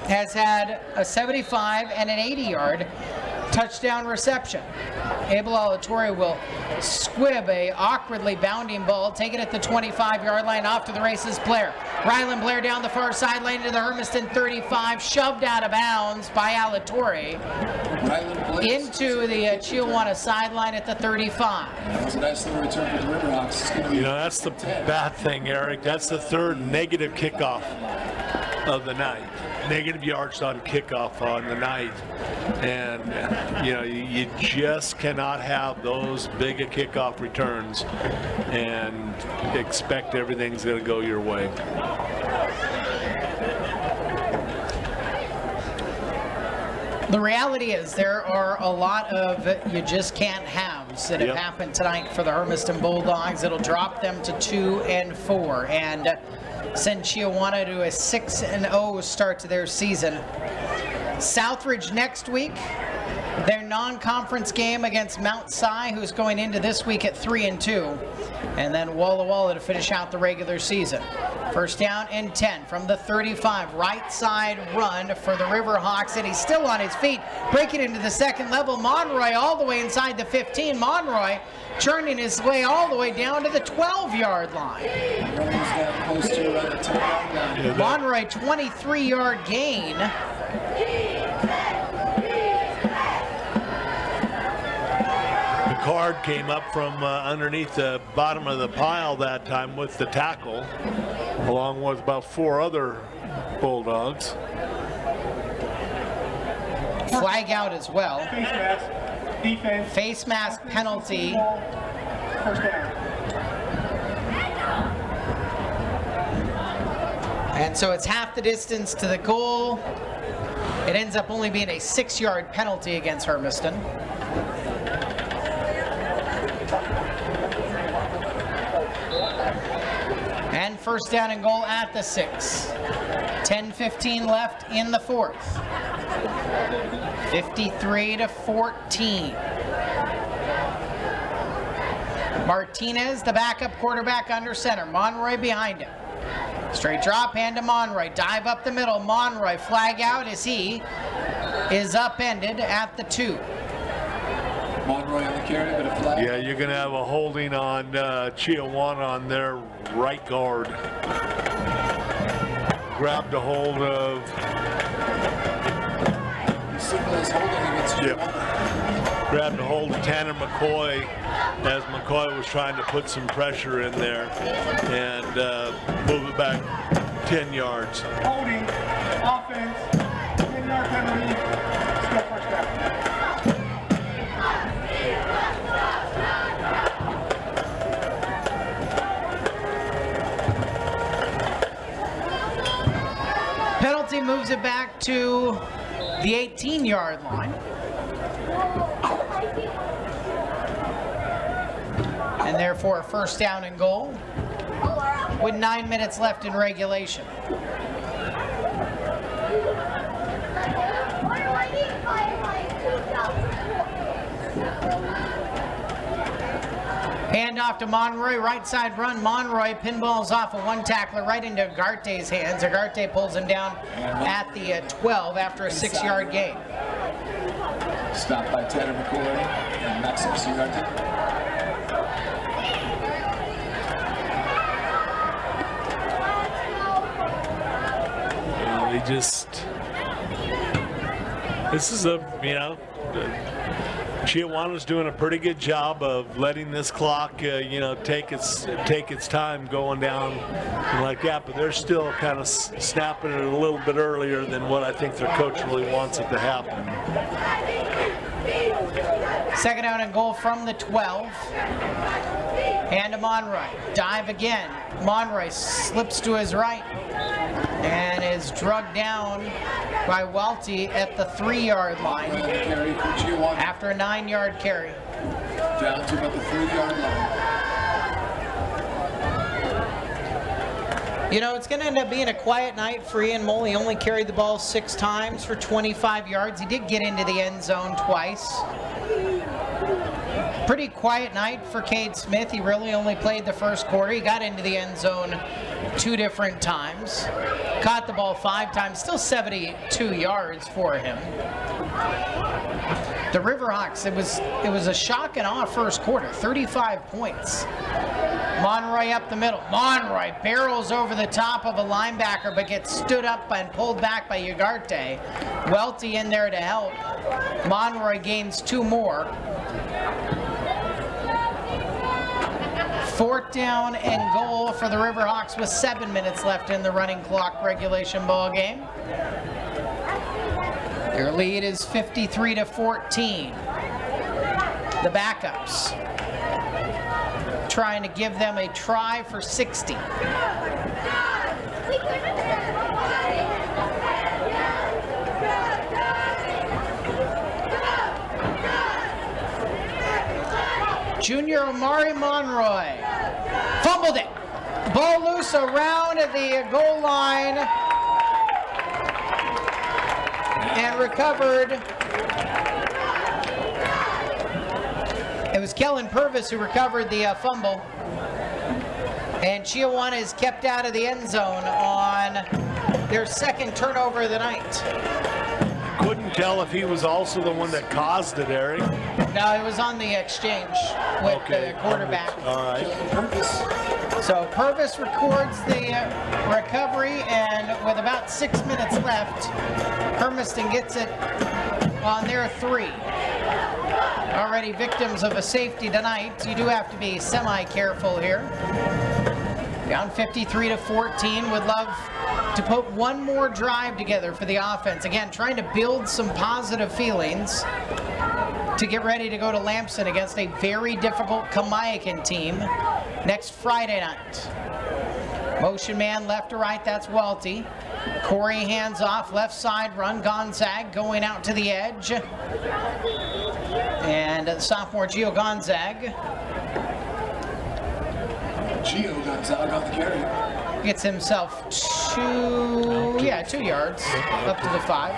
has had a 75 and an 80-yard touchdown reception. Abel Alatorre will squib a awkwardly bounding ball, take it at the 25-yard line off to the races. Blair. Rylan Blair down the far sideline to the Hermiston 35, shoved out of bounds by Alatorre into the CHIAWANA sideline at the 35. That was a nice little return for the Riverhawks. You know, that's the bad thing, Eric. That's the third negative kickoff of the night. negative yards on kickoff on the night. And, you know, you just cannot have those big of kickoff returns and expect everything's going to go your way. The reality is there are a lot of you just can't haves that have happened tonight for the Hermiston Bulldogs. It'll drop them to 2-4 and send CHIAWANA to a 6-0 start to their season. Southridge next week, their non-conference game against Mount Si, who's going into this week at 3-2, and then Walla Walla to finish out the regular season. First down and 10 from the 35. Right side run for the Riverhawks, and he's still on his feet. Breaking into the second level. Monroy all the way inside the 15. Monroy churning his way all the way down to the 12-yard line. Monroy, 23-yard gain. Card came up from underneath the bottom of the pile that time with the tackle, along with about 4 other Bulldogs. Flag out as well. Face mask, defense. Face mask penalty. First down. And so it's half the distance to the goal. It ends up only being a 6-yard penalty against Hermiston. And first down and goal at the 6. 10:15 left in the fourth. 53-14. Martinez, the backup quarterback under center. Monroy behind him. Straight drop, hand to Monroy. Dive up the middle. Monroy flag out as he is upended at the 2. Monroy on the carry, but a flag. Yeah, you're going to have a holding on CHIAWANA on their right guard. Grabbed a hold of. The signal is holding against CHIAWANA. Grabbed a hold of Tanner McCoy as McCoy was trying to put some pressure in there and move it back 10 yards. Holding, offense, 10-yard penalty, still first down. Penalty moves it back to the 18-yard line. And therefore, first down and goal with 9 minutes left in regulation. Hand off to Monroy, right side run. Monroy pinballs off of one tackler right into Agarte's hands. Agarte pulls him down at the 12 after a 6-yard gain. Stopped by Tanner McCoy and Maxim Sigarte. They just, this is a, you know, CHIAWANA's doing a pretty good job of letting this clock, you know, take its time going down like that, but they're still kind of snapping it a little bit earlier than what I think their coach really wants it to happen. Second down and goal from the 12. Hand to Monroy. Dive again. Monroy slips to his right and is drugged down by Welty at the 3-yard line after a 9-yard carry. Down to about the 3-yard line. You know, it's going to end up being a quiet night for Ian Mole. He only carried the ball 6 times for 25 yards. He did get into the end zone twice. Pretty quiet night for Cade Smith. He really only played the first quarter. He got into the end zone 2 different times. Caught the ball 5 times. Still 72 yards for him. The Riverhawks, it was a shock and awe first quarter. 35 points. Monroy up the middle. Monroy barrels over the top of a linebacker but gets stood up and pulled back by Ugarte. Welty in there to help. Monroy gains 2 more. 4th down and goal for the Riverhawks with 7 minutes left in the running clock regulation ball game. Their lead is 53-14. The backups trying to give them a try for 60. Junior Omari Monroy fumbled it. Ball loose around the goal line and recovered. It was Kellen Purvis who recovered the fumble. And CHIAWANA is kept out of the end zone on their second turnover of the night. Couldn't tell if he was also the one that caused it, Eric. No, it was on the exchange with the quarterback. All right. So Purvis records the recovery, and with about 6 minutes left, Hermiston gets it on their 3. Already victims of a safety tonight. You do have to be semi-careful here. Down 53-14. Would love to put one more drive together for the offense. Again, trying to build some positive feelings to get ready to go to Lamson against a very difficult Kamiakin team next Friday night. Motion man left to right, that's Welty. Corey hands off, left side run, Gonzague going out to the edge. And sophomore Gio Gonzague. Gio Gonzague on the carry. Gets himself 2 yards up to the 5.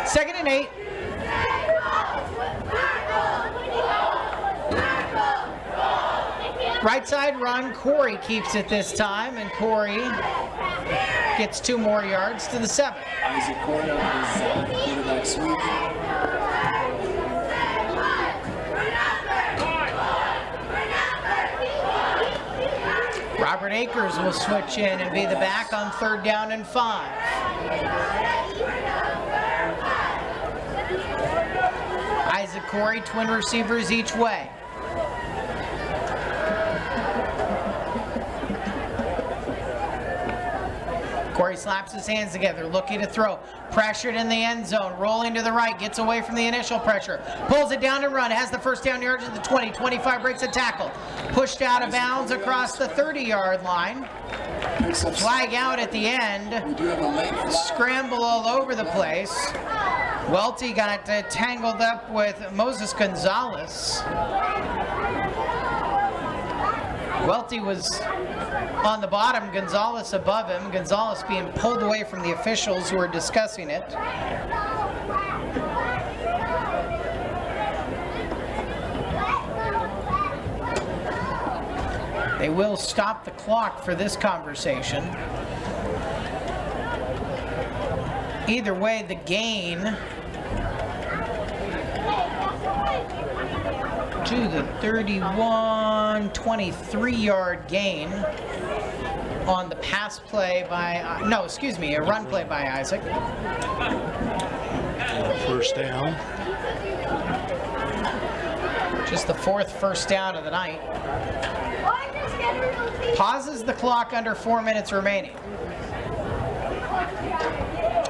Second and 8. Right side run, Corey keeps it this time, and Corey gets 2 more yards to the 7. Isaac Corey on his quarterback sweep. Robert Akers will switch in and be the back on 3rd down and 5. Isaac Corey, twin receivers each way. Corey slaps his hands together, looking to throw. Pressured in the end zone, rolling to the right, gets away from the initial pressure. Pulls it down and run, has the first down yards at the 20, 25, breaks a tackle. Pushed out of bounds across the 30-yard line. Flag out at the end. Scramble all over the place. Welty got tangled up with Moses Gonzalez. Welty was on the bottom, Gonzalez above him. Gonzalez being pulled away from the officials who were discussing it. They will stop the clock for this conversation. Either way, the gain to the 31, 23-yard gain on the pass play by, a run play by Isaac. First down. Just the 4th first down of the night. Pauses the clock under 4 minutes remaining.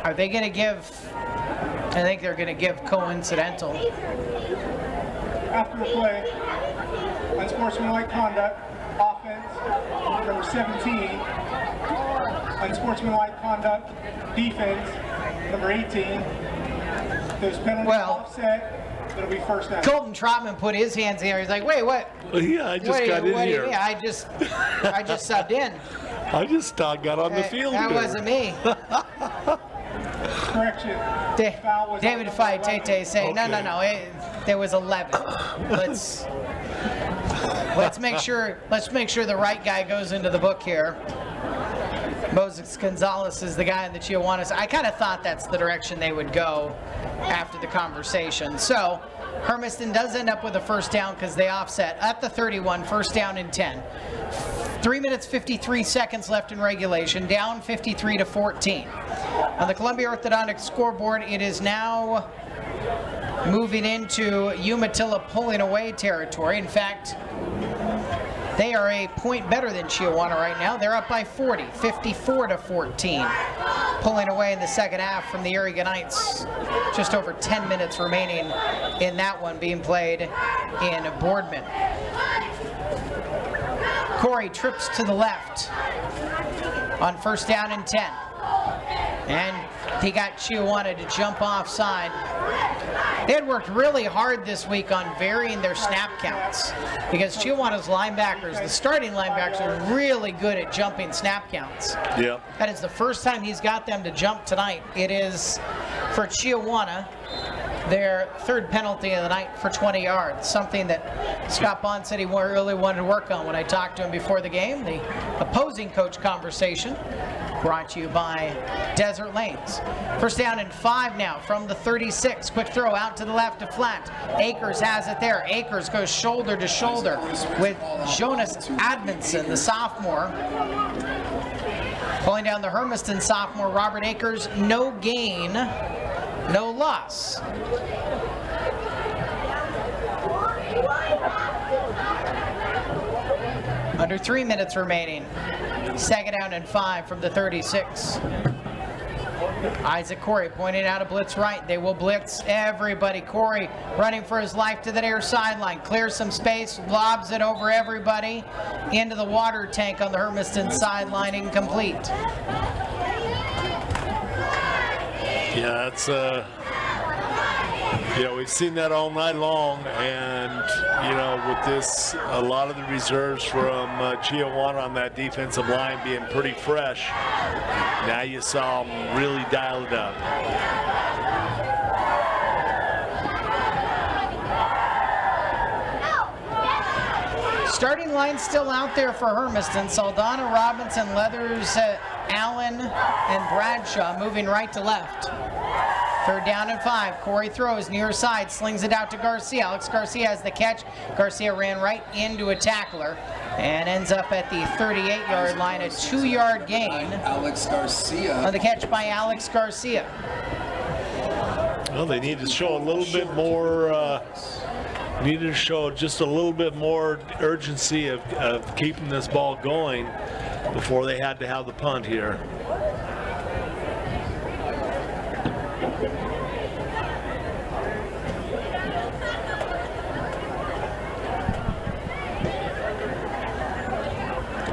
Are they going to give, I think they're going to give coincidental. After the play, unsportsmanlike conduct, offense, number 17. Unsportsmanlike conduct, defense, number 18. Those penalties offset, it'll be first down. Colton Trotman put his hands in the air. He's like, wait, what? Yeah, I just got in here. Yeah, I just subbed in. I just got on the field. That wasn't me. Correction. David Faitete saying, no, there was 11. Let's make sure the right guy goes into the book here. Moses Gonzalez is the guy in the CHIAWANA. I kind of thought that's the direction they would go after the conversation. So Hermiston does end up with a first down because they offset at the 31, first down and 10. 3 minutes, 53 seconds left in regulation, down 53-14. On the Columbia Orthodontics scoreboard, it is now moving into Umatilla pulling away territory. In fact, They are a point better than Chiawana right now. They're up by 40, 54-14. Pulling away in the second half from the Erie Knights. Just over 10 minutes remaining in that one being played in Boardman. Corey trips to the left on first down and 10. And he got Chiawana to jump offside. They had worked really hard this week on varying their snap counts because Chiawana's linebackers, the starting linebackers, are really good at jumping snap counts. Yeah. That is the first time he's got them to jump tonight. It is for Chiawana, their third penalty of the night for 20 yards, something that Scott Bond said he really wanted to work on when I talked to him before the game. The opposing coach conversation brought to you by Desert Lanes. First down and 5 now from the 36. Quick throw out to the left to flat. Akers has it there. Akers goes shoulder to shoulder with Jonas Admonson, the sophomore. Pulling down the Hermiston sophomore, Robert Akers. No gain, no loss. Under 3 minutes remaining. Second down and 5 from the 36. Isaac Corey pointing out a blitz right. They will blitz everybody. Corey running for his life to the near sideline. Clears some space, lobs it over everybody into the water tank on the Hermiston sideline, incomplete. Yeah, that's we've seen that all night long, and with this, a lot of the reserves from Chiawana on that defensive line being pretty fresh. Now you saw them really dial it up. Starting line still out there for Hermiston. Saldana, Robinson, Leathers, Allen, and Bradshaw moving right to left. Third down and 5. Corey throws near side, slings it out to Garcia. Alex Garcia has the catch. Garcia ran right into a tackler and ends up at the 38-yard line, a 2-yard gain. Alex Garcia. On the catch by Alex Garcia. Well, they need to show a little bit more. Needed to show just a little bit more urgency of keeping this ball going before they had to have the punt here.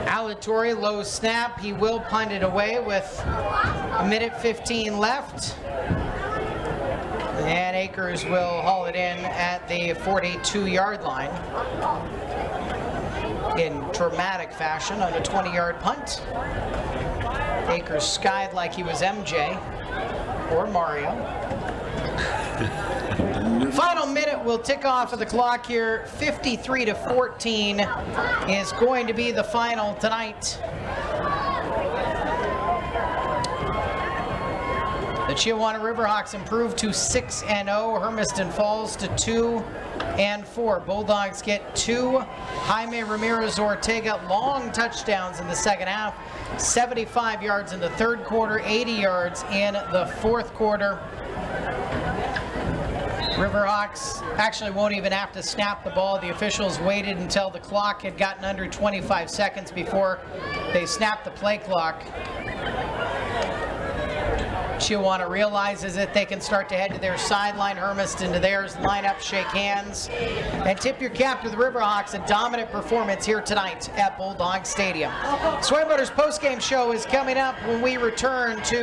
Alatorre, low snap. He will punt it away with a minute 15 left. And Akers will haul it in at the 42-yard line in dramatic fashion on a 20-yard punt. Akers skied like he was MJ or Mario. Final minute will tick off of the clock here. 53-14 is going to be the final tonight. The Chiawana Riverhawks improved to 6-0. Hermiston falls to 2-4. Bulldogs get 2 Jaime Ramirez Ortega long touchdowns in the second half. 75 yards in the third quarter, 80 yards in the fourth quarter. Riverhawks actually won't even have to snap the ball. The officials waited until the clock had gotten under 25 seconds before they snapped the play clock. Chiawana realizes that they can start to head to their sideline. Hermiston to theirs. Line up, shake hands, and tip your cap to the Riverhawks. A dominant performance here tonight at Bulldog Stadium. Sway Motors postgame show is coming up when we return to